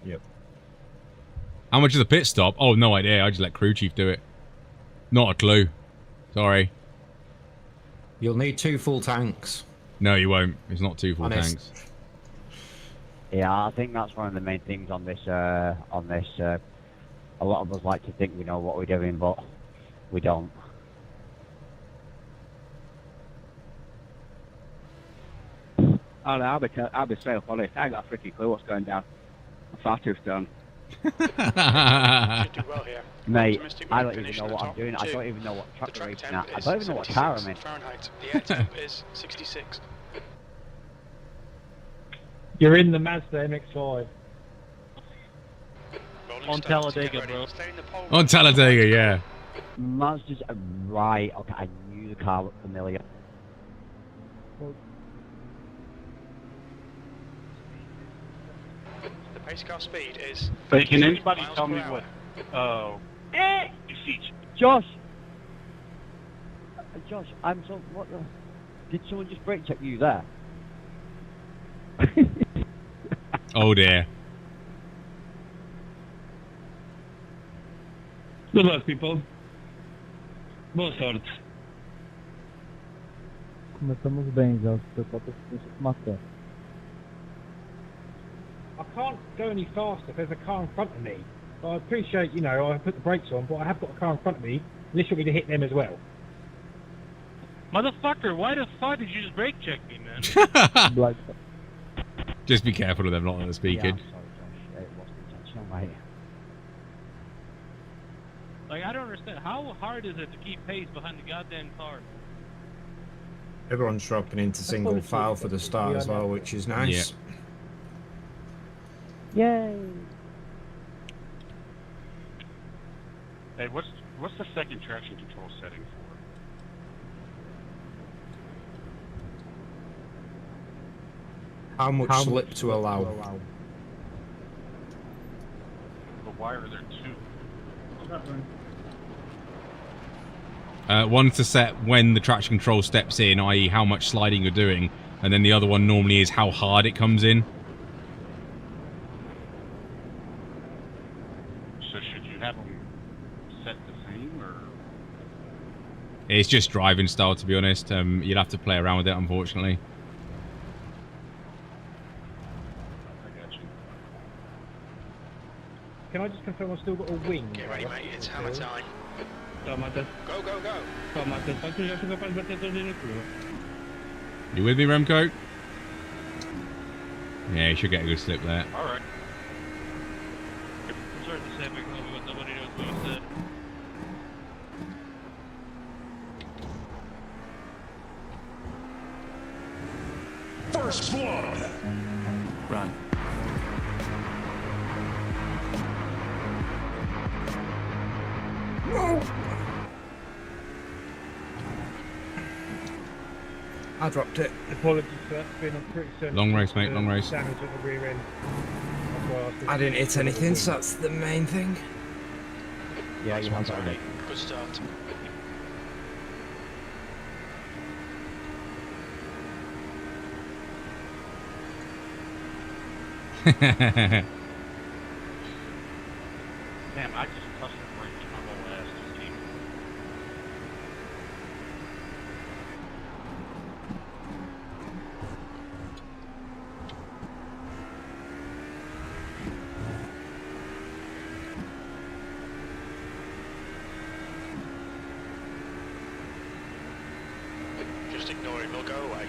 S5: Yep.
S2: How much is a pit stop? Oh, no idea. I just let crew chief do it. Not a clue. Sorry.
S5: You'll need 2 full tanks.
S2: No, you won't. It's not 2 full tanks.
S11: Yeah, I think that's one of the main things on this. A lot of us like to think we know what we're doing, but we don't. I'll be straight up honest. I ain't got a freaking clue what's going down. I'm far too stoned.
S6: Should do well here.
S11: Mate, I don't even know what I'm doing. I don't even know what track we're racing at. I don't even know what car I'm in.
S6: Fahrenheit. The air temp is 66.
S7: You're in the Mazda MX-5.
S6: On
S4: Talladega, bro.
S2: On Talladega, yeah.
S11: Mazda's right. Okay, I knew the car looked familiar.
S6: The pace car speed is.
S4: But can anybody tell me
S6: miles per
S4: what?
S6: hour.
S4: Oh. You see,
S11: Josh! Josh, I'm so. What the? Did someone just brake check you there?
S2: Oh dear.
S12: Good luck, people. Boa sorte.
S7: Começamos bem, Josh. Eu só tô com mata. I can't go any faster if there's a car in front of me. I appreciate, you know, I put the brakes on, but I have got a car in front of me. Literally to hit them as well.
S4: Motherfucker, why the fuck did you just brake check me, man?
S7: Bloke.
S2: Just be careful of them not
S11: Yeah,
S2: speaking.
S11: I'm sorry, Josh. It wasn't intentional, mate.
S4: Like, I don't understand. How hard is it to keep pace behind the goddamn car?
S5: Everyone's dropping into single file for the start as well, which is nice.
S11: Yay!
S10: Hey, what's the second traction control setting for?
S5: How much slip to allow?
S10: But why are there two?
S2: One's to set when the traction control steps in, i.e. how much sliding you're doing, and then the other one normally is how hard it comes in.
S10: So should you have them set the same, or?
S2: It's just driving style, to be honest. You'd have to play around with it, unfortunately.
S10: I got you.
S7: Can I just confirm I've still got a wing?
S6: Get ready, mate. It's hammer time.
S12: Tomate.
S6: Go, go, go.
S12: Tomate. Faccio già che fai batte tutto nel culo.
S2: You with me, Remco? Yeah, you should get a good slip there.
S4: Alright. I'm sorry to say, but nobody knows what I said.
S1: First blood.
S12: Run.
S5: I dropped it.
S7: Apologies for that. It's been a pretty certain
S2: Long race, mate, long race.
S7: damage at the rear end. That's why I asked if
S5: I didn't
S7: you
S5: hit
S7: could
S5: anything,
S7: wing.
S5: so that's the main thing.
S11: Yeah, you have that.
S6: Tony. Good start.
S4: Damn, I just custom braked my whole ass this game.
S6: Just ignore him, he'll go away.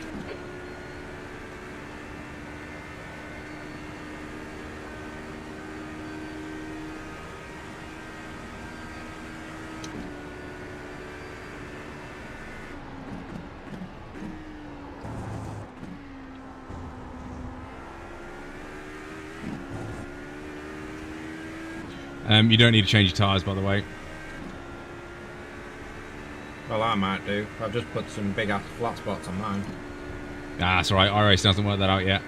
S2: You don't need to change your tyres, by the way.
S5: Well, I might do. I've just put some big ass flat spots on mine.
S2: Ah, that's alright. iRacing hasn't worked that out yet.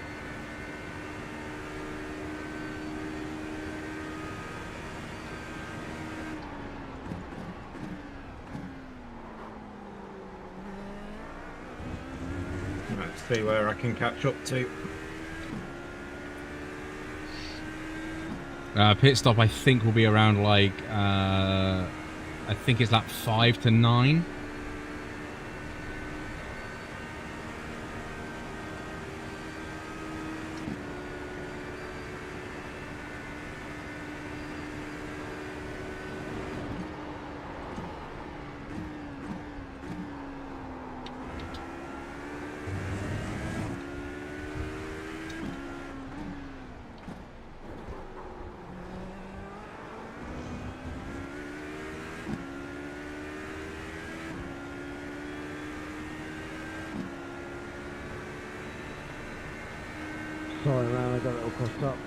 S5: Let's see where I can catch up to.
S2: Pit stop, I think, will be around like, I think it's like 5 to 9.
S7: Sorry, man, I got a little crossed up.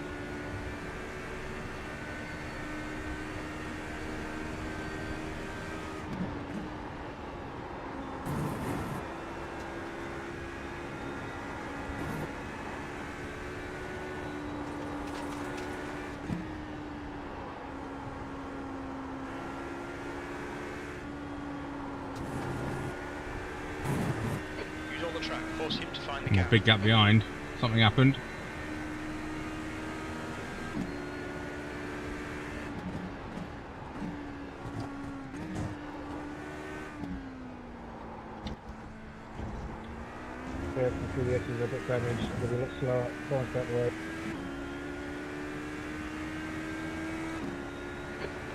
S6: track. Force him to find the
S2: Oh,
S6: gap.
S2: big gap behind. Something happened.
S7: Yeah, I can see the edges are a bit damaged. They'll be a lot slower. Fast that way.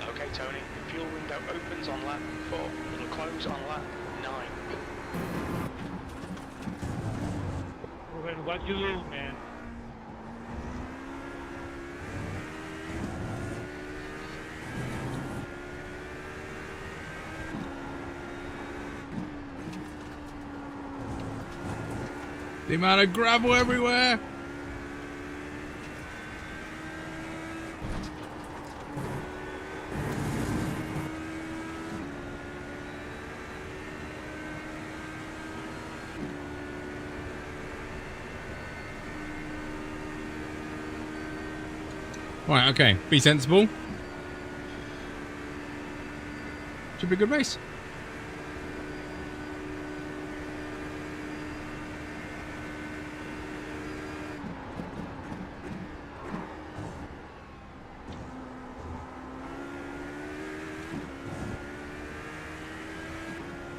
S6: Okay, Tony. The fuel window opens on lap 4. It'll close on lap 9.
S4: Ruben, what you do, man?
S2: The amount of gravel everywhere. Right, okay. Be sensible. Should be a good race.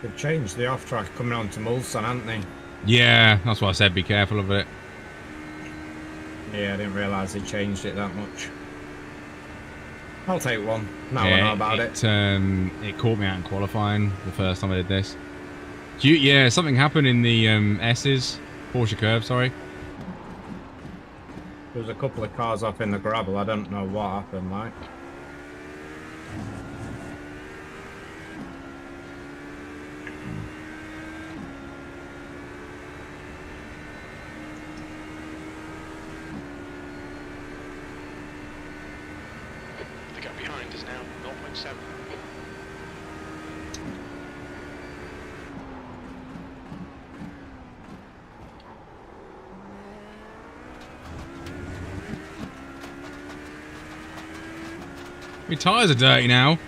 S5: They've changed the off track coming on to Mulsanne, haven't they?
S2: Yeah, that's why I said be careful of it.
S5: Yeah, I didn't realise they changed it that much. I'll take one. Now
S2: Yeah,
S5: I know about it.
S2: It caught me out in qualifying the first time I did this. Yeah, something happened in the S's. Porsche curve, sorry.
S5: There was a couple of cars off in the gravel. I don't know what happened, like.
S6: The gap behind is now 0.7.
S2: My tyres are dirty now.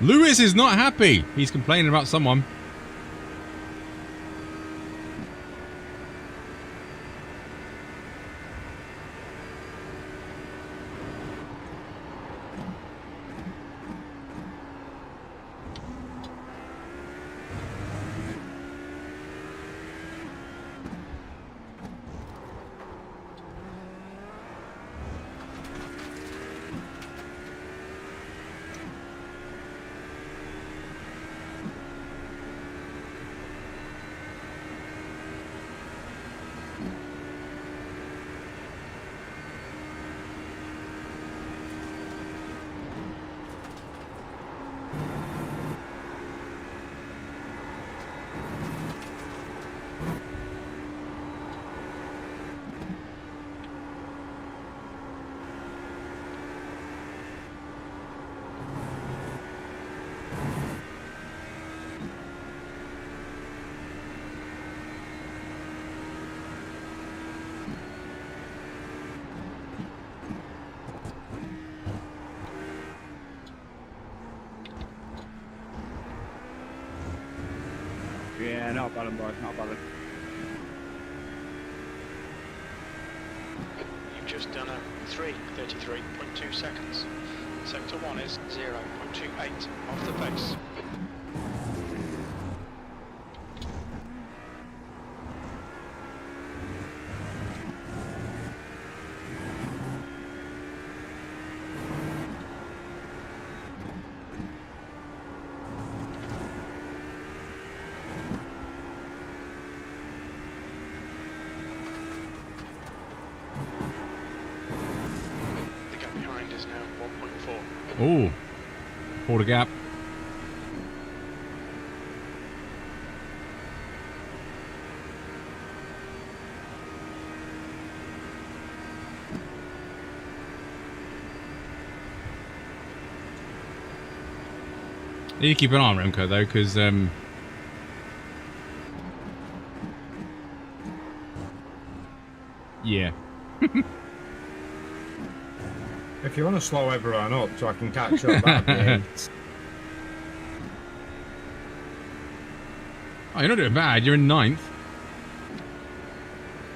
S2: Lewis is not happy. He's complaining about someone.
S11: Yeah, not bad, boys, not bad.
S6: You've just done a 3:33.2 seconds. Sector 1 is 0.28 off the pace. The gap behind is now 1.4.
S2: Oh, pulled a gap. You keep an eye on Remco though, because yeah.
S5: If you want to slow everyone up so I can catch up, that'd be eight.
S2: Oh, you're not doing bad. You're in 9th.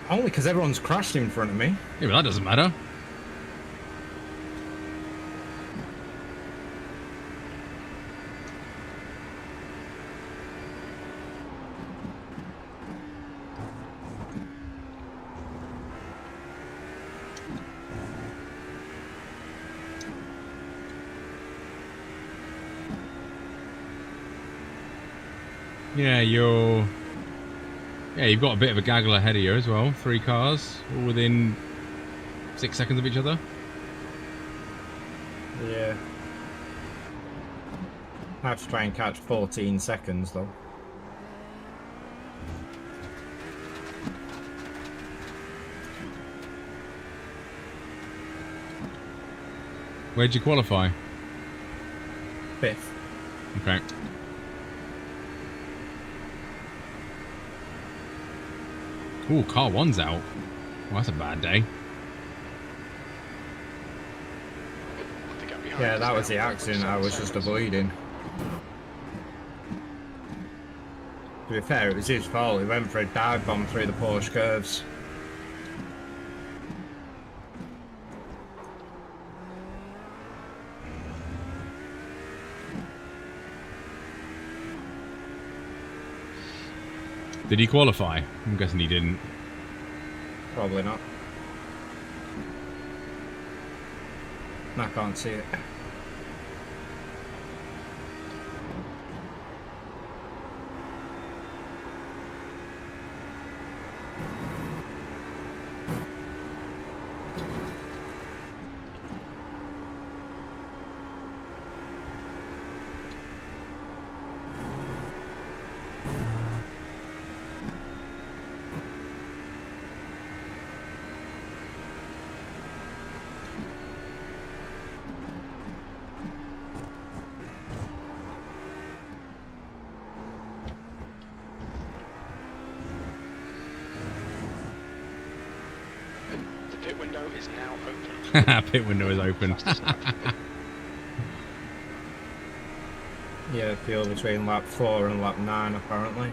S5: Only because everyone's crashed in front of me.
S2: Yeah, but that doesn't matter. Yeah, you're... Yeah, you've got a bit of a gaggle ahead of you as well. 3 cars, all within 6 seconds of each other.
S5: Yeah. I have to try and catch 14 seconds, though.
S2: Where'd you qualify?
S5: 5th.
S2: Okay. Ooh, car 1's out. Well, that's a bad day.
S5: Yeah, that was the accident I was just avoiding. To be fair, it was his fault. He went for a dive bomb through the Porsche curves.
S2: Did he qualify? I'm guessing he didn't.
S5: Probably not. I can't see it.
S6: Pit window is now open.
S2: Pit window is open.
S5: Yeah, fuel between lap 4 and lap 9 apparently.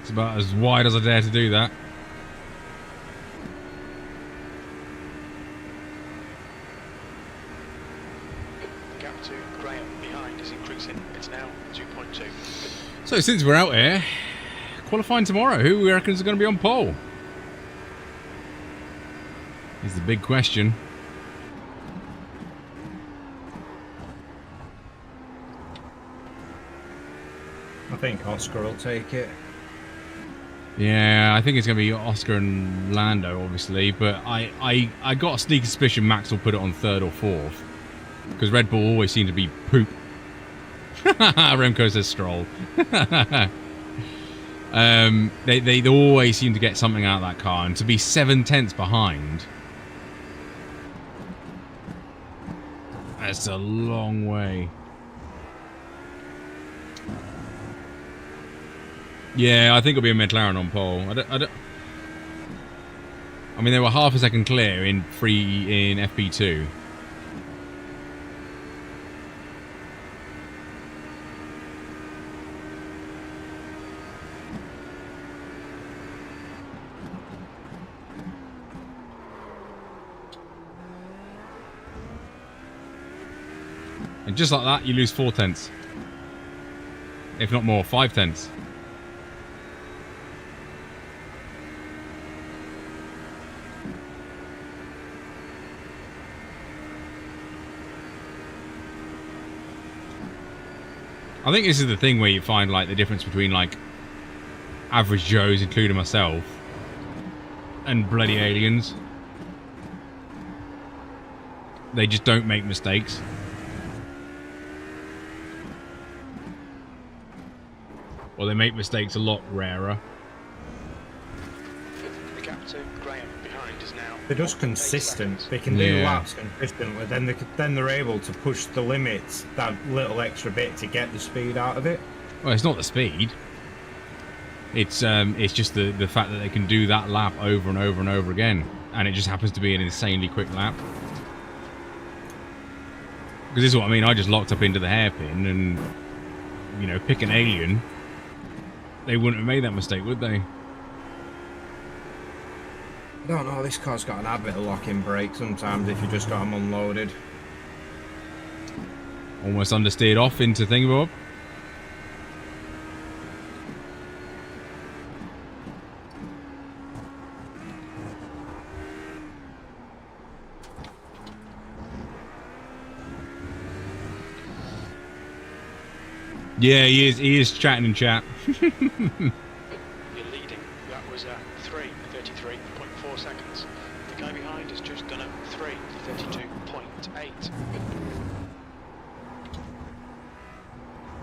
S2: It's about as wide as I dare to do that.
S6: Gap to Graham behind is increasing. It's now 2.2.
S2: So since we're out here, qualifying tomorrow, who we reckon is going to be on pole? Is the big question.
S5: I think Oscar will take it.
S2: Yeah, I think it's going to be Oscar and Lando, obviously, but I got a sneaky suspicion Max will put it on 3rd or 4th. Because Red Bull always seem to be poop. Remco says Stroll. They always seem to get something out of that car, and to be 7/10 behind, that's a long way. Yeah, I think it'll be a McLaren on pole. I mean, they were half a second clear in FP2. And just like that, you lose 4/10. If not more, 5/10. I think this is the thing where you find like the difference between like average Joes, including myself, and bloody aliens. They just don't make mistakes. or they make mistakes a lot rarer.
S6: The gap to Graham behind is now.
S5: They're just
S6: 1.8
S5: consistent.
S6: seconds.
S5: They can do laps consistently. Then they're able to push the limits that little extra bit to get the speed out of it.
S2: Well, it's not the speed. It's just the fact that they can do that lap over and over and over again, and it just happens to be an insanely quick lap. Because this is what I mean. I just locked up into the hairpin, and you know, pick an alien. They wouldn't have made that mistake, would they?
S5: I don't know. This car's got an habit of locking brakes sometimes if you just got them unloaded.
S2: Almost understeered off into Thingamabob. Yeah, he is chatting in chat.
S6: You're leading. That was 3:33.4 seconds. The guy behind has just done a 3:32.8.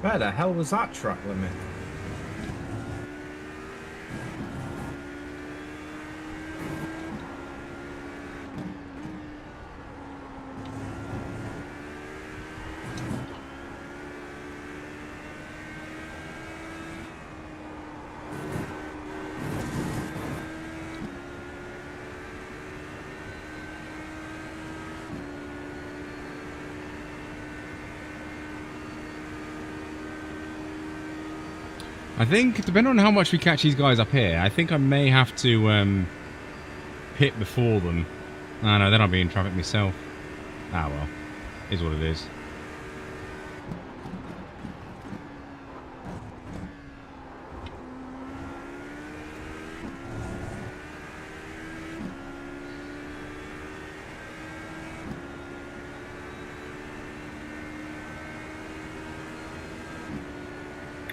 S5: Where the hell was that track limit?
S2: I think, depending on how much we catch these guys up here, I think I may have to pit before them. Oh no, then I'll be in traffic myself. Ah well, is what it is.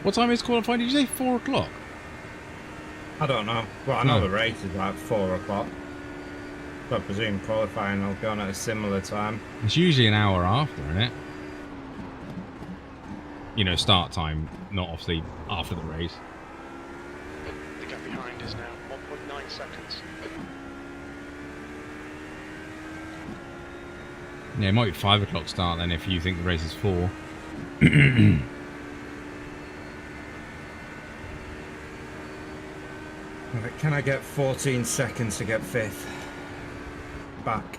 S2: What time is qualifying? Did you say 4 o'clock?
S5: I don't know. Well, I know the race is like 4 o'clock. So I presume qualifying will go on at a similar time.
S2: It's usually an hour after, isn't it? You know, start time, not obviously after the race.
S6: The gap behind is now 1.9 seconds.
S2: Yeah, it might be 5 o'clock start then if you think the race is 4.
S5: Right, can I get 14 seconds to get 5th? Back.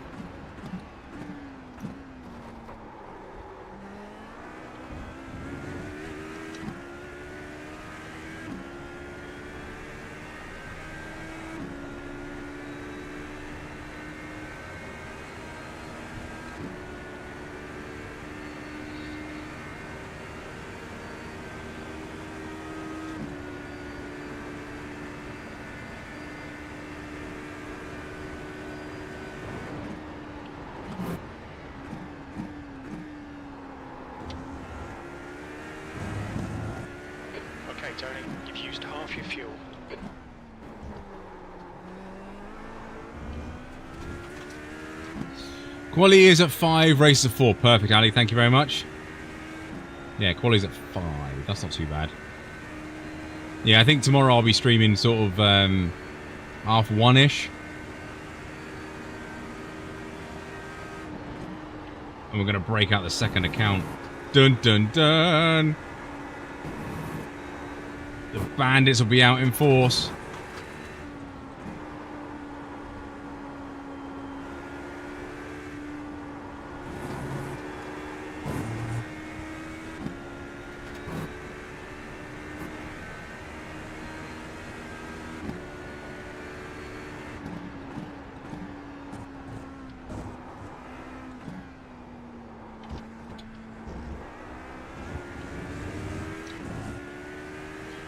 S6: Okay, Tony, you've used half your fuel.
S2: Quali is at 5, race at 4. Perfect, Ali. Thank you very much. Yeah, quali's at 5. That's not too bad. Yeah, I think tomorrow I'll be streaming sort of half 1-ish. And we're going to break out the second account. Dun, dun, dun. The bandits will be out in force.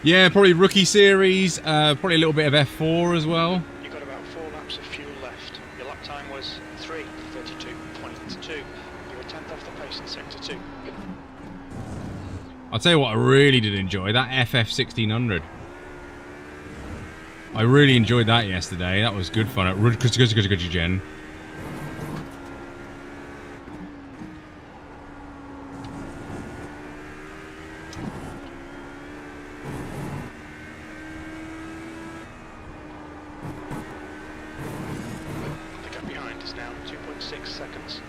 S2: Yeah, probably rookie series, probably a little bit of F4 as well.
S6: You've got about 4 laps of fuel left. Your lap time was 3:32.2. You were 10th off the pace in sector 2.
S2: I'll tell you what I really did enjoy, that FF1600. I really enjoyed that yesterday. That was good fun at Jen.
S6: down 2.6 seconds.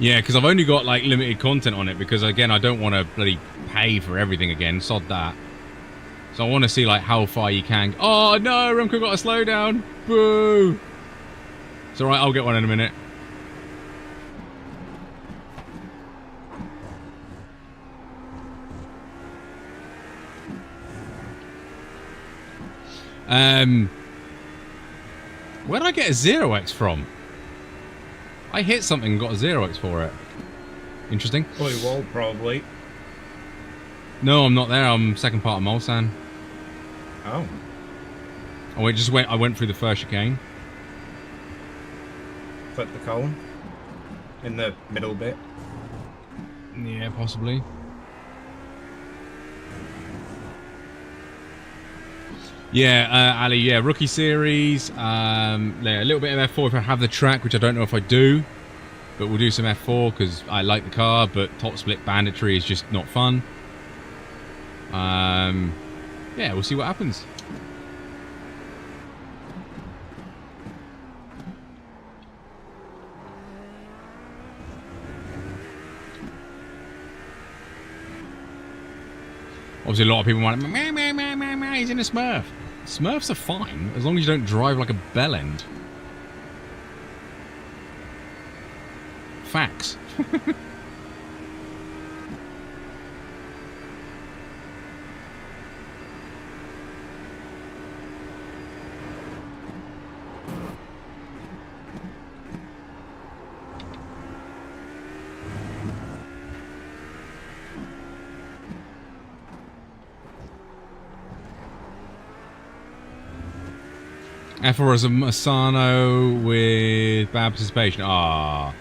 S2: Yeah, because I've only got like limited content on it because again I don't want to bloody pay for everything again. Sod that. So I want to see like how far you can. Oh no, Remco got a slowdown. Boo. It's alright, I'll get one in a minute. Where did I get a 0x from? I hit something and got a 0x for it. Interesting.
S5: Blue wall, probably.
S2: No, I'm not there. I'm second part of Mulsanne.
S5: Oh.
S2: I went through the first chicane.
S5: Flip the cone. In the middle bit.
S2: Yeah, possibly. Yeah, Ali, yeah, Rookie Series. Yeah, a little bit of F4 if I have the track, which I don't know if I do. But we'll do some F4 because I like the car, but top split banditry is just not fun. Yeah, we'll see what happens. Obviously, a lot of people want, he's in a Smurf. Smurfs are fine, as long as you don't drive like a bellend. Facts. F4 is a Misano with bad participation. Ah,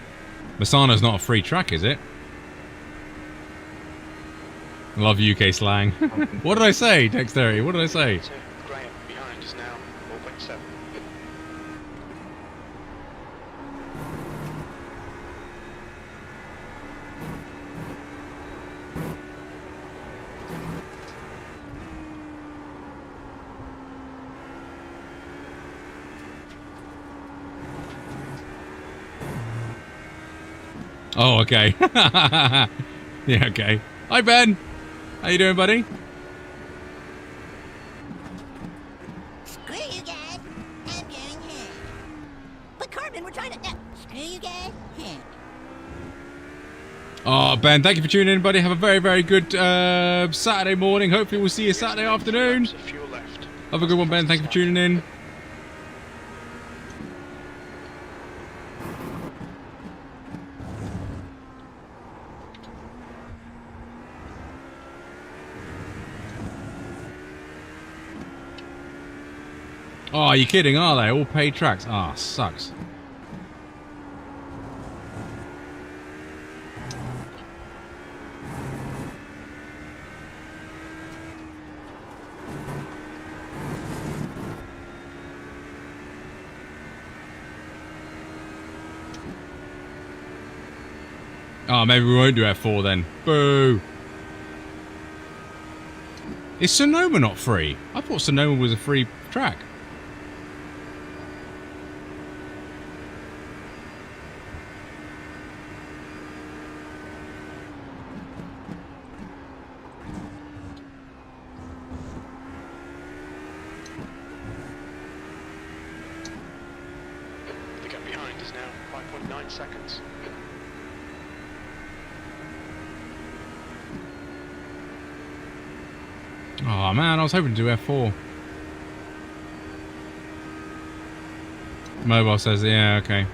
S2: Misano's not a free track, is it? I love UK slang. What did I say, Dexterity? What did I say?
S6: Graham behind is now 4.7.
S2: Oh, okay. Yeah, okay. Hi, Ben. How you doing, buddy?
S13: Screw you guys. I'm going home. But Carmen, we're trying to... No, screw you guys.
S2: Oh, Ben, thank you for tuning in, buddy. Have a very, very good Saturday morning. Hopefully we'll see you Saturday afternoon. Have a good one, Ben. Thank you for tuning in. Oh, are you kidding, are they? All paid tracks? Ah, oh, sucks. Oh, maybe we won't do F4 then. Boo! Is Sonoma not free? I thought Sonoma was a free track.
S6: The gap behind is now 5.9 seconds.
S2: Oh man, I was hoping to do F4. Mobile says, yeah, okay.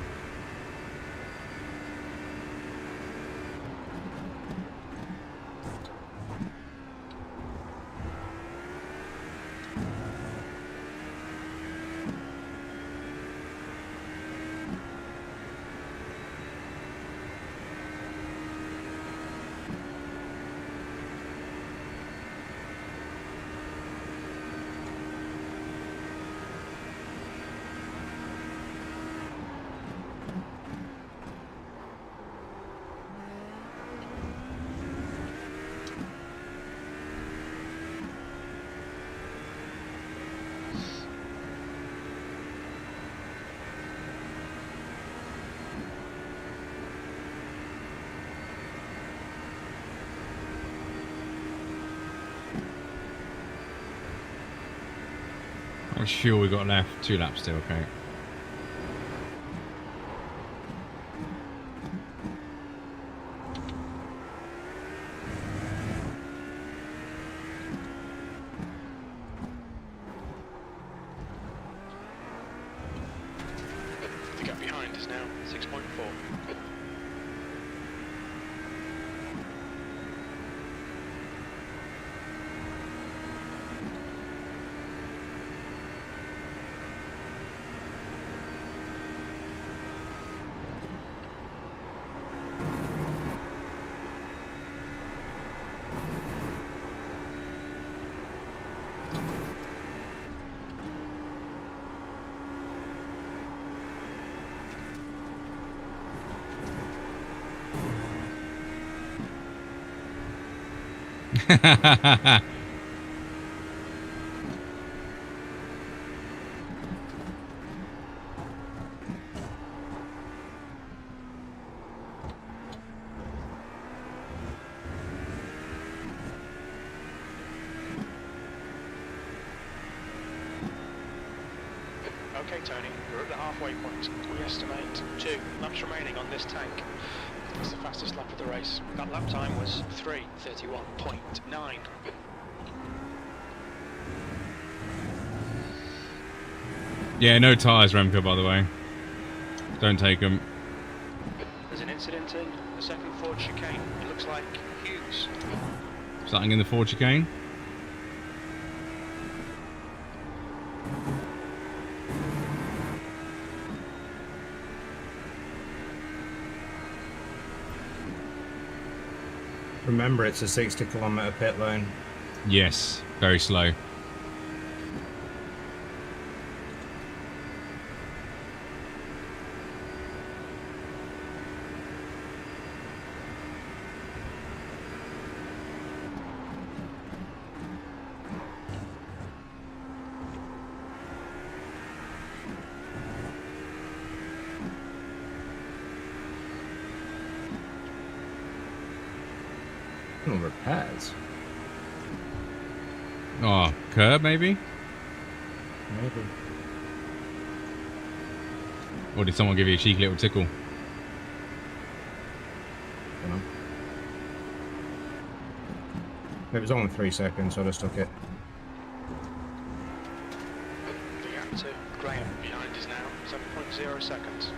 S2: How much fuel we got left? 2 laps still, okay.
S6: The gap behind is now 6.4. Okay, Tony, we're at the halfway point. We estimate 2 laps remaining on this tank. It's the fastest lap of the race. That lap time was 3:31.9.
S2: Yeah, no tyres, Remco, by the way. Don't take them.
S6: There's an incident in the second Ford chicane. It looks like Hughes.
S2: Starting in the Ford chicane.
S5: Remember, it's a 60-kilometre pit lane.
S2: Yes, very slow.
S5: Repairs.
S2: Oh, curb maybe?
S5: Maybe.
S2: Or did someone give you a cheeky little tickle?
S5: Don't know. It was only 3 seconds, so I just took it.
S6: The gap to Graham behind is now 7.0 seconds.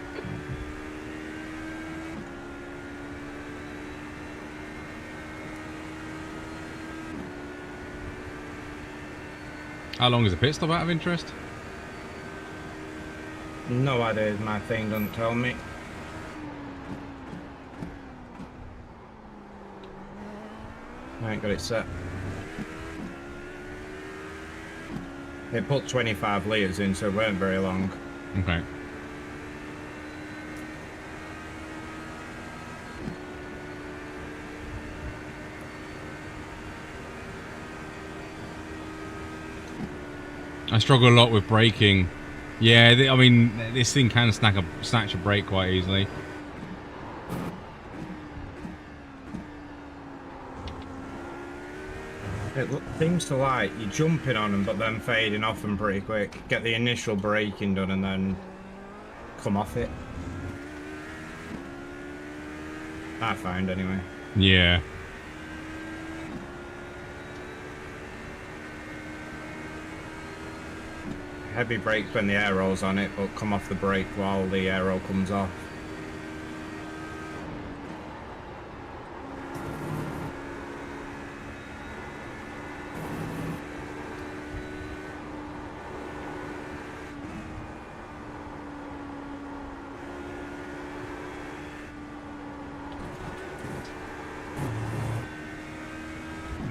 S2: How long is the pit stop out of interest?
S5: No idea, my thing doesn't tell me. I ain't got it set. It put 25 litres in, so it weren't very long.
S2: Okay. I struggle a lot with braking. Yeah, I mean, this thing can snatch a brake quite easily.
S5: It seems to like you're jumping on them, but then fading off them pretty quick. Get the initial braking done and then come off it. I find anyway.
S2: Yeah.
S5: Heavy brakes when the aero's on it, but come off the brake while the aero comes off.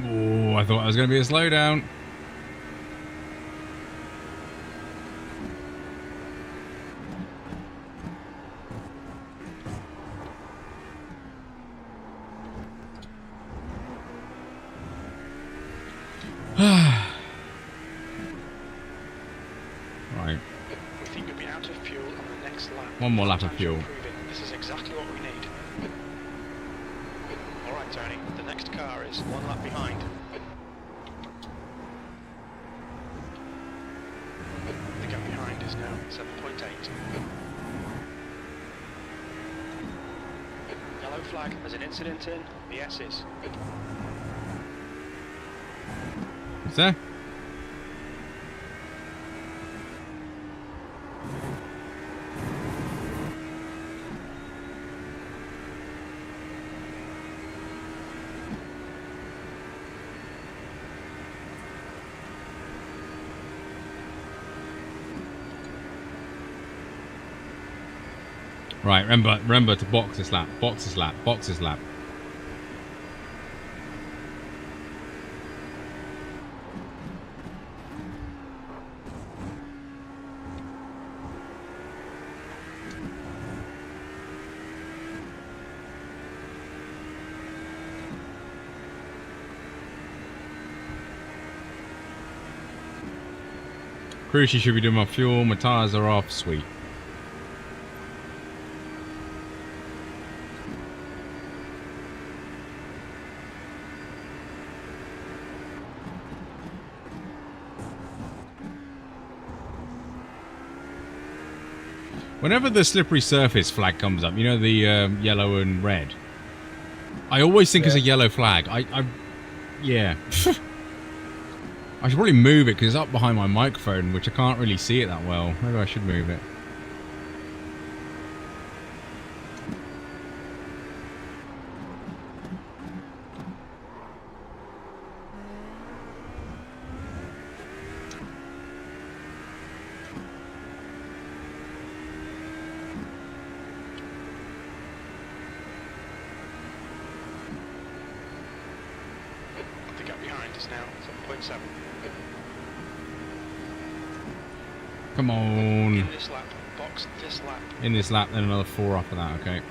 S2: Oh, I thought it was going to be a slowdown. Right.
S6: We think you'll be out of fuel on the next lap.
S2: One more lap of fuel.
S6: This is exactly what we need. Alright, Tony, the next car is 1 lap behind. is now 7.8. Yellow flag has an incident in the S's.
S2: What's that? Right, remember to box this lap, box this lap, box this lap. Crucially should be doing my fuel, my tyres are off, sweet. Whenever the slippery surface flag comes up, you know, the yellow and red, I always think it's a yellow flag. Yeah. I should probably move it because it's up behind my microphone, which I can't really see it that well. Maybe I should move it.
S6: The gap behind is now 7.7.
S2: Come on.
S6: In this lap, box this lap.
S2: In this lap, then another 4 after that, okay.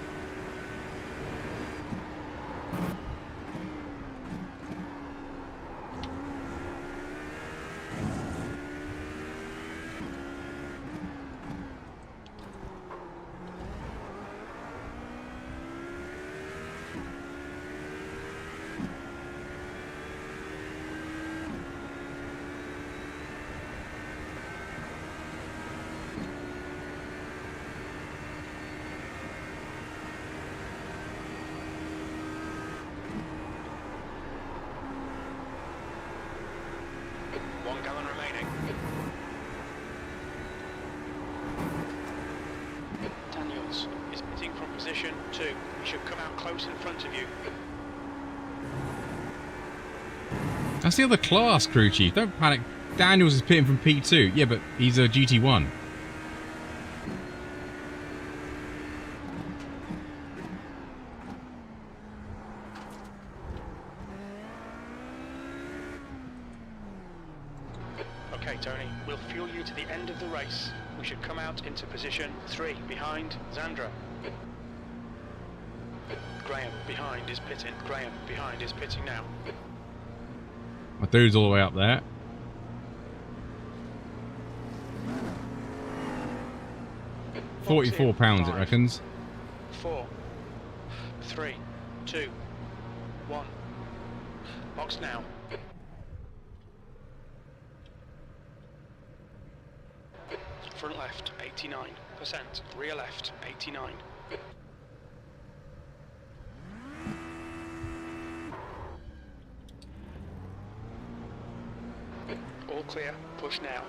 S6: Position 2. He should come out close in front of you.
S2: That's the other class, crew chief. Don't panic. Daniels is pitting from P2. Yeah, but he's a GT1.
S6: Okay, Tony. We'll fuel you to the end of the race. We should come out into position 3 behind Zandra. Graham behind is pitting. Graham behind is pitting now.
S2: My dude's all the way up there. £44, it reckons.
S6: 4, 3, 2, 1. Box now. Front left, 89%. Rear left, 89. All clear. Push now.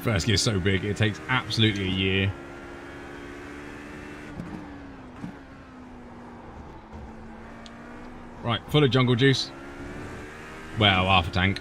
S2: First gear's so big, it takes absolutely a year. Right, full of jungle juice. Well, half a tank.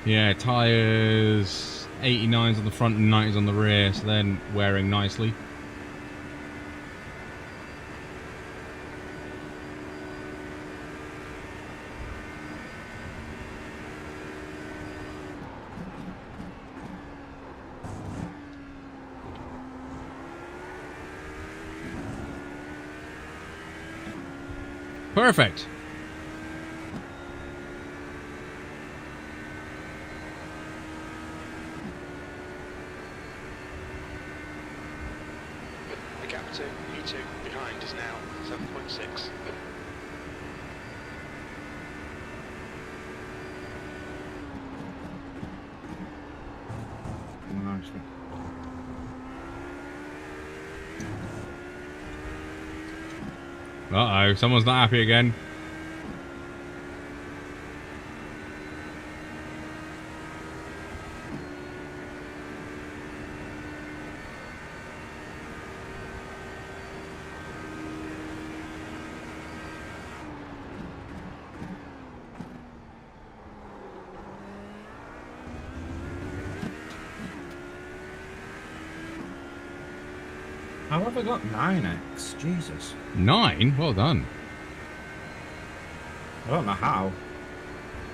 S2: Yeah, tyres 89s on the front and 90s on the rear, so they're wearing nicely. Perfect.
S6: The gap to P2 behind is now 7.6.
S2: Uh-oh, someone's not happy again.
S5: How have I got 9x? Jesus.
S2: 9? Well done.
S5: I don't know how.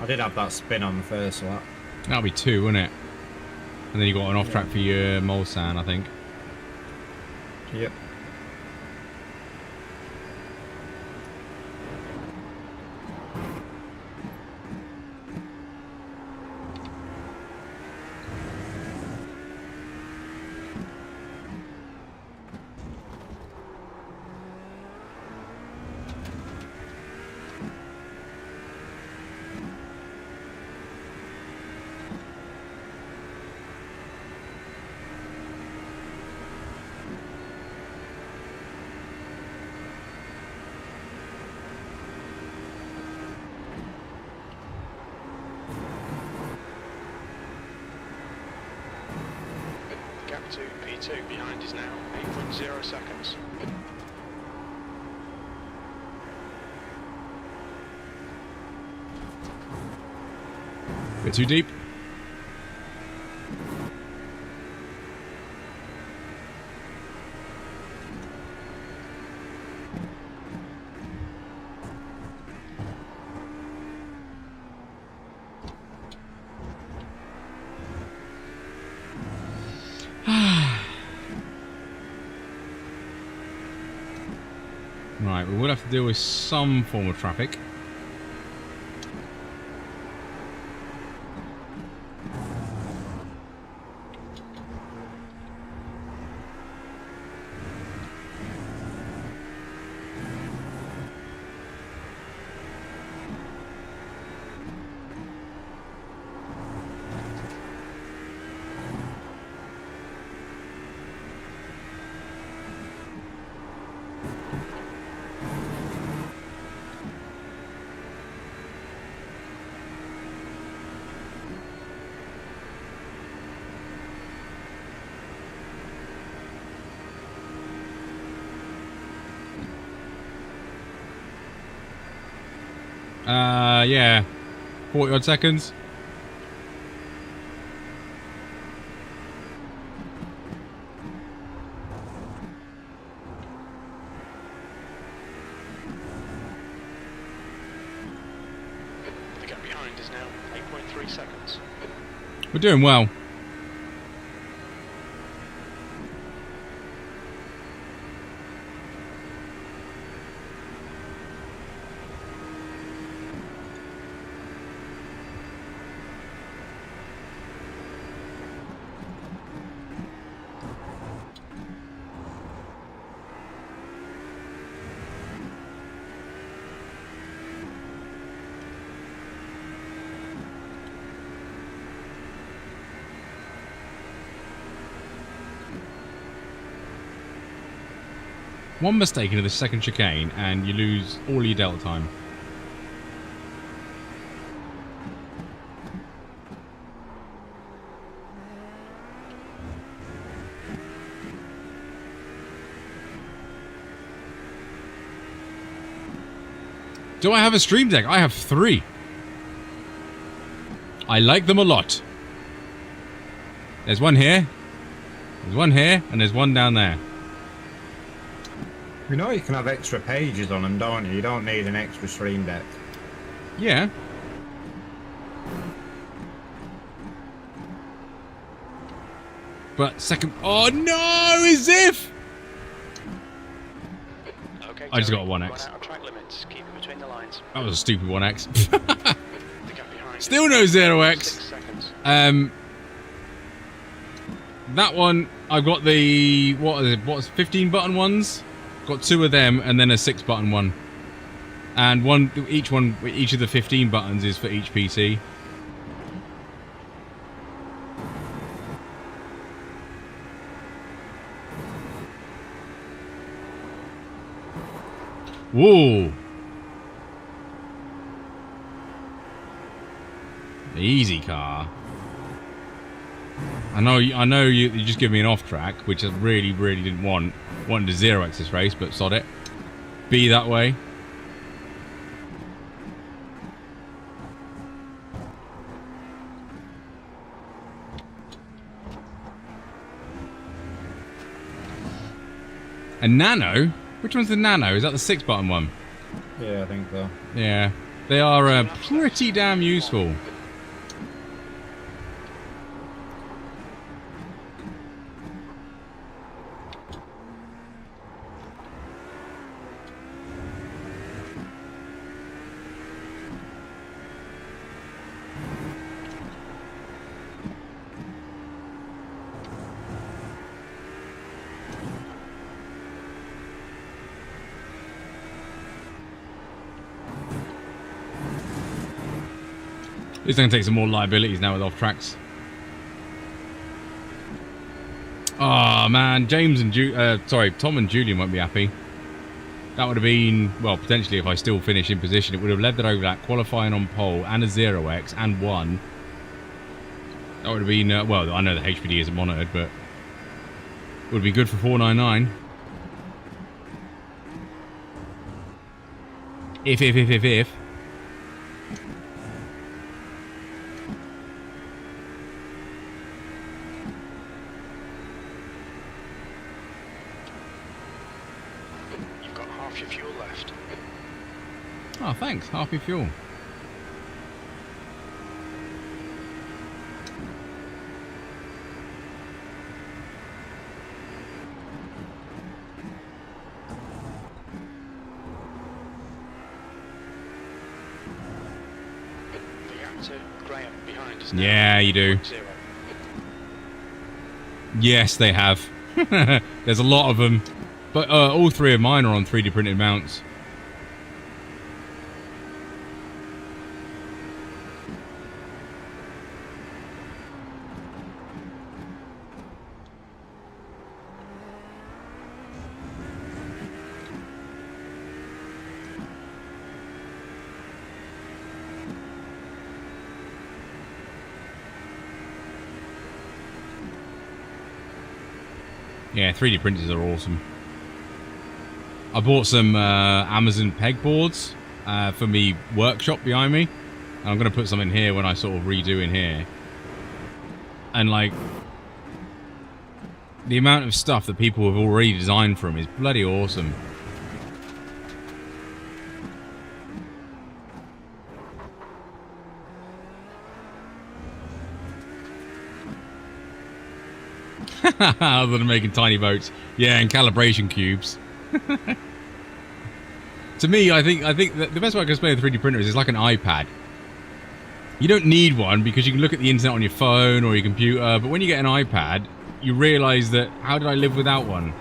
S5: I did have that spin on the first lap.
S2: That'll be 2, wouldn't it? And then you got an off track for your Mulsanne, I think.
S5: Yep.
S6: Gap to P2 behind is now 8.0 seconds.
S2: Bit too deep. Right, we will have to deal with some form of traffic. Yeah. 40 odd seconds.
S6: The gap behind is now 8.3 seconds.
S2: We're doing well. One mistake into the second chicane and you lose all your delta time. Do I have a stream deck? I have 3. I like them a lot. There's one here. There's one here, and there's one down there.
S5: You know you can have extra pages on them, don't you? You don't need an extra stream deck.
S2: Yeah. But second... Oh no! As if!
S6: Okay,
S2: I just got a
S6: Run
S2: 1x.
S6: out of track limits. Keep it between the lines.
S2: That was a stupid 1x.
S6: The gap behind.
S2: Still no 0x.
S6: 6 seconds.
S2: That one, I've got the, what's 15 button ones? Got 2 of them and then a 6 button one. And each of the 15 buttons is for each PC. Whoa! Easy car. I know you just give me an off track, which I really didn't want. Wanted to 0x this race, but sod it. Be that way. A Nano? Which one's the Nano? Is that the 6 button one?
S5: Yeah, I think so.
S2: Yeah. They are pretty damn useful. It's going to take some more liabilities now with off tracks. Oh man, Tom and Julian won't be happy. That would have been, well, potentially if I still finish in position, it would have led that over that qualifying on pole and a 0x and 1. That would have been, well, I know the HPD isn't monitored, but it would be good for 499. If.
S6: Half your fuel left.
S2: Oh, thanks. Half your fuel.
S6: The gap to Graham behind us.
S2: Yeah, you do.
S6: 0.
S2: Yes, they have. There's a lot of them. But all 3 of mine are on 3D printed mounts. Yeah, 3D printers are awesome. I bought some Amazon pegboards for me workshop behind me. And I'm going to put some in here when I sort of redo in here. And like, the amount of stuff that people have already designed from is bloody awesome. Other than making tiny boats. Yeah, and calibration cubes. To me, I think that the best way I can explain a 3D printer is it's like an iPad. You don't need one because you can look at the internet on your phone or your computer, but when you get an iPad, you realize that, how did I live without one?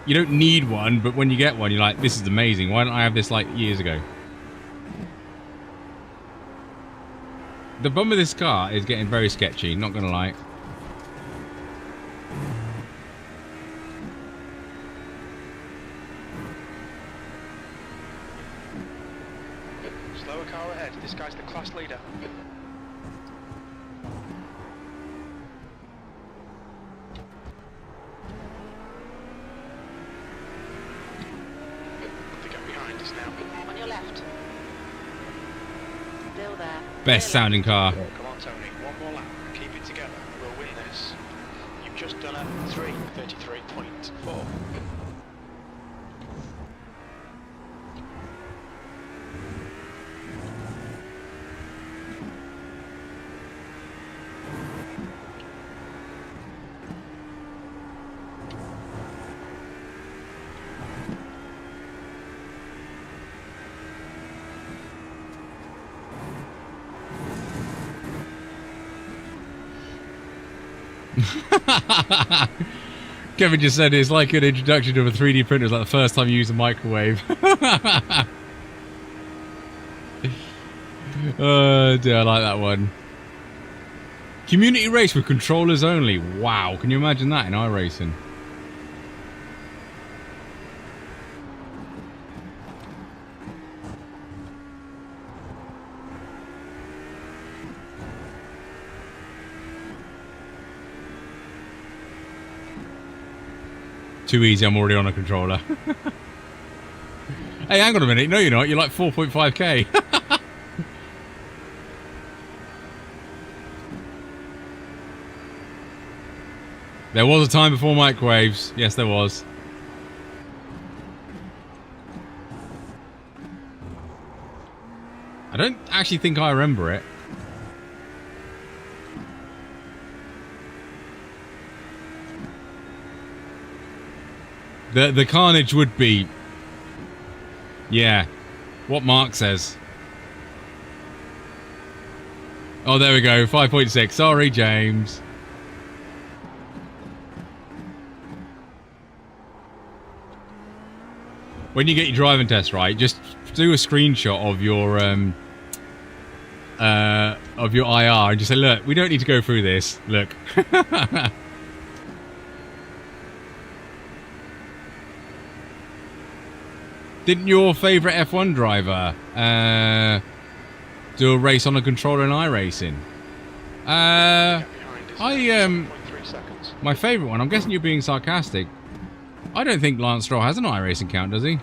S2: You don't need one, but when you get one, you're like, this is amazing. Why didn't I have this like years ago? The bum of this car is getting very sketchy, not gonna lie.
S6: Slower car ahead. This guy's the class leader. The gap behind us now.
S8: On your left. Still there.
S2: Best sounding car.
S6: Come on, Tony. One more lap. Keep it together. We'll win this. You've just done a 3:33.4.
S2: Kevin just said it's like an introduction to a 3D printer. It's like the first time you use a microwave. Oh dear, I like that one. Community race with controllers only. Wow, can you imagine that in iRacing? Too easy, I'm already on a controller. Hey, hang on a minute. No, you're not. You're like 4.5k. There was a time before microwaves. Yes, there was. I don't actually think I remember it. The carnage would be... Yeah. What Mark says. Oh, there we go. 5.6. Sorry, James. When you get your driving test right, just do a screenshot of your IR and just say, look, we don't need to go through this. Look. Didn't your favourite F1 driver do a race on a controller in iRacing? My favourite one, I'm guessing you're being sarcastic. I don't think Lance Stroll has an iRacing account, does he?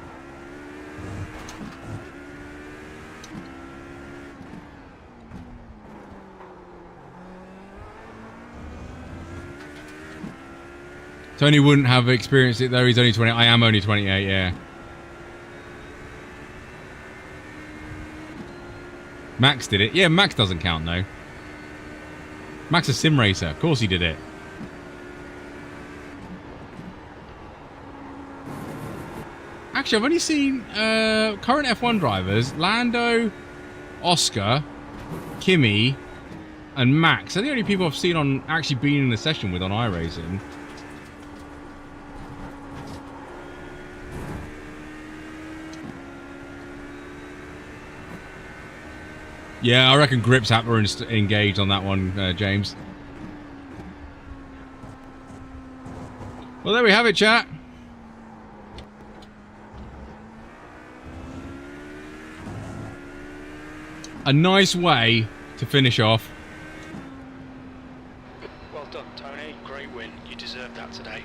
S2: Tony wouldn't have experienced it though, he's only 20. I am only 28, yeah. Max did it. Yeah, Max doesn't count though. Max is sim racer. Of course he did it. Actually, I've only seen current F1 drivers, Lando, Oscar, Kimi, and Max. They're the only people I've seen on actually being in the session with on iRacing. Yeah, I reckon Grips were engaged on that one, James. Well, there we have it, chat. A nice way to finish off.
S6: Well done, Tony. Great win. You deserved that today.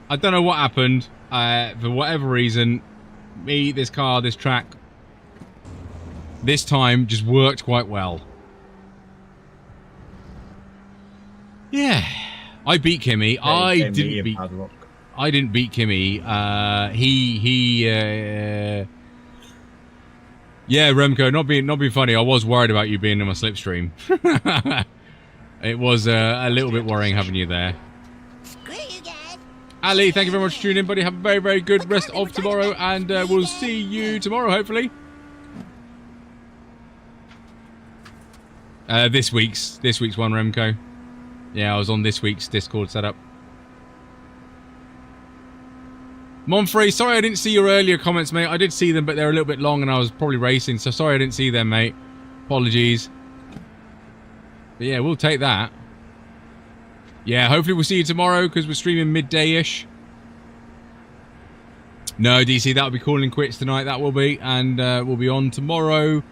S2: I don't know what happened. For whatever reason, this car, this track, this time just worked quite well. Yeah, I beat Kimi. I didn't beat Kimi. Yeah, Remco, not being funny. I was worried about you being in my slipstream. It was a little bit worrying having you there. Ali, thank you very much for tuning in, buddy. Have a very, very good rest of tomorrow, and we'll see you tomorrow, hopefully. This week's one, Remco. Yeah, I was on this week's Discord setup. Monfrey, sorry I didn't see your earlier comments, mate. I did see them, but they're a little bit long, and I was probably racing, so sorry I didn't see them, mate. Apologies. But yeah, we'll take that. Yeah, hopefully we'll see you tomorrow, because we're streaming midday-ish. No, DC, that'll be calling quits tonight, that will be. And we'll be on tomorrow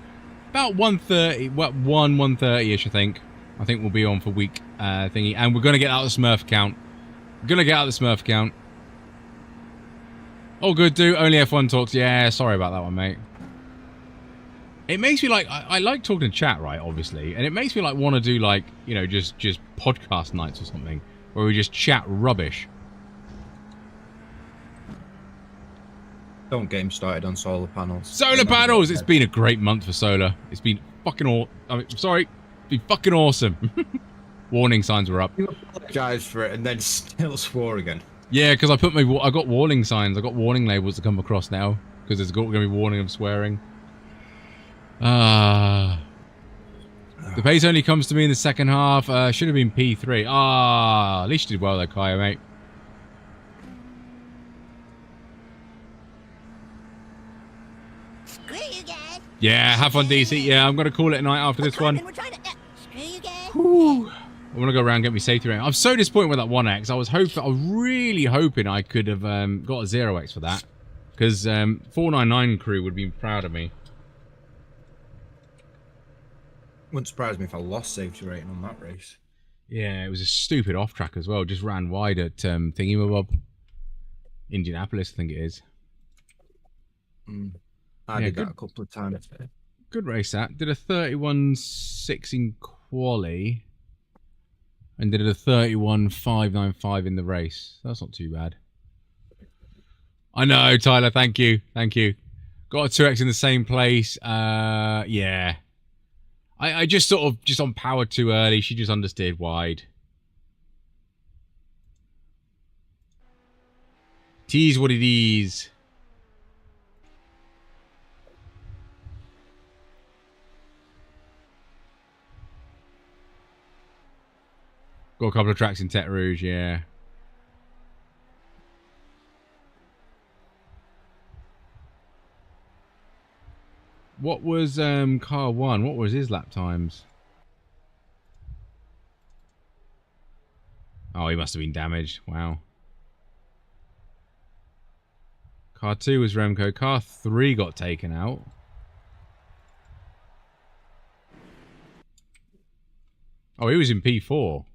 S2: about 1:30, 1:30-ish, I think. I think we'll be on for week thingy. And we're going to get out the Smurf account. We're going to get out the Smurf account. Oh, good, dude. Only F1 talks. Yeah, sorry about that one, mate. It makes me like... I like talking to chat, right, obviously. And it makes me like want to do, like, you know, just podcast nights or something. Where we just chat rubbish.
S5: Don't get him started on solar panels.
S2: Solar panels! It's been a great month for solar. It's been fucking sorry. It's been fucking awesome. Warning signs were up.
S5: You apologise for it and then still swore again.
S2: Yeah, because I got warning signs. I got warning labels to come across now. Because there's going to be warning of swearing. The pace only comes to me in the second half. Should have been P3. Ah, at least you did well there, Kaya, mate.
S13: Screw you guys.
S2: Yeah, have fun, DC. Yeah, I'm going to call it a night after this one.
S13: We're trying to... Screw you guys.
S2: Whew. I want to go around and get me safety rating. I'm so disappointed with that 1X. I was really hoping I could have got a 0X for that. Because 499 crew would be proud of me.
S5: Wouldn't surprise me if I lost safety rating on that race.
S2: Yeah, it was a stupid off track as well. Just ran wide at Thingamabob. Indianapolis, I think it is.
S5: I did that a couple of times.
S2: Good race that. Did a 31.6 in quali. And did a 31.595 in the race. That's not too bad. I know, Tyler. Thank you. Thank you. Got a 2X in the same place. Yeah. I just sort of just on power too early. She just understeered wide. Tease what it is. Got a couple of tracks in Tete Rouge, yeah. What was car 1? What was his lap times? Oh, he must have been damaged. Wow. Car 2 was Remco. Car 3 got taken out. Oh, he was in P4.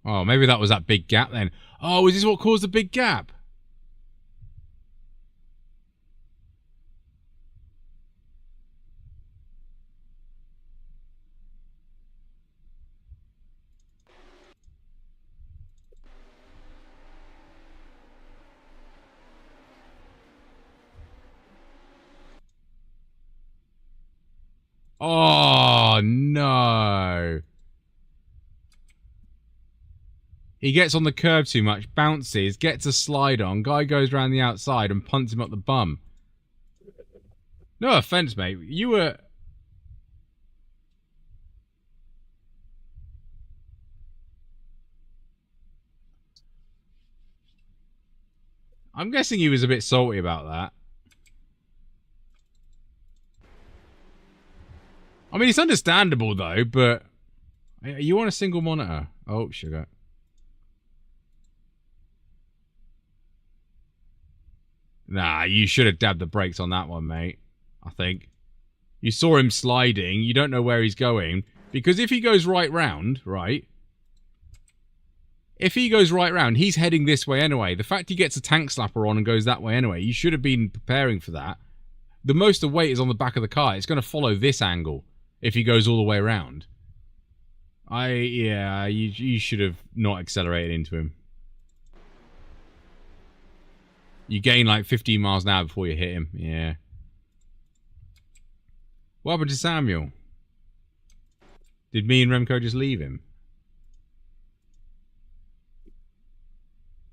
S2: Oh, maybe that was that big gap then. Oh, is this what caused the big gap? Oh, no. He gets on the curb too much, bounces, gets a slide on, guy goes around the outside and punts him up the bum. No offense, mate. You were... I'm guessing he was a bit salty about that. I mean, it's understandable, though, but... Are you on a single monitor? Oh, sugar. Nah, you should have dabbed the brakes on that one, mate. I think. You saw him sliding. You don't know where he's going. Because if he goes right round, right? If he goes right round, he's heading this way anyway. The fact he gets a tank slapper on and goes that way anyway, you should have been preparing for that. The most of the weight is on the back of the car. It's going to follow this angle if he goes all the way around. Yeah, you should have not accelerated into him. You gain like 15 miles an hour before you hit him. Yeah. What happened to Samuel? Did me and Remco just leave him?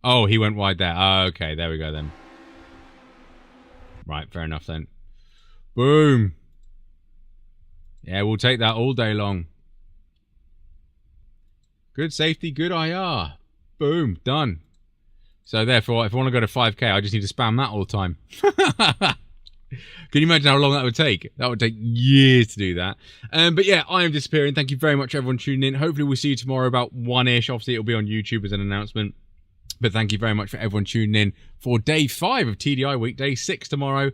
S2: Oh, he went wide there. Oh, okay, there we go then. Right, fair enough then. Boom. Yeah, we'll take that all day long. Good safety, good IR. Boom, done. So therefore, if I want to go to 5K, I just need to spam that all the time. Can you imagine how long that would take? That would take years to do that. But yeah, I am disappearing. Thank you very much, everyone, tuning in. Hopefully, we'll see you tomorrow about 1-ish. Obviously, it'll be on YouTube as an announcement. But thank you very much for everyone tuning in for day 5 of TDI week, day 6 tomorrow.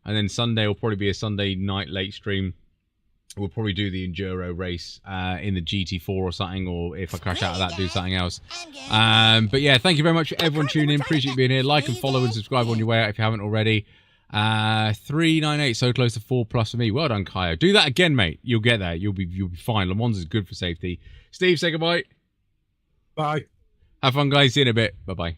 S2: And then Sunday will probably be a Sunday night late stream. We'll probably do the Enduro race in the GT4 or something, or if I crash out of that, do something else. But yeah, thank you very much for everyone tuning in. Appreciate you being here. Like and follow and subscribe on your way out if you haven't already. 398, so close to 4+ for me. Well done, Kaya. Do that again, mate. You'll get there. You'll be fine. Le Mans is good for safety. Steve, say goodbye.
S3: Bye.
S2: Have fun, guys. See you in a bit. Bye-bye.